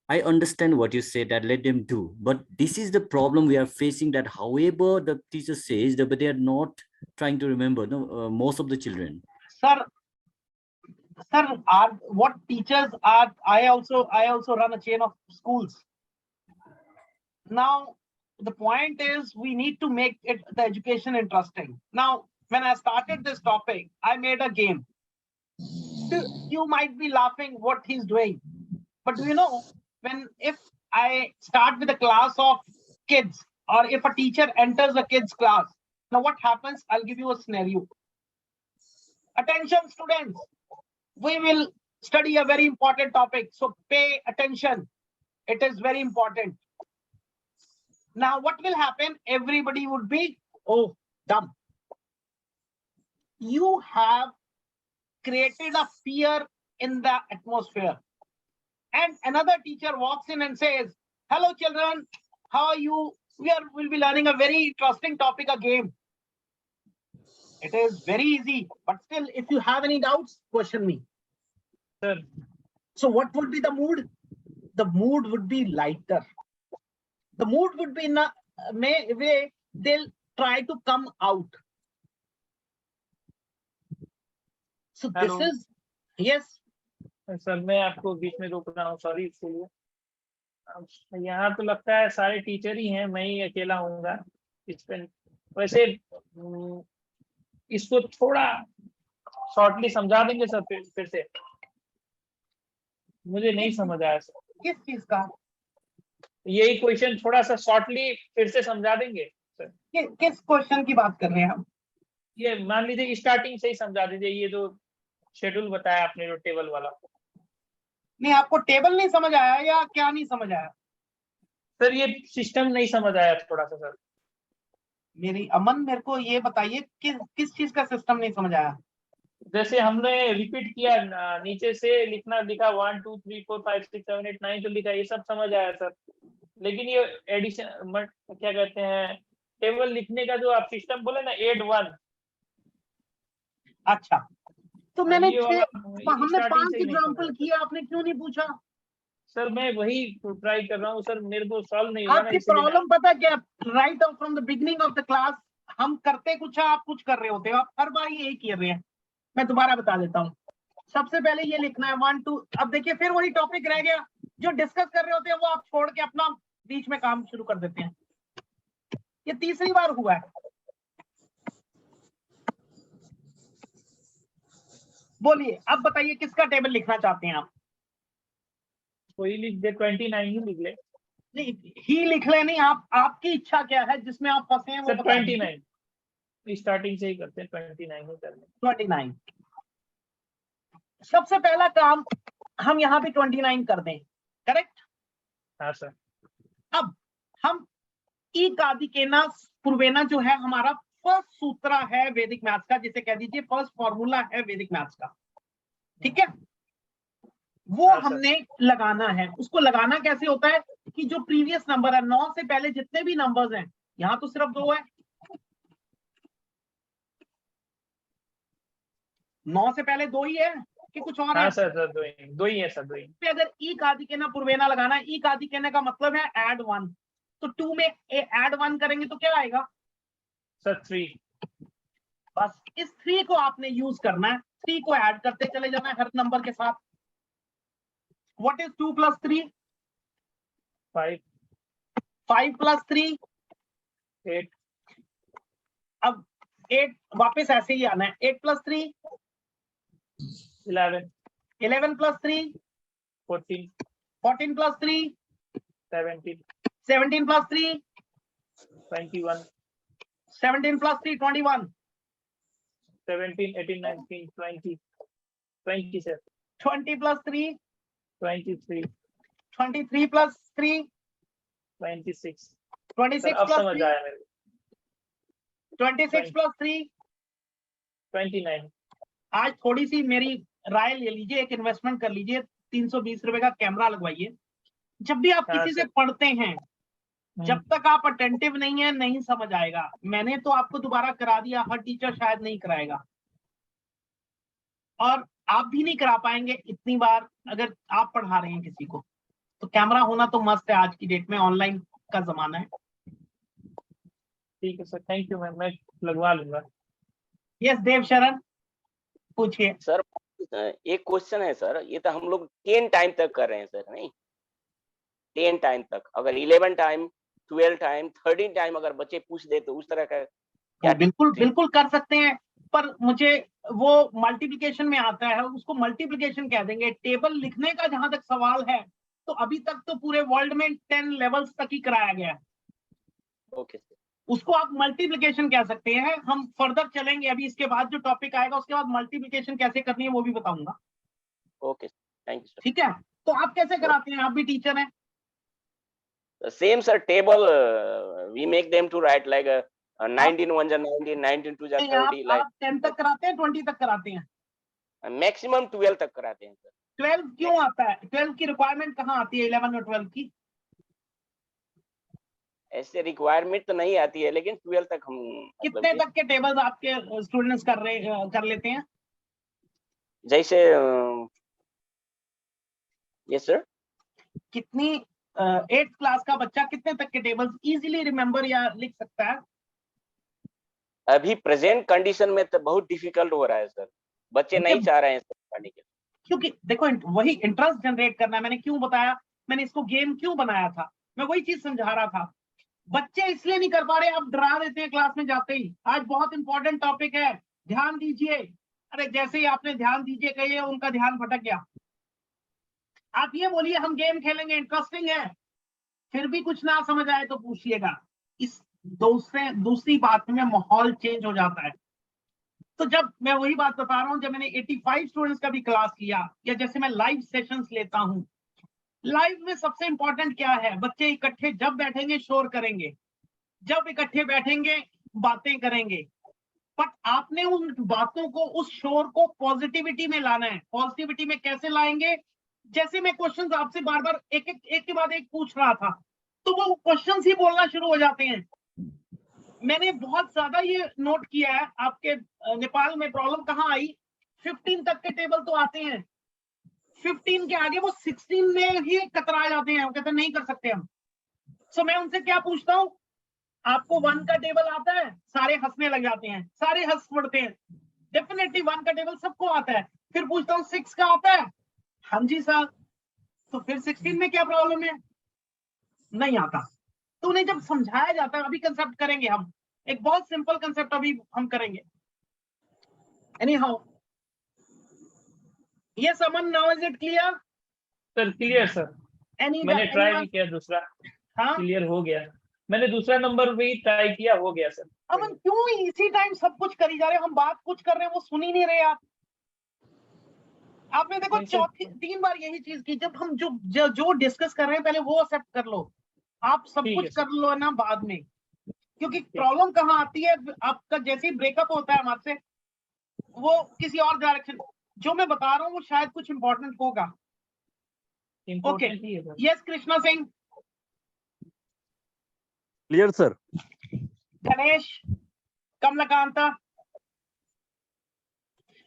I understand what you say, that let them do, but this is the problem we are facing, that however the teacher says that, but they are not trying to remember, no, most of the children. Sir, what teachers are, I also run a chain of schools. Now, the point is we need to make the education interesting. Now, when I started this topic, I made a game. You might be laughing what he's doing, but do you know, if I start with a class of kids, or if a teacher enters a kids class, now what happens? I'll give you a scenario. Attention, students. We will study a very important topic, so pay attention. It is very important. Now, what will happen? Everybody would be, oh, dumb. You have created a fear in the atmosphere. And another teacher walks in and says, hello, children, how are you? We'll be learning a very interesting topic, a game. It is very easy, but still, if you have any doubts, question me. Sir. So what would be the mood? The mood would be lighter. The mood would be in a way they'll try to come out. So Hello. this is, yes. Sir मैं आपको बीच में रोक रहा हूँ, sorry इसके लिए। यहाँ तो लगता है सारे टीचर ही हैं, मैं ही अकेला हूँगा इस पे। वैसे इसको थोड़ा शॉर्टली समझा देंगे सर फिर से? मुझे नहीं समझ आया सर। किस चीज का? यही क्वेश्चन थोड़ा सा शॉर्टली फिर से समझा देंगे सर? किस क्वेश्चन की बात कर रहे हैं हम? ये मान लीजिए स्टार्टिंग से ही समझा दीजिए, ये जो शेड्यूल बताया आपने, जो टेबल वाला। नहीं, आपको टेबल नहीं समझ आया या क्या नहीं समझ आया? सर ये सिस्टम नहीं समझ आया थोड़ा सा सर। मेरे को ये बताइए किस चीज का सिस्टम नहीं समझ आया? जैसे हमने रिपीट किया, नीचे से लिखा 1 2 3 4 5 6 7 8 9 तो लिखा, ये सब समझ आया सर। लेकिन ये एडिशन क्या कहते हैं, टेबल लिखने का जो आप सिस्टम बोले ना, ऐड 1। अच्छा, तो हमने 5 स्टार्टिंग से ही नहीं एग्जांपल समझा। किया, आपने क्यों नहीं पूछा? सर मैं वही ट्राई कर रहा हूँ सर, मेरे को सॉल्व नहीं हुआ ना, आपकी इसलिए प्रॉब्लम पता क्या? Right from the beginning of the class हम करते कुछ है, आप कुछ कर रहे होते हो। आप हर बार यही कर रहे हैं। मैं दोबारा बता देता हूँ। सबसे पहले ये लिखना है 1 2। अब देखिए फिर वही टॉपिक रह गया, जो डिस्कस कर रहे होते हैं वो आप छोड़ के अपना बीच में काम शुरू कर देते हैं। ये तीसरी बार हुआ है। बोलिए, अब बताइए किसका टेबल लिखना चाहते हैं आप? कोई लिख दे, 29 ही लिख ले। नहीं, ही लिख ले नहीं, आपकी इच्छा क्या है जिसमें आप फंसे हैं वो सर बता 29 स्टार्टिंग से ही करते हैं, 29 ही करने। 29 सबसे पहला काम हम यहाँ पे 29 कर दें, करेक्ट? हाँ सर। अब हम इकादिकेना पूर्वेना जो है हमारा फर्स्ट सूत्र है वैदिक मैथ्स का, जिसे कह दीजिए फर्स्ट फॉर्मूला है वैदिक मैथ्स का, ठीक है? वो हाँ, हमने लगाना है। उसको लगाना कैसे होता है कि जो प्रीवियस नंबर है, 9 से पहले जितने भी नंबर्स हैं, यहाँ तो सिर्फ 2 है, 9 से पहले 2 ही है कि कुछ और है? हाँ सर, दो ही है सर, दो ही। अगर ई कादिकेना पूर्वेना लगाना है, ई कादिकेना का मतलब है ऐड 1, तो 2 में ऐड 1 करेंगे तो क्या आएगा सर? 3। बस इस 3 को आपने यूज करना है, 3 को ऐड करते चले जाना है हर नंबर के साथ। What is 2 + 3? 5 5 + 3 8। अब 8 वापस ऐसे ही आना है। 8 + 3 11 11 + 3 14 14 + 3 17 17 + 3 21 17 + 3 21 17 18 19 20 20 सर। 20 plus 3, 23, 23 plus 3, 26. सर 26 अब plus समझ 3, आया मेरे को। 26 plus 3। 29. आज थोड़ी सी मेरी राय ले लीजिए, एक इन्वेस्टमेंट कर लीजिए, 320 रुपए का कैमरा लगवाइए। जब भी आप हाँ किसी से सर। पढ़ते हैं, जब तक आप अटेंटिव नहीं है, नहीं समझ आएगा। मैंने तो आपको दोबारा करा दिया, हर टीचर शायद नहीं कराएगा, और आप भी नहीं करा पाएंगे इतनी बार अगर आप पढ़ा रहे हैं किसी को। तो कैमरा होना तो मस्त है, आज की डेट में ऑनलाइन का जमाना है। ठीक है सर, थैंक यू मैम, मैं लगवा लूंगा। यस देव शरण, पूछिए। सर एक क्वेश्चन है सर, ये तो हम लोग 10 टाइम तक कर रहे हैं सर, नहीं 10 टाइम तक, अगर 11 टाइम 12 टाइम 13 टाइम अगर बच्चे पूछ दे तो उस तरह का क्या? बिल्कुल बिल्कुल कर सकते हैं, पर मुझे वो मल्टीप्लिकेशन में आता है, उसको मल्टीप्लिकेशन कह देंगे। टेबल लिखने का जहां तक सवाल है, तो अभी तक तो पूरे वर्ल्ड में 10 लेवल्स तक ही कराया गया है। ओके सर, उसको आप मल्टीप्लिकेशन कह सकते हैं। हम फर्दर चलेंगे, अभी इसके बाद जो टॉपिक आएगा उसके बाद मल्टीप्लिकेशन कैसे करनी है वो भी बताऊंगा। Okay thank you sir. ठीक है, तो आप कैसे कराते हैं? आप भी टीचर हैं। Same sir, table we make them to write like 19 1 जा 19, 19 2 जा 30, आप 10 तक कराते हैं, 20 तक कराते हैं? मैक्सिमम 12 तक कराते हैं सर। 12 क्यों आता है? 12 की रिक्वायरमेंट कहाँ आती है 11 और 12 की? ऐसे रिक्वायरमेंट तो नहीं आती है, लेकिन 12 तक हम कितने तक के टेबल्स आपके स्टूडेंट्स कर लेते हैं? जैसे यस सर, कितनी 8th क्लास का बच्चा कितने तक के टेबल्स इजीली रिमेंबर या लिख सकता है? अभी प्रेजेंट कंडीशन में तो बहुत डिफिकल्ट हो रहा है सर, बच्चे नहीं चाह रहे हैं सर पढ़ने के लिए। क्योंकि देखो, वही इंटरेस्ट जनरेट करना है। मैंने क्यों बताया, मैंने इसको गेम क्यों बनाया था, मैं वही चीज समझा रहा था। बच्चे इसलिए नहीं कर पा रहे, आप डरा देते हैं क्लास में जाते ही। आज बहुत इंपॉर्टेंट टॉपिक है, ध्यान दीजिए। अरे जैसे ही आपने ध्यान दीजिए कहिए, उनका ध्यान भटक गया। आप ये बोलिए हम गेम खेलेंगे, इंटरेस्टिंग है, फिर भी कुछ ना समझ आए तो पूछिएगा। इस दूसरी बात में माहौल चेंज हो जाता है। तो जब मैं वही बात बता रहा हूं, जब मैंने 85 स्टूडेंट्स का भी क्लास लिया, या जैसे मैं लाइव सेशंस लेता हूं, लाइव में सबसे इंपॉर्टेंट क्या है? बच्चे इकट्ठे जब बैठेंगे शोर करेंगे, जब इकट्ठे बैठेंगे बातें करेंगे, बट आपने उन बातों को, उस शोर को पॉजिटिविटी में लाना है। पॉजिटिविटी में कैसे लाएंगे? जैसे मैं क्वेश्चंस आपसे बार बार एक के बाद एक पूछ रहा था, तो वो क्वेश्चंस ही बोलना शुरू हो जाते हैं। मैंने बहुत ज्यादा ये नोट किया है। आपके नेपाल में प्रॉब्लम कहाँ आई? 15 तक के टेबल तो आते हैं, 15 के आगे वो 16 में ही कतरा जाते हैं, वो कहते हैं नहीं कर सकते हम। सो मैं उनसे क्या पूछता हूँ, आपको 1 का टेबल आता है? सारे हंसने लग जाते हैं, सारे हंस पड़ते हैं। डेफिनेटली 1 का टेबल सबको आता है। फिर पूछता हूँ 6 का आता है? हाँ जी सर। तो फिर 16 में क्या प्रॉब्लम है? नहीं आता। तो उन्हें जब समझाया जाता है, अभी कंसेप्ट करेंगे हम, एक बहुत सिंपल कंसेप्ट अभी हम करेंगे। एनी हाउ, ये Suman, now is it clear? Sir clear sir, मैंने ट्राई भी किया दूसरा, हाँ, क्लियर हो गया। मैंने दूसरा नंबर भी ट्राई किया, हो गया सर। अमन क्यों इसी टाइम सब कुछ करी जा रहे हो? हम बात कुछ कर रहे हैं, वो सुन ही नहीं रहे आप। आपने देखो नहीं सर, चौथी 3 बार यही चीज की। जब हम जो डिस्कस कर रहे हैं, पहले वो एक्सेप्ट कर लो। आप सब ठीक कुछ है सर। कर लो ना बाद में, क्योंकि प्रॉब्लम कहाँ आती है? आपका जैसे ही ब्रेकअप होता है हमारे से, वो किसी और डायरेक्शन। जो मैं बता रहा हूँ वो शायद कुछ इंपॉर्टेंट होगा। ओके, इम्पोर्टेंट ही है sir. Yes Krishna Singh, Clear, sir. Ganesh, Kamalakanta.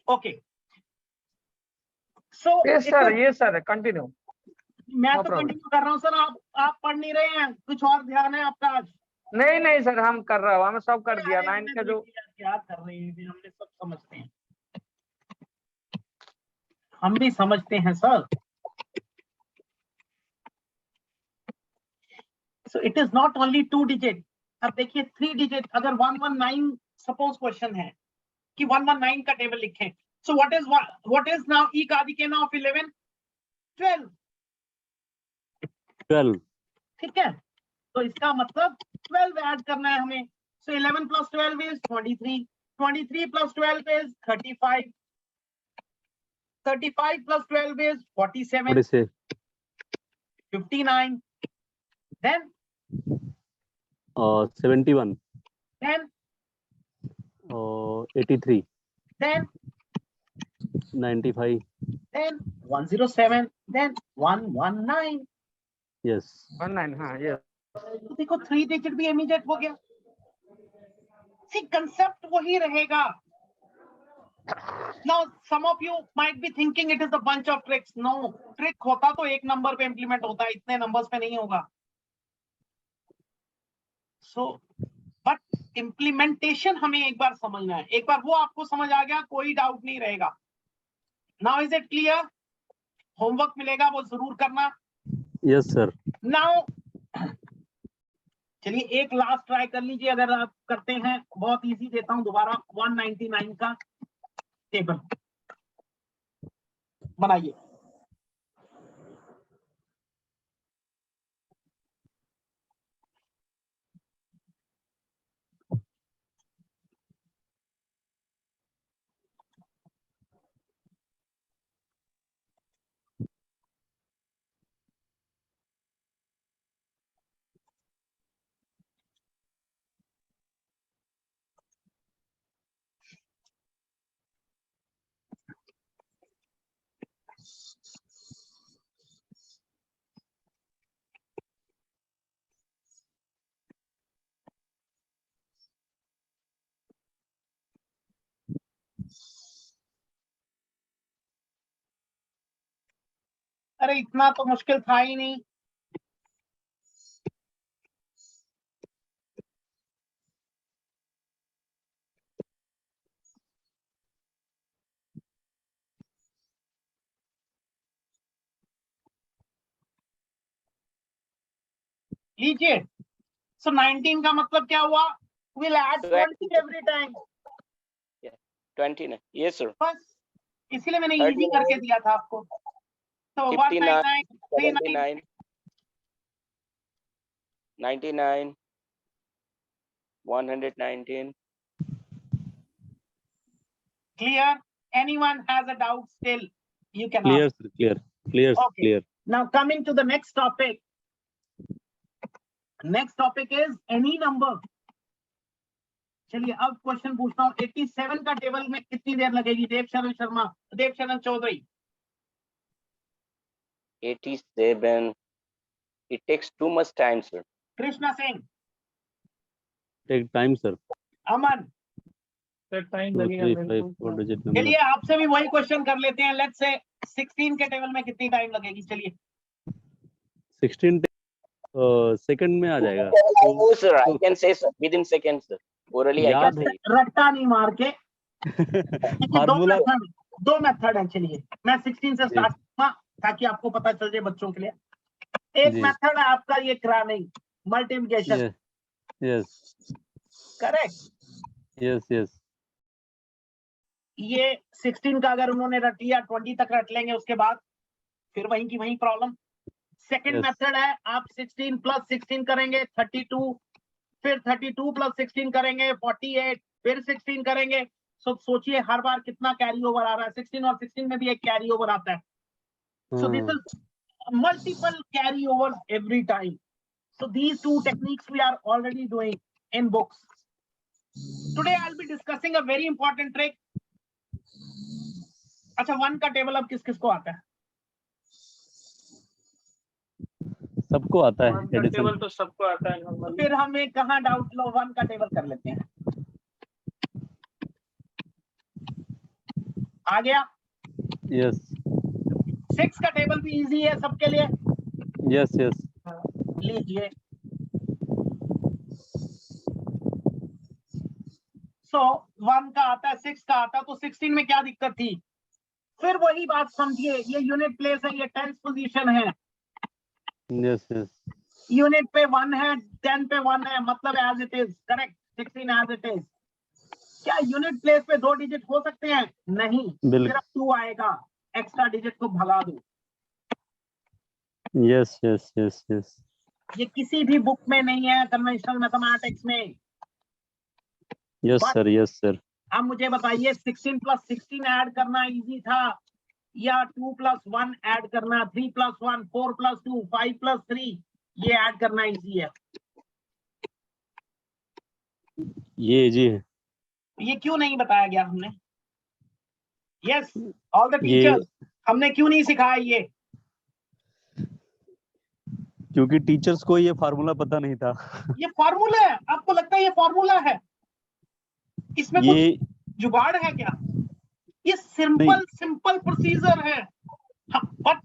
Okay, so ये सर कंटिन्यू। मैं No तो problem. कंटिन्यू कर रहा हूँ सर। आप पढ़ नहीं रहे हैं, कुछ और ध्यान है आपका आज? नहीं सर, हम कर रहा हूँ, हमें सब कर दिया। अरे 9 हमने का जो देखिए क्या कर रहे हैं, हमने सब समझते हैं, हम भी समझते हैं sir. So it is not only 2 digit. अब देखिए 3 डिजिट, अगर 119 सपोज क्वेश्चन है कि 119 का टेबल लिखें, सो व्हाट इज नाउ ई का आदिकेना ऑफ 11? 12। 12. ठीक है, तो इसका मतलब 12 ऐड करना है हमें। सो 11 plus 12 is 23, 23 plus 12 is 35, 35 plus 12 is 47. 46. 59. Then 71. then 83. then 95. then 107. Then 119. Yes. 19, हाँ yes. तो देखो 3 digit भी immediate हो गया. See, concept वही रहेगा. Now some of you might be thinking it is a bunch of tricks. No, trick होता तो एक नंबर पे implement होता है, इतने नंबर्स पे नहीं होगा. So, but implementation हमें एक बार समझना है. एक बार वो आपको समझ आ गया, कोई डाउट नहीं रहेगा. Now is it clear? Homework मिलेगा वो जरूर करना. Yes, sir. Now चलिए एक लास्ट ट्राई कर लीजिए, अगर आप करते हैं. बहुत इजी देता हूं दोबारा. 199 का टेबल बनाइए. अरे इतना तो मुश्किल था ही नहीं. लीजिए. So 19 का मतलब क्या हुआ? We'll add 20 every time. 29. Yes, sir. बस इसीलिए मैंने 39, इजी करके दिया था आपको. तो 59, 199, 79, 99, 119. clear? Anyone has a doubt still? You can Clear, ask. sir. Clear. Clear. Sir. Okay. Clear. Now coming to the next topic. Next topic is any number. चलिए अब क्वेश्चन पूछता हूँ. 87 का टेबल में कितनी देर लगेगी? Dev Sharan Chaudhary. 87. It takes too much time, sir. Krishna Singh. Take time, sir. Aman. Time 2, लगेगा 3, मेरे 5, को. 4 digit number. चलिए आपसे भी वही क्वेश्चन कर लेते हैं. लेट्स से 16 के टेबल में कितनी टाइम लगेगी? चलिए 16 सेकंड में आ जाएगा. Oh, sir, I can say within seconds, sir. Orally, I can याद say. है. रट्टा नहीं मार के. देखिए फार्मूला. दो मेथड है. चलिए मैं 16 से स्टार्ट करूंगा ताकि आपको पता चल जाए बच्चों के लिए. एक जी. मेथड है आपका ये क्रैनिंग, multiplication. Yes. Yes. Correct. Yes. Yes. ये 16 का अगर उन्होंने रट लिया 20 तक रट लेंगे, उसके बाद फिर वहीं की वहीं प्रॉब्लम. Second Yes. मेथड है आप 16 प्लस 16 करेंगे 32, फिर 32 प्लस 16 करेंगे 48, फिर 16 करेंगे. सो सोचिए हर बार कितना कैरी ओवर आ रहा है. 16 और 16 में भी एक कैरी ओवर आता है. So this is multiple carryovers every time. So these two techniques we are already doing in books. Today I'll be discussing a very important trick. अच्छा 1 का टेबल अब किस किस को आता है? सबको आता है. एडिशन. टेबल तो सबको आता है नॉर्मली. फिर हमें कहाँ डाउट लो. 1 का टेबल कर लेते हैं. आ गया. Yes. 6 का टेबल भी इजी है सबके लिए. Yes. Yes. लीजिए. सो 1 का आता है, 6 का आता है. तो 16 में क्या दिक्कत थी? फिर वही बात समझिए. ये यूनिट प्लेस है, ये 10th पोजीशन है. Yes. Yes. यूनिट पे 1 है, 10 पे 1 है, मतलब as it is. Correct. 16 as it is. क्या यूनिट प्लेस पे 2 डिजिट हो सकते हैं? नहीं. सिर्फ 2 आएगा. एक्स्ट्रा डिजिट को भगा दो. Yes. Yes. Yes. Yes. ये किसी भी बुक में नहीं है, कन्वेंशनल मैथमेटिक्स में. Yes, But- sir. Yes, sir. अब मुझे बताइए 16 प्लस 16 ऐड करना इजी था या 2 + 1 ऐड करना, 3 + 1, 4 + 2, 5 + 3 ये ऐड करना इजी है। ये जी है। ये क्यों नहीं बताया गया हमने? यस, ऑल द ये टीचर्स, हमने क्यों नहीं सिखाया ये? क्योंकि टीचर्स को ये फार्मूला पता नहीं था। ये फॉर्मूला है, आपको लगता है ये फॉर्मूला है? इसमें कुछ ये जुगाड़ है क्या? ये नहीं, सिंपल प्रोसीजर है। बट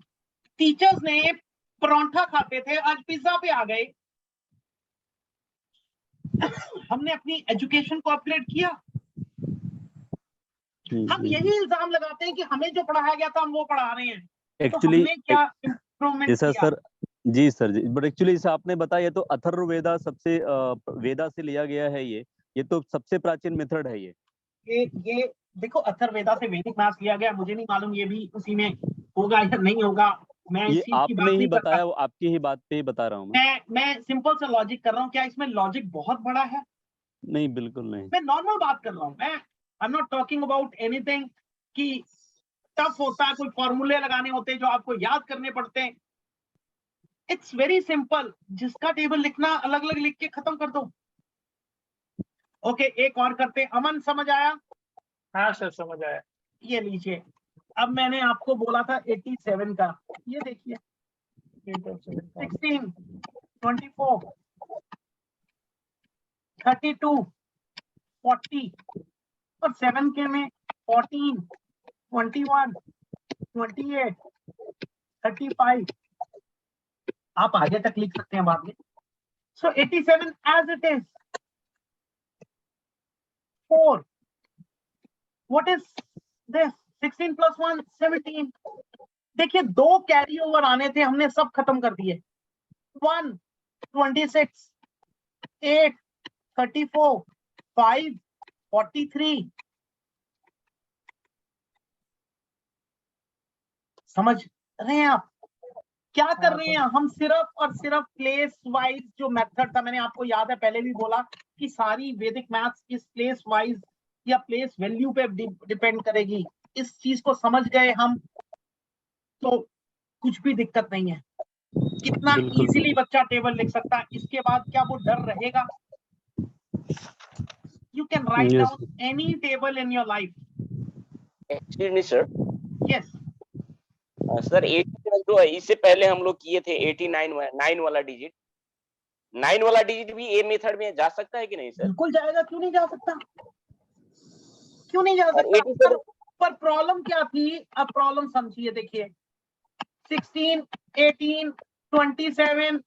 टीचर्स ने परांठा खाते थे, आज पिज्जा पे आ गए। हमने अपनी एजुकेशन को अपग्रेड किया। हम यही इल्जाम लगाते हैं कि हमें जो पढ़ाया गया था हम वो पढ़ा रहे हैं, तो एक्चुअली हमने क्या इम्प्रूवमेंट जैसा किया? Sir, ji sir ji, but actually जैसे आपने बताया तो अथर्ववेदा सबसे वेदा से लिया गया है। ये तो सबसे प्राचीन मेथड है ये। ये देखो, अथर्ववेदा से वैदिक मैथ्स लिया गया, मुझे नहीं मालूम ये भी उसी में होगा या नहीं होगा, मैं इस ये चीज की आपने बात ही नहीं करता। बताया, वो आपकी ही बात पे ही बता रहा हूँ मैं। मैं सिंपल सा लॉजिक कर रहा हूँ। क्या इसमें लॉजिक बहुत बड़ा है? नहीं, बिल्कुल नहीं। मैं नॉर्मल बात कर रहा हूँ। मैं I am not talking about anything कि टफ होता है, कोई फॉर्मूले लगाने होते हैं जो आपको याद करने पड़ते हैं। इट्स वेरी सिंपल, जिसका टेबल लिखना अलग अलग लिख के खत्म कर दो। ओके, एक और करते हैं। अमन, समझ आया? हाँ सर, समझ आया। ये लीजिए, अब मैंने आपको बोला था 87 का, ये देखिए 16, 24, 32, 40 और 7 के में 14, 21, 28, 35। आप आगे तक लिख सकते हैं बाद में। So 87 as it is. 4, what is this? 16 + 1, 17। देखिए, 2 कैरी ओवर आने थे, हमने सब खत्म कर दिए। 1, 26, 8, 34, 5, 43। समझ रहे हैं आप क्या कर रहे हैं? हम सिर्फ और सिर्फ प्लेस वाइज जो मेथड था, मैंने आपको याद है पहले भी बोला कि सारी वैदिक मैथ्स इस प्लेस वाइज या प्लेस वैल्यू पे डिपेंड करेगी। इस चीज को समझ गए हम तो कुछ भी दिक्कत नहीं है। कितना बिल्कुल इजीली बच्चा टेबल लिख सकता है। इसके बाद क्या वो डर रहेगा? You can write Yes. Down any table in your life. Actually नहीं सर। यस, सर 87 जो है, इससे पहले हम लोग किए थे 89 9 वाला डिजिट। 9 वाला डिजिट भी ए मेथड में जा सकता है कि नहीं सर? बिल्कुल जाएगा, क्यों नहीं जा सकता? क्यों नहीं जा और सकता? 87 पर प्रॉब्लम क्या थी? अब प्रॉब्लम समझिए। देखिए, 16, 18, 27,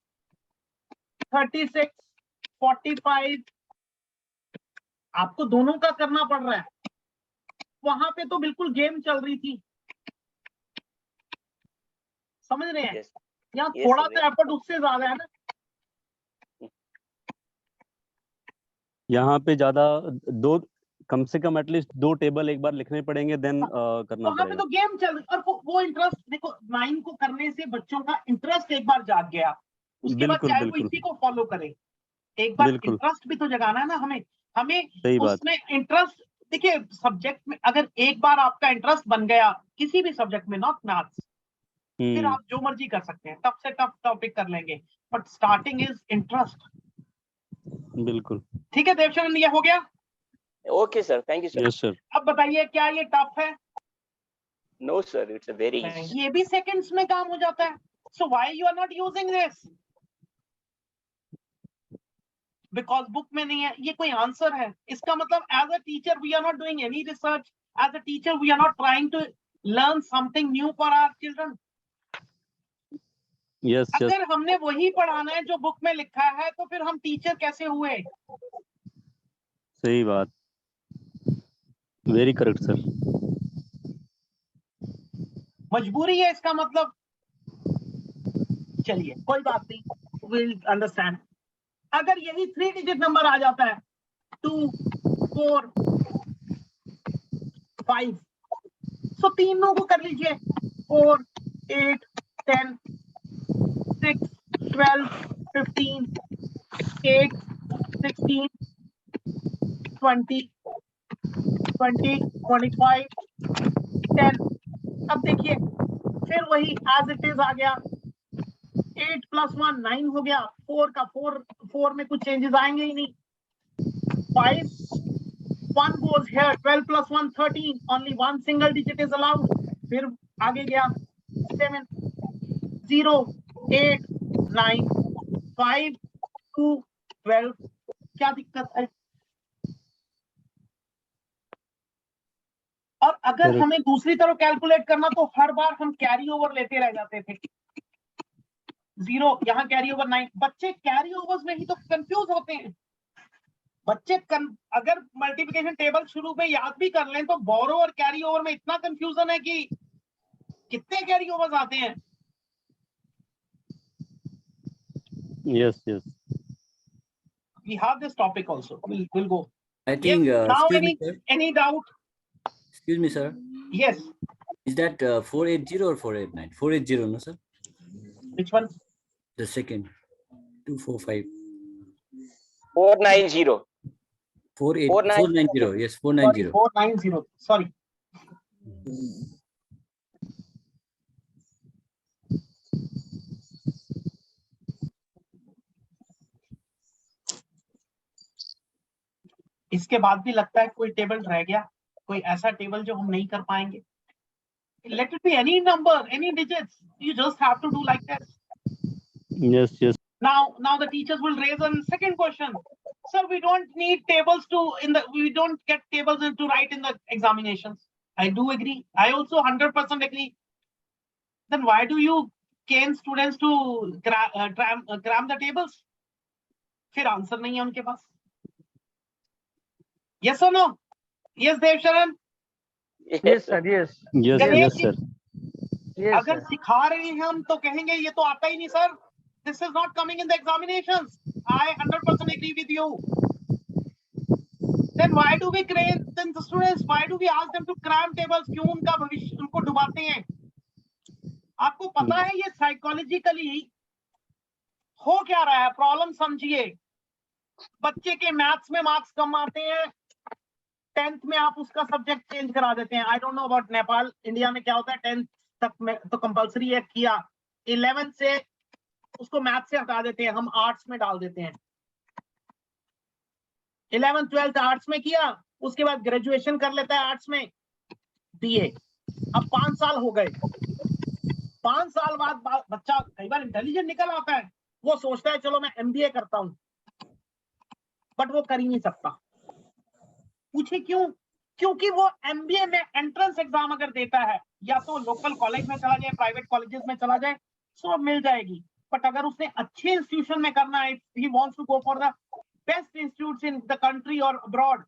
36, 45 आपको दोनों का करना पड़ रहा है। वहां पे तो बिल्कुल गेम चल रही थी, समझ रहे हैं? Yes. यहाँ Yes, थोड़ा sir. सा एफर्ट उससे ज्यादा है ना। यहाँ पे ज्यादा दो, कम से कम एटलीस्ट 2 टेबल एक बार लिखने पड़ेंगे, देन करना वहां पे पड़ेगा। तो गेम चल रही, और वो इंटरेस्ट देखो, 9 को करने से बच्चों का इंटरेस्ट एक बार जाग गया, उसके बाद बिल्कुल चाहे वो बिल्कुल इसी को फॉलो करे। एक बार बिल्कुल इंटरेस्ट भी तो जगाना है ना हमें। हमें सही बात। उसमें इंटरेस्ट, देखिए सब्जेक्ट में अगर एक बार आपका इंटरेस्ट बन गया किसी भी सब्जेक्ट में, नॉट मैथ्स, फिर आप जो मर्जी कर सकते हैं, टफ से टफ टॉपिक कर लेंगे, बट स्टार्टिंग इज इंटरेस्ट। बिल्कुल। ठीक है देवशरण, ये हो गया। Okay, sir. Thank you, sir. Yes sir. अब बताइए, क्या ये टफ है? No, sir. It's a very easy. ये भी सेकंड्स में काम हो जाता है। So why you are not using this? Because book में नहीं है। ये कोई आंसर है? इसका मतलब as a teacher we are not doing any research. As a teacher we are not trying to learn something new for our children. Yes yes, अगर हमने वही पढ़ाना है जो बुक में लिखा है, तो फिर हम टीचर कैसे हुए? सही बात, वेरी करेक्ट सर। मजबूरी है इसका मतलब। चलिए कोई बात नहीं, विल अंडरस्टैंड। अगर यही 3 डिजिट नंबर आ जाता है, 2, 4, 5, सो तीनों को कर लीजिए। 4, 8, 10, 6, 12, 15, 8, 16, 20, 20, 25, 10, अब देखिए फिर वही एज इट इज आ गया, 8 + 1 9 हो गया, 4 का 4 में कुछ चेंजेस आएंगे ही नहीं, 5 1 goes here, 12 + 1 13, only one single digit is allowed, फिर आगे गया 7 0 8 9 5 2 12, क्या दिक्कत है? और अगर Correct. हमें दूसरी तरफ कैलकुलेट करना तो हर बार हम कैरी ओवर लेते रह जाते थे, 0 यहाँ कैरी ओवर 9, बच्चे कैरी ओवर्स में ही तो कंफ्यूज होते हैं। बच्चे अगर मल्टीप्लिकेशन टेबल शुरू में याद भी कर लें तो बोरो और कैरी ओवर में इतना कंफ्यूजन है कि कितने कैरी ओवर्स आते हैं। Yes, yes. We have this topic also. We'll go. I Yes. think, Now excuse me, sir. any doubt? Excuse me, sir. Yes. Is that 480 or 489? 480, no, sir? Which one? The second. 245. 490. 490. Yes, Sorry, 490. 490. Sorry. इसके बाद भी लगता है कोई table रह गया, कोई ऐसा टेबल जो हम नहीं कर पाएंगे। Let it be any number, any digits. You just have to do like this. Yes, yes. Now the teachers will raise a second question. Sir, we don't need tables we don't get tables to write in the examinations. I do agree. I also 100% agree. Then why do you cane students to cram the tables? फिर answer नहीं है उनके पास। Yes or no? Yes, Dev Sharan? Yes, sir. Yes. Yes, Ganesh yes, ji, sir. Yes, अगर sir. सिखा रहे हैं हम तो कहेंगे ये तो आता ही नहीं sir, this is not coming in the examinations. I 100% agree with you. Then why do we train then the students, why do we ask them to cram tables? क्यों उनका भविष्य उनको डुबाते हैं? आपको पता है ये साइकोलॉजिकली हो क्या रहा है? प्रॉब्लम समझिए, बच्चे के मैथ्स में मार्क्स कम आते हैं, 10th में आप उसका सब्जेक्ट चेंज करा देते हैं। I don't know about Nepal, India में क्या होता है, 10th तक में तो कंपलसरी है किया, 11th से उसको मैथ से हटा देते हैं, हम आर्ट्स में डाल देते हैं। 11th 12th आर्ट्स में किया, उसके बाद ग्रेजुएशन कर लेता है आर्ट्स में, बीए। अब 5 साल हो गए, 5 साल बाद बच्चा कई बार इंटेलिजेंट निकल आता है, वो सोचता है चलो मैं एमबीए करता हूं, बट वो कर ही नहीं सकता। पूछे क्यों? क्योंकि वो एमबीए में एंट्रेंस एग्जाम अगर देता है, या तो लोकल कॉलेज में चला जाए, प्राइवेट कॉलेजेस में चला जाए, सो मिल जाएगी। बट अगर उसने अच्छे इंस्टीट्यूशन में करना है, he wants to go for the best institutes in the country और अब्रॉड,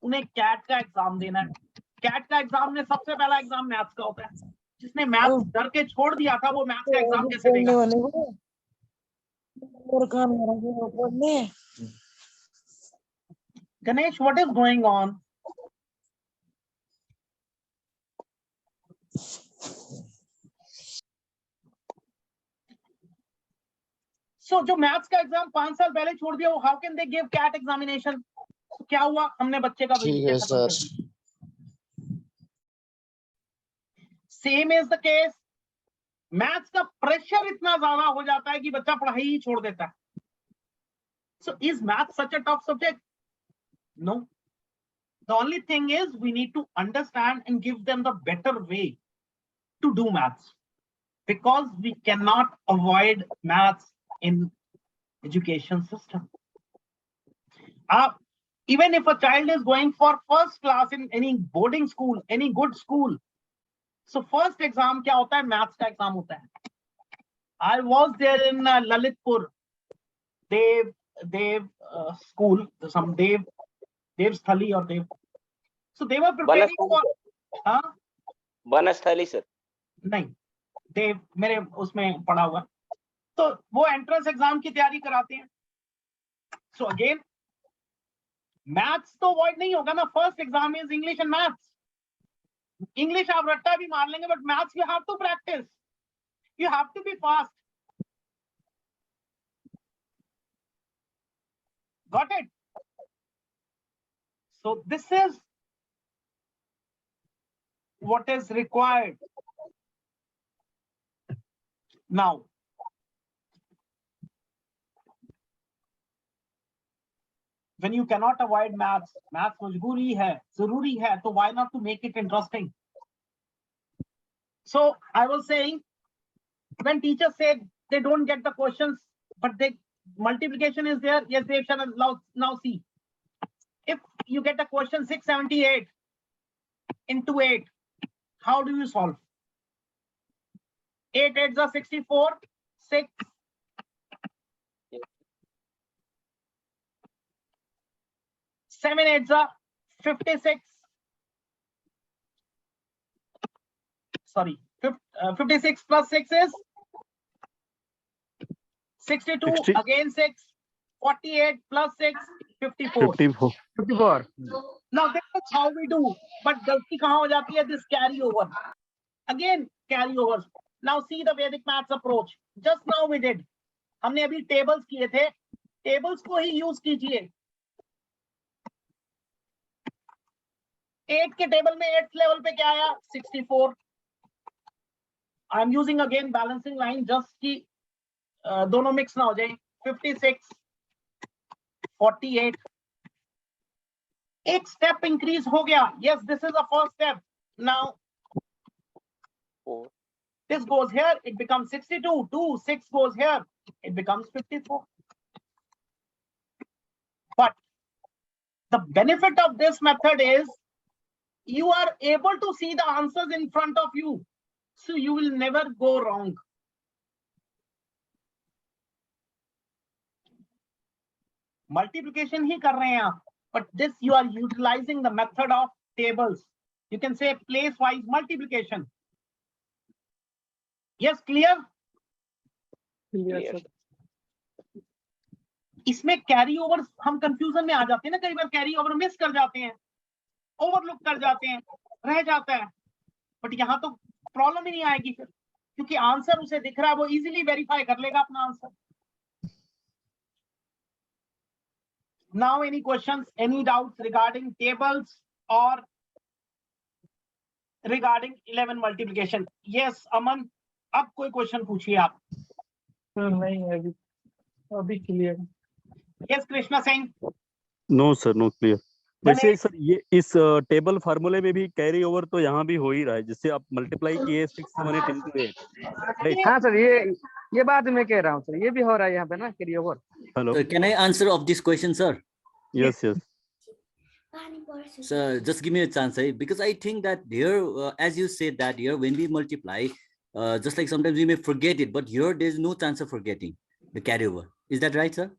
उन्हें कैट का एग्जाम देना है। कैट का एग्जाम में सबसे पहला एग्जाम मैथ्स का होता है। जिसने मैथ्स डर के छोड़ दिया था, वो मैथ्स का एग्जाम कैसे देगा? Ganesh, what is going on? So जो मैथ्स का एग्जाम 5 साल पहले छोड़ दिया, वो how can they give CAT examination? क्या हुआ? हमने बच्चे का ठीक है सर। Same is the case, maths का प्रेशर इतना ज्यादा हो जाता है कि बच्चा पढ़ाई ही छोड़ देता है। So is math such a tough subject? No. The only thing is we need to understand and give them the better way to do maths, because we cannot avoid maths in education system. Even if a child is going for first class in any boarding school, any good school, so first exam क्या होता है? maths का exam होता है। I was there in Lalitpur, Dev school, some Devsthali or Dev. So they were preparing for, हाँ? Banasthali sir, नहीं, देव मेरे उसमें पढ़ा हुआ, तो वो एंट्रेंस एग्जाम की तैयारी कराते हैं। सो अगेन मैथ्स तो अवॉइड नहीं होगा ना, first exam is English and maths. English आप रट्टा भी मार लेंगे, but maths you have to practise, you have to be fast. Got it? So this is what is required. Now, when you cannot avoid maths मजबूरी है, जरूरी है, तो why not to make it interesting? So I was saying, when teachers said they don't get the questions, but they multiplication is there. Yes, they shall now see. If you get a question 678 into 8, how do you solve? 8 8s are 64, 6. 7 8s are 56. Sorry, 56 plus 6 is 62. 60. Again 6. 48 plus 6, 54. 54. 54. Now this is how we do. But galti kahan ho jati hai? This carry over. Again carry over. Now see the Vedic maths approach. Just now we did. हमने अभी tables किए थे. Tables को ही use कीजिए. 8 के table में 8th level पे क्या आया? 64. I am using again balancing line just कि दोनों mix ना हो जाए. 56, 48. एक step increase हो गया. Yes, this is the first step. Now, 4. this goes here, it becomes 62. 2, 6 goes here, it becomes 54. But the benefit of this method is you are able to see the answers in front of you. So you will never go wrong. Multiplication ही कर रहे हैं आप, but this you are utilizing the method of tables. You can say place-wise multiplication. Yes, clear? Clear. इसमें carry over हम confusion में आ जाते हैं ना, कई बार कैरी ओवर मिस कर जाते हैं, ओवरलुक कर जाते हैं, रह जाता है. बट यहाँ तो प्रॉब्लम ही नहीं आएगी फिर, क्योंकि आंसर उसे दिख रहा है, वो इजीली वेरीफाई कर लेगा अपना answer. Now any questions, any doubts regarding tables or regarding 11 multiplication? Yes, Aman, अब कोई क्वेश्चन पूछिए आप. नहीं अभी clear. Yes, Krishna Singh. No sir, no clear. वैसे गणेश. सर ये इस टेबल फार्मूले में भी कैरी ओवर तो यहाँ भी हो ही रहा है, जिससे आप मल्टीप्लाई किए 678 into 8. हाँ सर, ये बात मैं कह रहा हूँ सर, ये भी हो रहा है यहाँ पे ना carry over. Hello. So can I answer of this question, sir? Yes, yes. So just give me a chance, because I think that here, as you said that here, when we multiply, just like sometimes we may forget it, but here there's no chance of forgetting the carryover. Is that right, sir?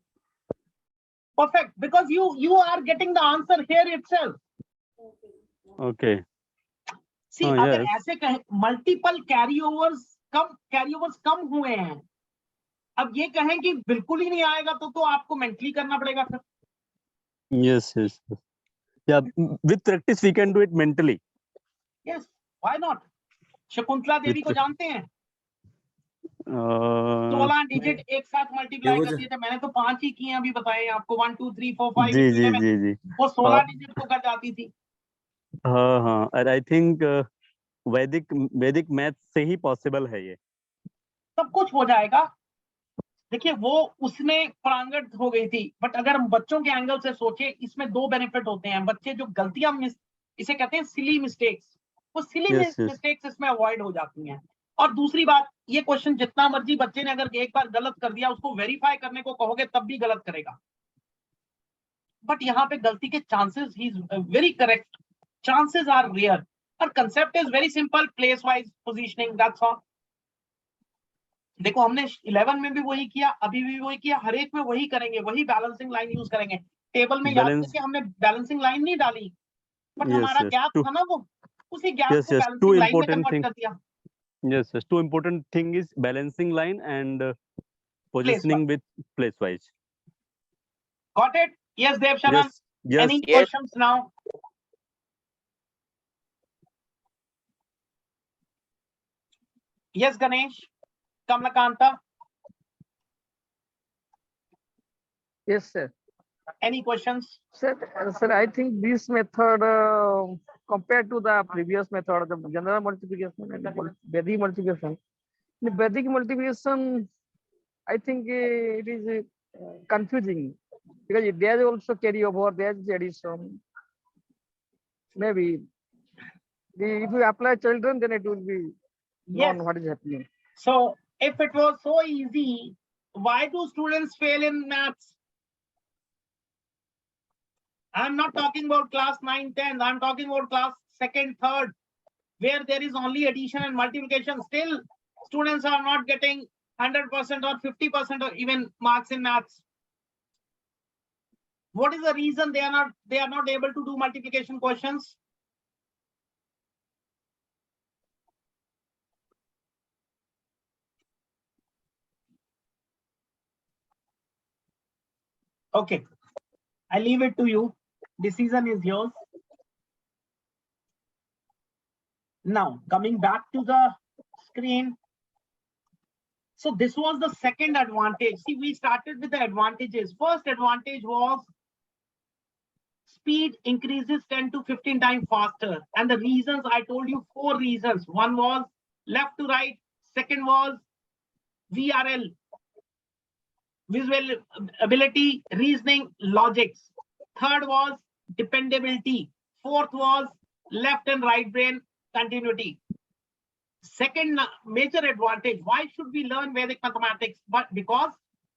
Perfect, because you are getting the answer here itself. Okay. See, Oh, अगर yes. ऐसे कहें multiple carryovers कम हुए हैं, अब ये कहें कि बिल्कुल ही नहीं आएगा तो आपको मेंटली करना पड़ेगा sir. Yes, yes, yes. Yeah, with practice we can do it mentally. Yes, why not? Shakuntala Devi को जानते हैं? 16 डिजिट एक साथ मल्टीप्लाई करती है. मैंने तो 5 ही किए अभी बताए आपको. 1 2 3 4 5 जी. वो 16 डिजिट को कर जाती थी. हाँ. और आई थिंक वैदिक मैथ से ही पॉसिबल है ये. सब कुछ हो जाएगा. देखिए वो उसमें प्रांगट हो गई थी, बट अगर हम बच्चों के एंगल से सोचे, इसमें 2 बेनिफिट होते हैं. बच्चे जो गलतियां इसे कहते हैं सिली मिस्टेक्स, वो सिली मिस्टेक्स इसमें अवॉइड हो जाती हैं. और दूसरी बात, ये क्वेश्चन जितना मर्जी बच्चे ने अगर एक बार गलत कर दिया, उसको वेरीफाई करने को कहोगे तब भी गलत करेगा. बट यहाँ पे गलती के चांसेस ही very correct, chances are rare. और concept is very simple, place wise positioning, that's all. देखो हमने 11 में भी वही किया, अभी भी वही किया, हर एक में वही करेंगे, वही बैलेंसिंग लाइन यूज करेंगे. टेबल में याद करके हमने बैलेंसिंग लाइन नहीं डाली, बट हमारा गैप था ना, वो उसी गैप को बैलेंसिंग लाइन में कन्वर्ट कर दिया. Yes, two important thing is balancing line and positioning with place wise. Got it? Yes, Dev Sharan. Yes. Any questions now? Yes, Ganesh. Kamalakanta. Yes sir. Any questions? Sir, I think this method compared to the previous method, the general multiplication and the Vedic multiplication. The Vedic multiplication, I think it is confusing because there is also carry over, there is addition. Maybe if you apply children, then it will be Yes. known what is happening. So if it was so easy, why do students fail in maths? I'm not talking about class 9, 10. I'm talking about class 2nd, 3rd, where there is only addition and multiplication. Still, students are not getting 100% or 50% or even marks in maths. What is the reason they are not able to do multiplication questions? Okay, I leave it to you. Decision is yours. Now, coming back to the screen. So this was the second advantage. See, we started with the advantages. First advantage was speed increases 10 to 15 times faster. And the reasons, I told you 4 reasons. One was left to right. Second was VRL, visual ability, reasoning, logics. Third was dependability. Fourth was left and right brain continuity. Second major advantage, why should we learn Vedic mathematics? But because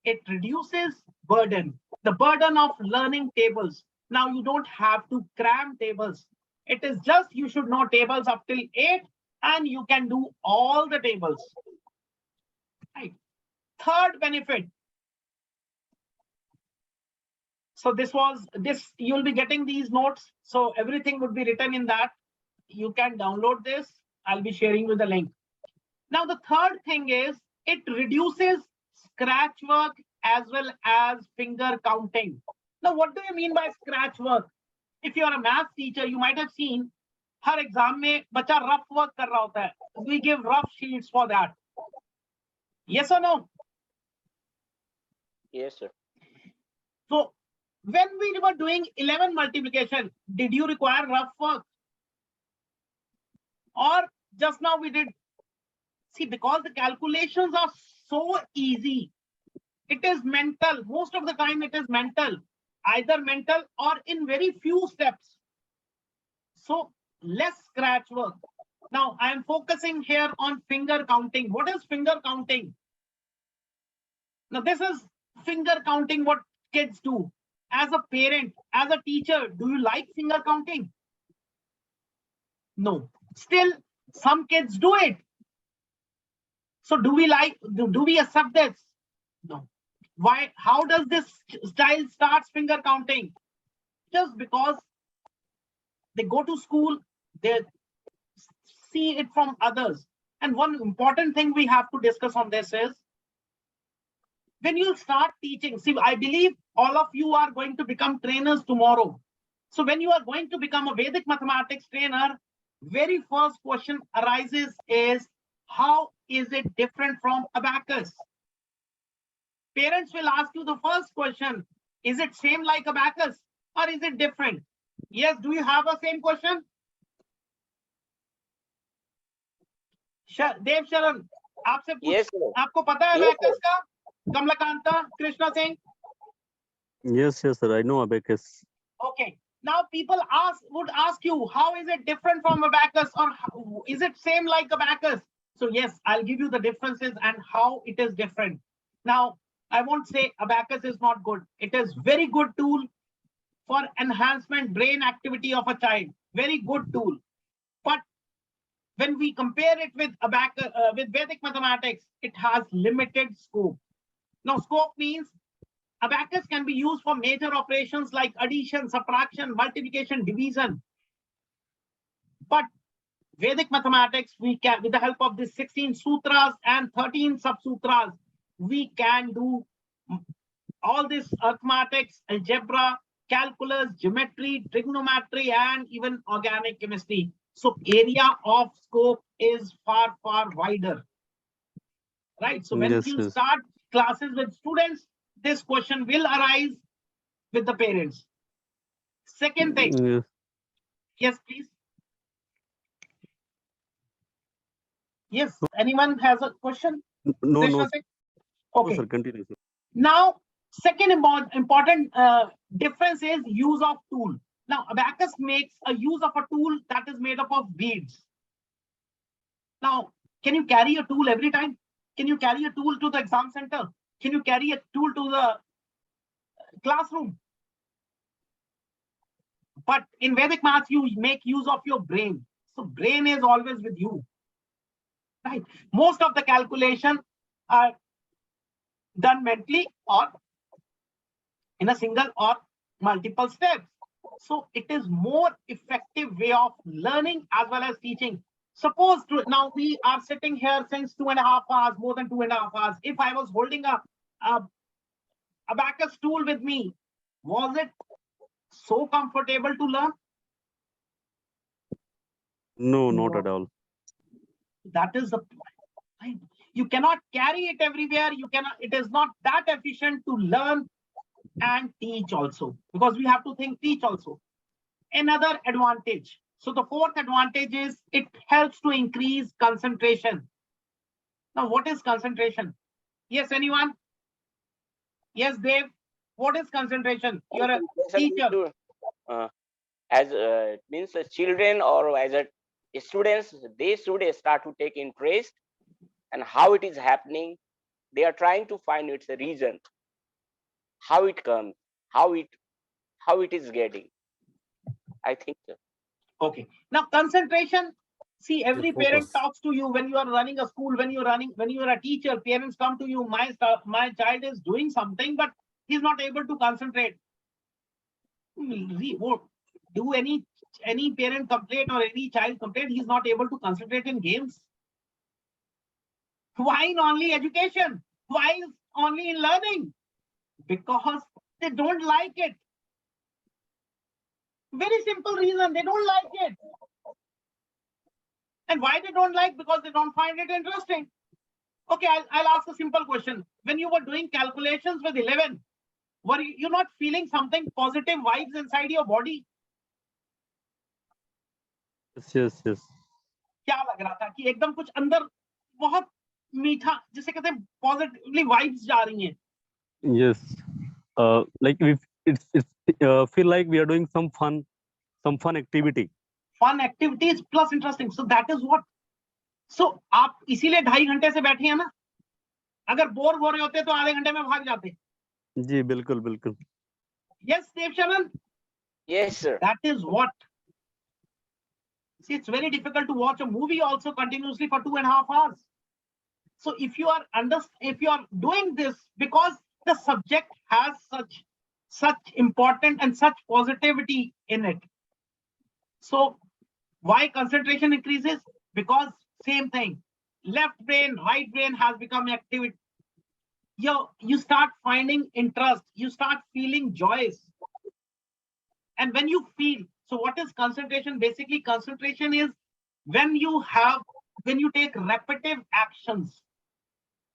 it reduces burden, the burden of learning tables. Now you don't have to cram tables. It is just you should know tables up till 8 and you can do all the tables. Right. Third benefit. So you'll be getting these notes. So everything would be written in that. You can download this. I'll be sharing you the link. Now, the third thing is it reduces scratch work as well as finger counting. Now, what do you mean by scratch work? If you are a math teacher, you might have seen her exam mein bacha rough work kar raha hota hai. We give rough sheets for that. Yes or no? Yes, sir. So when we were doing 11 multiplication, did you require rough work? Or just now we did? See, because the calculations are so easy, it is mental. Most of the time it is mental, either mental or in very few steps. So less scratch work. Now I am focusing here on finger counting. What is finger counting? Now this is finger counting what kids do. As a parent, as a teacher, do you like finger counting? No. Still, some kids do it. So do we accept this? No. Why? How does this child start finger counting? Just because they go to school, they see it from others. And one important thing we have to discuss on this is, when you start teaching, see, I believe all of you are going to become trainers tomorrow. So when you are going to become a Vedic mathematics trainer, very first question arises is, how is it different from abacus? Parents will ask you the first question, is it same like abacus or is it different? Yes, do you have a same question? Dev Sharan, आपसे Yes, sir. आपको पता है Yes, abacus का? Kamlakanta, Krishna Singh? Yes, sir. I know abacus. Okay. Now people would ask you, how is it different from abacus or is it same like abacus? So yes, I'll give you the differences and how it is different. Now, I won't say abacus is not good. It is very good tool for enhancement brain activity of a child. Very good tool. But when we compare it with abacus, with Vedic mathematics, it has limited scope. Now, scope means abacus can be used for major operations like addition, subtraction, multiplication, division. But Vedic mathematics, we can, with the help of the 16 sutras and 13 sub-sutras, we can do all this arithmetics, algebra, calculus, geometry, trigonometry, and even organic chemistry. So area of scope is far, far wider. Right? So when you start classes with students, this question will arise. with the parents. Second thing, Yes. yes, please. Yes, anyone has a question? No, Krishna no, Singh? no, Okay. sir. Continue, sir. Now, second important difference is use of tool. Now, abacus makes a use of a tool that is made up of beads. Now, can you carry a tool every time? Can you carry a tool to the exam center? Can you carry a tool to the classroom? But in Vedic maths, you make use of your brain. So brain is always with you, right? Most of the calculation are done mentally or in a single or multiple steps. So it is more effective way of learning as well as teaching. Suppose now we are sitting here since 2.5 hours, more than 2.5 hours. If I was holding a abacus tool with me, was it so comfortable to learn? No, not No. at all. That is the point, right? You cannot carry it everywhere. You cannot, it is not that efficient to learn and teach also, because we have to think teach also. Another advantage. So the fourth advantage is it helps to increase concentration. Now, what is concentration? Yes, anyone? Yes, Dave. What is concentration? You're a teacher. As it means children or as a students, they should start to take interest and how it is happening. They are trying to find its reason, how it comes, how it is getting. I think so. Okay. Now, concentration. See, every parent Focus. talks to you when you are running a school, when you are a teacher, parents come to you, my child is doing something, but he's not able to concentrate. Do any parent complaint or any child complaint he's not able to concentrate in games? Why in only education? Why is only in learning? Because they don't like it. Very simple reason, they don't like it. And why they don't like? Because they don't find it interesting. Okay, I'll ask a simple question. When you were doing calculations with 11, were you not feeling something positive vibes inside your body? Yes, yes, yes. क्या लग रहा था कि एकदम कुछ अंदर बहुत मीठा, जिसे कहते हैं पॉजिटिवली वाइब्स जा रही हैं? Yes. Like it's feel like we are doing some fun activity. Fun activities plus interesting. So that is what. So आप इसीलिए 2.5 घंटे से बैठे हैं ना? अगर बोर हो रहे होते तो आधे घंटे में भाग जाते. जी बिल्कुल बिल्कुल. Yes, Devshanan? Yes, sir. That is what. See, it's very difficult to watch a movie also continuously for 2.5 hours. So if you are doing this because the subject has such important and such positivity in it. So why concentration increases? Because same thing, left brain, right brain has become active. You start finding interest, you start feeling joys. And when you feel, so what is concentration? Basically, concentration is when you take repetitive actions.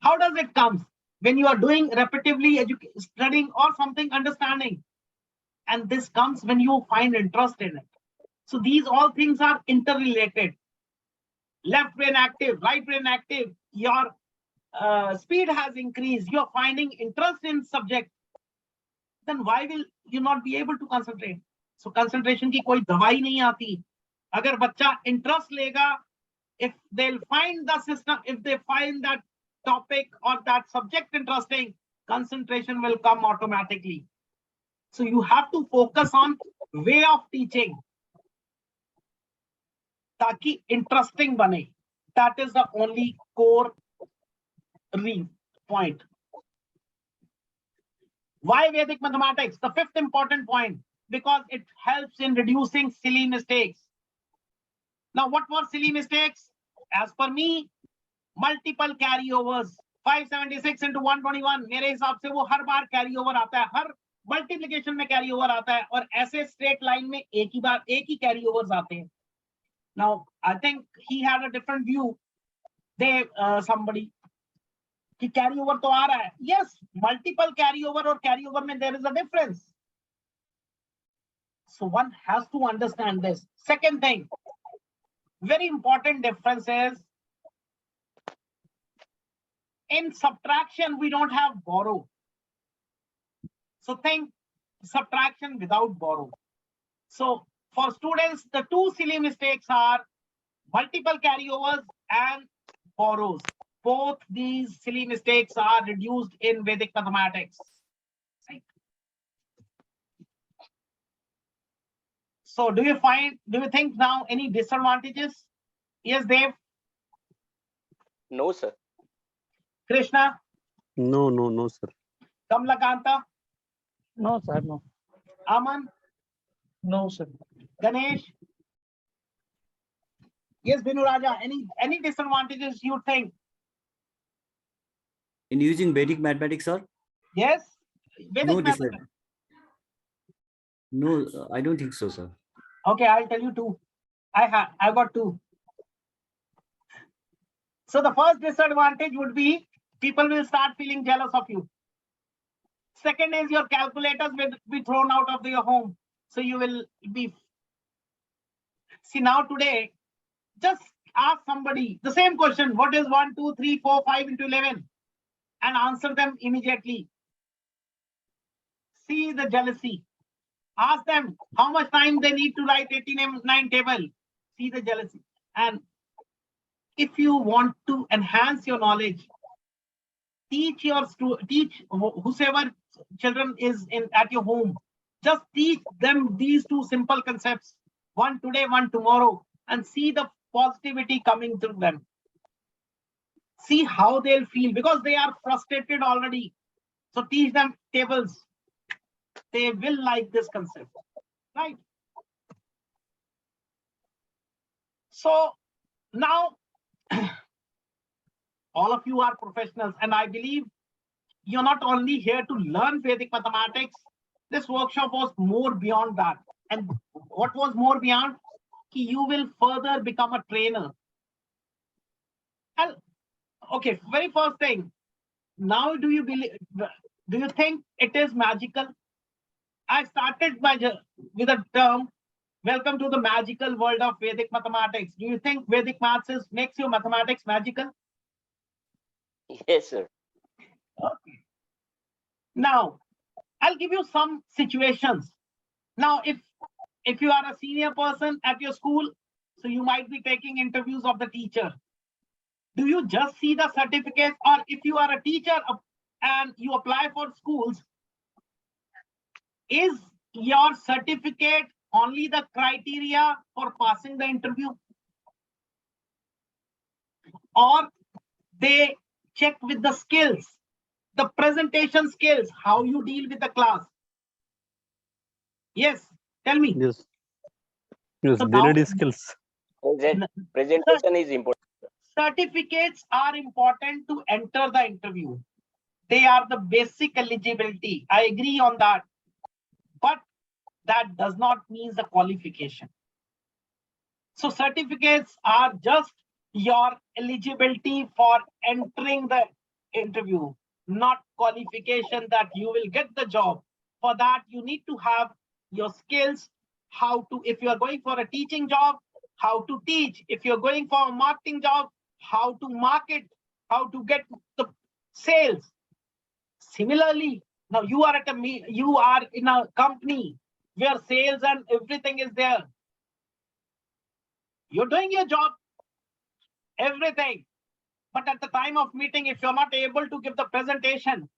How does it come? When you are doing repetitively studying or something, understanding. And this comes when you find interest in it. So these all things are interrelated. Left brain active, right brain active, your speed has increased, you're finding interest in subject. Then why will you not be able to concentrate? So concentration की कोई दवाई नहीं आती. अगर बच्चा interest लेगा, if they'll find the system, if they find that topic or that subject interesting, concentration will come automatically. So you have to focus on way of teaching ताकि interesting बने. That is the only core point. Why Vedic mathematics? The fifth important point, because it helps in reducing silly mistakes. Now, what were silly mistakes? As per me, multiple carryovers. 576 into 121. मेरे हिसाब से वो हर बार carry over आता है, हर multiplication में carry over आता है, और ऐसे स्ट्रेट लाइन में एक ही कैरी ओवर्स आते हैं. Now, I think he had a different view. Somebody कि carry over तो आ रहा है. Yes, multiple carry over और carry over में there is a difference. So one has to understand this. Second thing, very important difference is in subtraction, we don't have borrow. So think subtraction without borrow. So for students, the two silly mistakes are multiple carryovers and borrows. Both these silly mistakes are reduced in Vedic mathematics. Right? So do you think now any disadvantages? Yes, Dev, No, sir. Krishna, No, sir. Kamlakanta, No, sir, no. Aman, No, sir. Ganesh. Yes, Binu Raja, any disadvantages you think? In using Vedic mathematics, sir? Yes? Vedic No, mathematics. No, I don't think so, sir. Okay, I'll tell you two. I got two. So the first disadvantage would be people will start feeling jealous of you. Second is your calculators will be thrown out of your home. So you will be. See, now today, just ask somebody the same question. What is 1, 2, 3, 4, 5 into 11? And answer them immediately. See the jealousy. Ask them how much time they need to write 89 table. See the jealousy. And if you want to enhance your knowledge, teach whosoever children is in at your home. Just teach them these two simple concepts. One today, one tomorrow, and see the positivity coming through them. See how they'll feel because they are frustrated already. So teach them tables. They will like this concept, right? So now all of you are professionals, and I believe you're not only here to learn Vedic mathematics. This workshop was more beyond that. And what was more beyond? You will further become a trainer. And okay, very first thing. Now, do you think it is magical? I started with a term. Welcome to the magical world of Vedic mathematics. Do you think Vedic maths makes your mathematics magical? Yes, sir. Okay. Now, I'll give you some situations. Now, if you are a senior person at your school, so you might be taking interviews of the teacher. Do you just see the certificate, or if you are a teacher and you apply for schools, is your certificate only the criteria for passing the interview? Or they check with the skills, the presentation skills, how you deal with the class? Yes, tell me. Yes, So there now, are skills. Presentation is important. certificates are important to enter the interview. They are the basic eligibility. I agree on that. But that does not mean the qualification. So certificates are just your eligibility for entering the interview, not qualification that you will get the job. For that, you need to have your skills, how to, if you are going for a teaching job, how to teach. If you're going for a marketing job, how to market, how to get the sales. Similarly, now you are in a company where sales and everything is there. You're doing your job, everything. But at the time of meeting, if you're not able to give the presentation,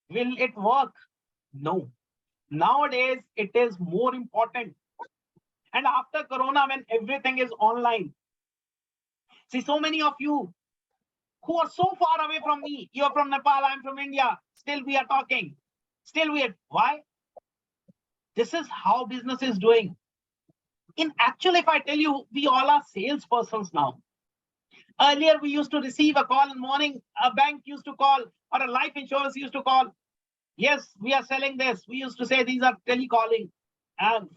will it work? No. Nowadays, it is more important. And after Corona, when everything is online, see, so many of you who are so far away from me, you're from Nepal, I'm from India, still we are talking. Why? This is how business is doing. In actual, if I tell you, we all are salespersons now. Earlier, we used to receive a call in the morning, a bank used to call, or a life insurance used to call. Yes, we are selling this. We used to say these are telecalling, and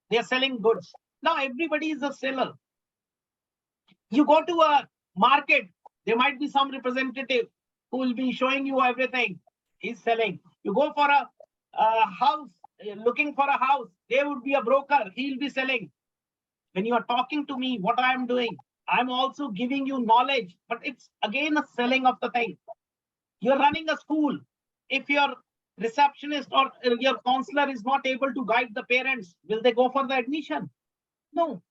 they are selling goods. Now everybody is a seller. You go to a market, there might be some representative who will be showing you everything. He's selling. You go for a house looking for a house, they would be a broker, he'll be selling. When you are talking to me, what I am doing, I'm also giving you knowledge, but it's again a selling of the thing. You're running a school. If your receptionist or your counselor is not able to guide the parents, will they go for the admission? No.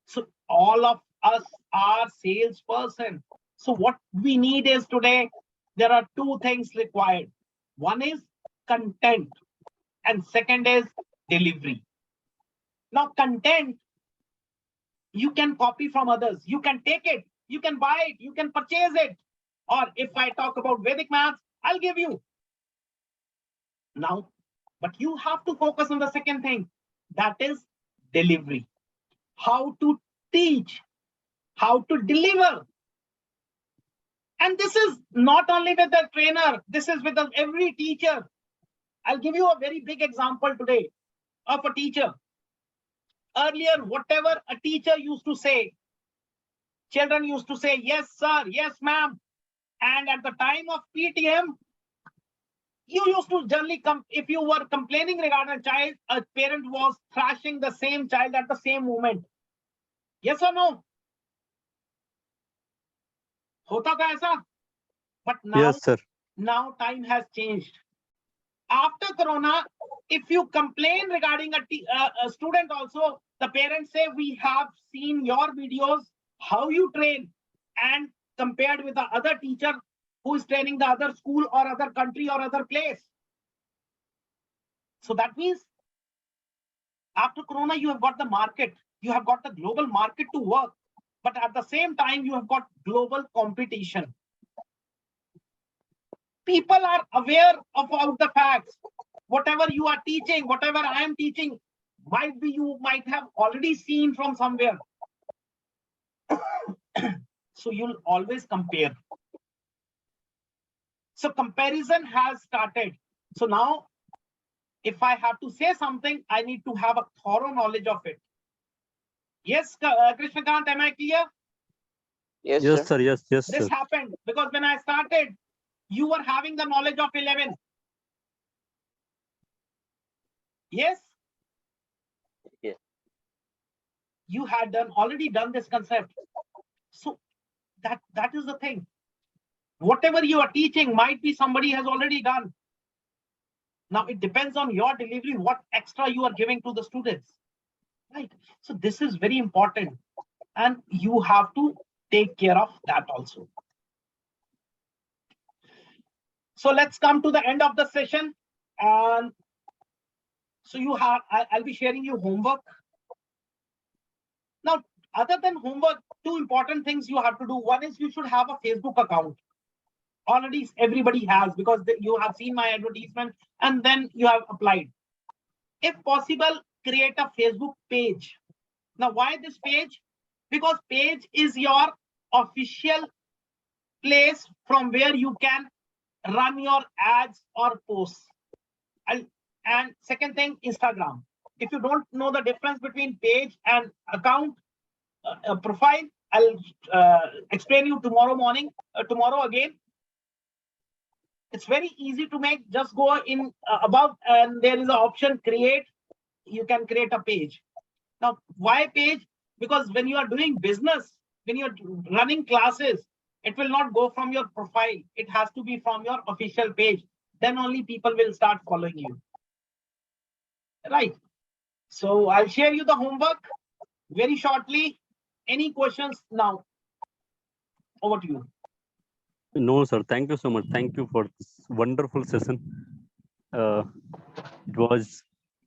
So all of us are salesperson. So what we need is today, there are two things required. One is content and second is delivery. Now content, you can copy from others. You can take it, you can buy it, you can purchase it. Or if I talk about Vedic maths, I'll give you. Now, but you have to focus on the second thing, that is delivery. How to teach, how to deliver. And this is not only with the trainer, this is with every teacher. I'll give you a very big example today of a teacher. Earlier, whatever a teacher used to say, children used to say, yes, sir, yes, ma'am. And at the time of PTM, you used to generally come, if you were complaining regarding a child, a parent was thrashing the same child at the same moment. Yes or no? Hota tha aisa? But now, Yes, sir. now time has changed. After Corona, if you complain regarding a student also, the parents say, we have seen your videos, how you train, and compared with the other teacher who is training the other school or other country or other place. So that means after Corona, you have got the market, you have got the global market to work, but at the same time, you have got global competition. People are aware about the facts. Whatever you are teaching, whatever I am teaching, might be you might have already seen from somewhere. So you'll always compare. So comparison has started. So now, if I have to say something, I need to have a thorough knowledge of it. Yes, Krishnakant, am I clear? Yes, Yes, sir. sir. Yes, yes, This sir. happened because when I started, you were having the knowledge of 11. Yes? Yes. You had already done this concept. So that is the thing. Whatever you are teaching might be somebody has already done. Now it depends on your delivery, what extra you are giving to the students. Right. So this is very important. And you have to take care of that also. So let's come to the end of the session. And so you have, I'll be sharing you homework. Now, other than homework, two important things you have to do. One is you should have a Facebook account. Already everybody has, because you have seen my advertisement and then you have applied. If possible, create a Facebook page. Now, why this page? Because page is your official place from where you can run your ads or posts. And second thing, Instagram. If you don't know the difference between page and account, profile, I'll explain you tomorrow morning, tomorrow again. It's very easy to make. Just go in above and there is an option create. You can create a page. Now, why page? Because when you are doing business, when you're running classes, it will not go from your profile. It has to be from your official page. Then only people will start following you. Right. So I'll share you the homework very shortly. Any questions now? Over to you. No, sir. Thank you so much. Thank you for this wonderful session. It was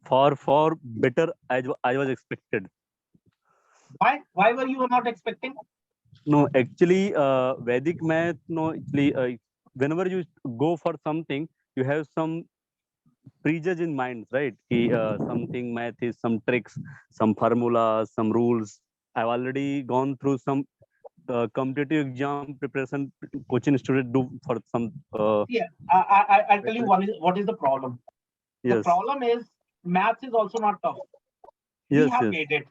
far better as I was expected. Why? Why were you not expecting? No, actually, Vedic math. No, actually, whenever you go for something, you have some prejudge in mind, right? Something math is some tricks, some formulas, some rules. I've already gone through some competitive exam preparation coaching student do for some. Yeah, I'll tell you what is the problem. The Yes, problem is maths is also not tough. We yes, have yes, made it.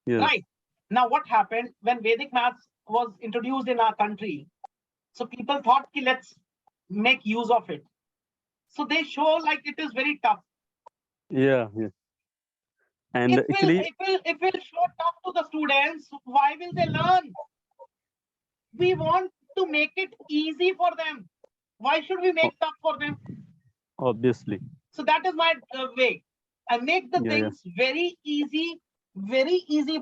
yes. Right. Now, what happened when Vedic maths was introduced in our country? So people thought, let's make use of it. So they show like it is very tough. Yeah, yeah. And It actually, will show tough to the students. Why will they learn? We want to make it easy for them. Why should we make tough for them? obviously, So that is my way. I make the Yeah, things very easy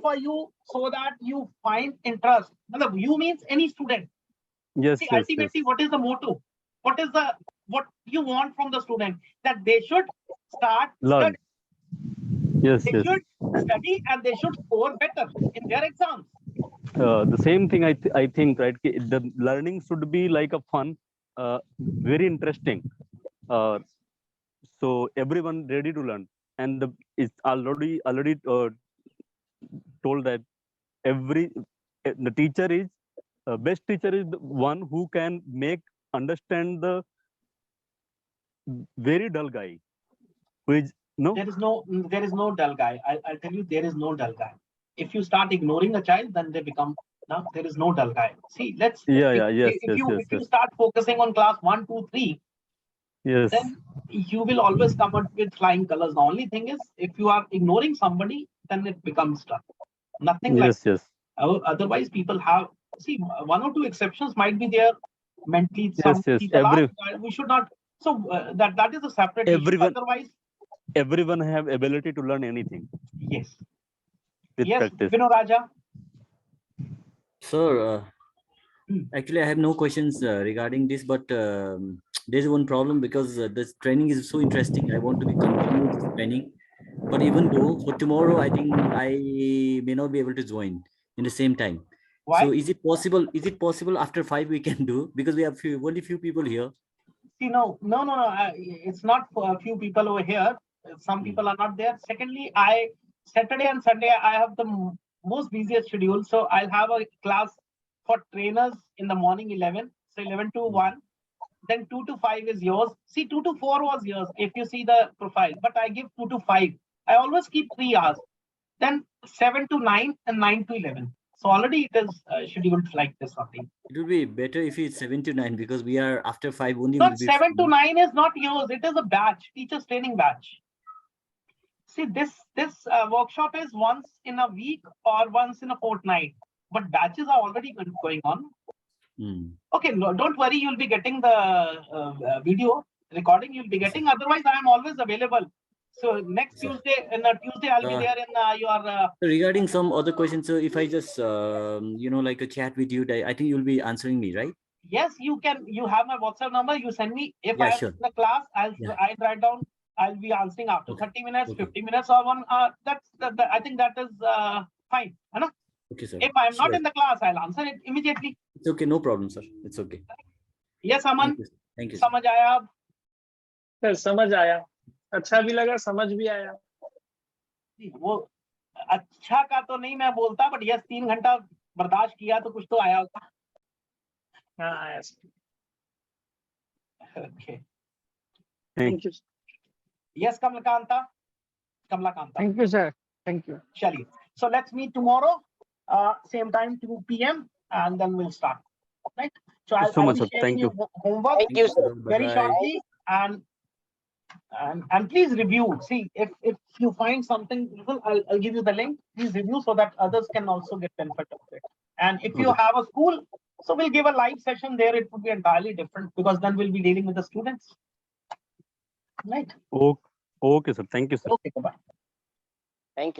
for you so that you find interest. Matlab, you means any student. yes, See, yes, ultimately, yes, what is the motto? What you want from the student? That they should start learn. study. Yes, They yes. should study and they should score better in their exams. The same thing I think, right? The learning should be like a fun, very interesting. So everyone ready to learn, and it's already told that the teacher is best teacher is the one who can make understand the very dull guy, who is no. There is no dull guy. I'll tell you, there is no dull guy. If you start ignoring a child, then they become, now there is no dull guy. See, Yeah, yeah, yes, yes, yes, if you yes, start focusing on class 1, 2, 3, yes, then you will always come up with flying colors. The only thing is, if you are ignoring somebody, then it becomes tough. Nothing like yes, yes, otherwise. People have, see, 1 or 2 exceptions might be there mentally. Some yes, yes. people are. We should not. So that is a separate issue. Otherwise, Everyone have ability to learn anything yes, with yes, practice. Vinu Raja. Sir, actually, I have no questions regarding this, but there's one problem because this training is so interesting. I want to be continue this training, but even though for tomorrow, I think I may not be able to join in the same time. Why? So is it possible? Is it possible after 5 we can do, because we have only few people here? See, no. It's not for a few people over here. Some people are not there. Secondly, Saturday and Sunday I have the most busiest schedule. So I'll have a class for trainers in the morning 11. So 11 to 1. Then 2 to 5 is yours. See, 2 to 4 was yours if you see the profile. But I give 2 to 5. I always keep 3 hours. Then 7 to 9 and 9 to 11. So already it is scheduled like this something. It would be better if it's 7 to 9, because we are after 5 only. Not 7 to 9 is not yours. It is a batch, teachers training batch. See, this workshop is once in a week or once in a fortnight, but batches are already going on. Okay, no, don't worry. You'll be getting the video recording. You'll be getting. Otherwise, I am always available. So next Tuesday, I'll be there in your. Regarding some other questions, so if I just like a chat with you, I think you'll be answering me, right? Yes, you can. You have my WhatsApp number. You send me. If Yeah, I am sure. in the class, I'll write down. I'll be answering after 30 minutes, 50 minutes, or 1 hour. I think that is fine. Okay, sir. If I'm not in the class, I'll answer it immediately. It's okay, no problem, sir. It's okay. Yes, Aman. Thank you. समझ आया अब? Sir समझ आया, अच्छा भी लगा, समझ भी आया. वो अच्छा का तो नहीं मैं बोलता, बट यस 3 घंटा बर्दाश्त किया तो कुछ तो आया होगा. हाँ आया. Okay. Thank you. Yes, Kamlakanta. Thank you, sir. Thank you. Chali. So let's meet tomorrow, same time, 2 p.m. and then we'll start. Right. So I'll So much, be sir. sharing Thank you. homework. Thank you, sir. Very shortly, and please review. See, if you find something useful, I'll give you the link. Please review so that others can also get benefit of it. And if you have a school, so we'll give a live session there. It would be entirely different because then we'll be dealing with the students. Right. Okay, sir. Thank you, sir. Okay, bye. Thank you.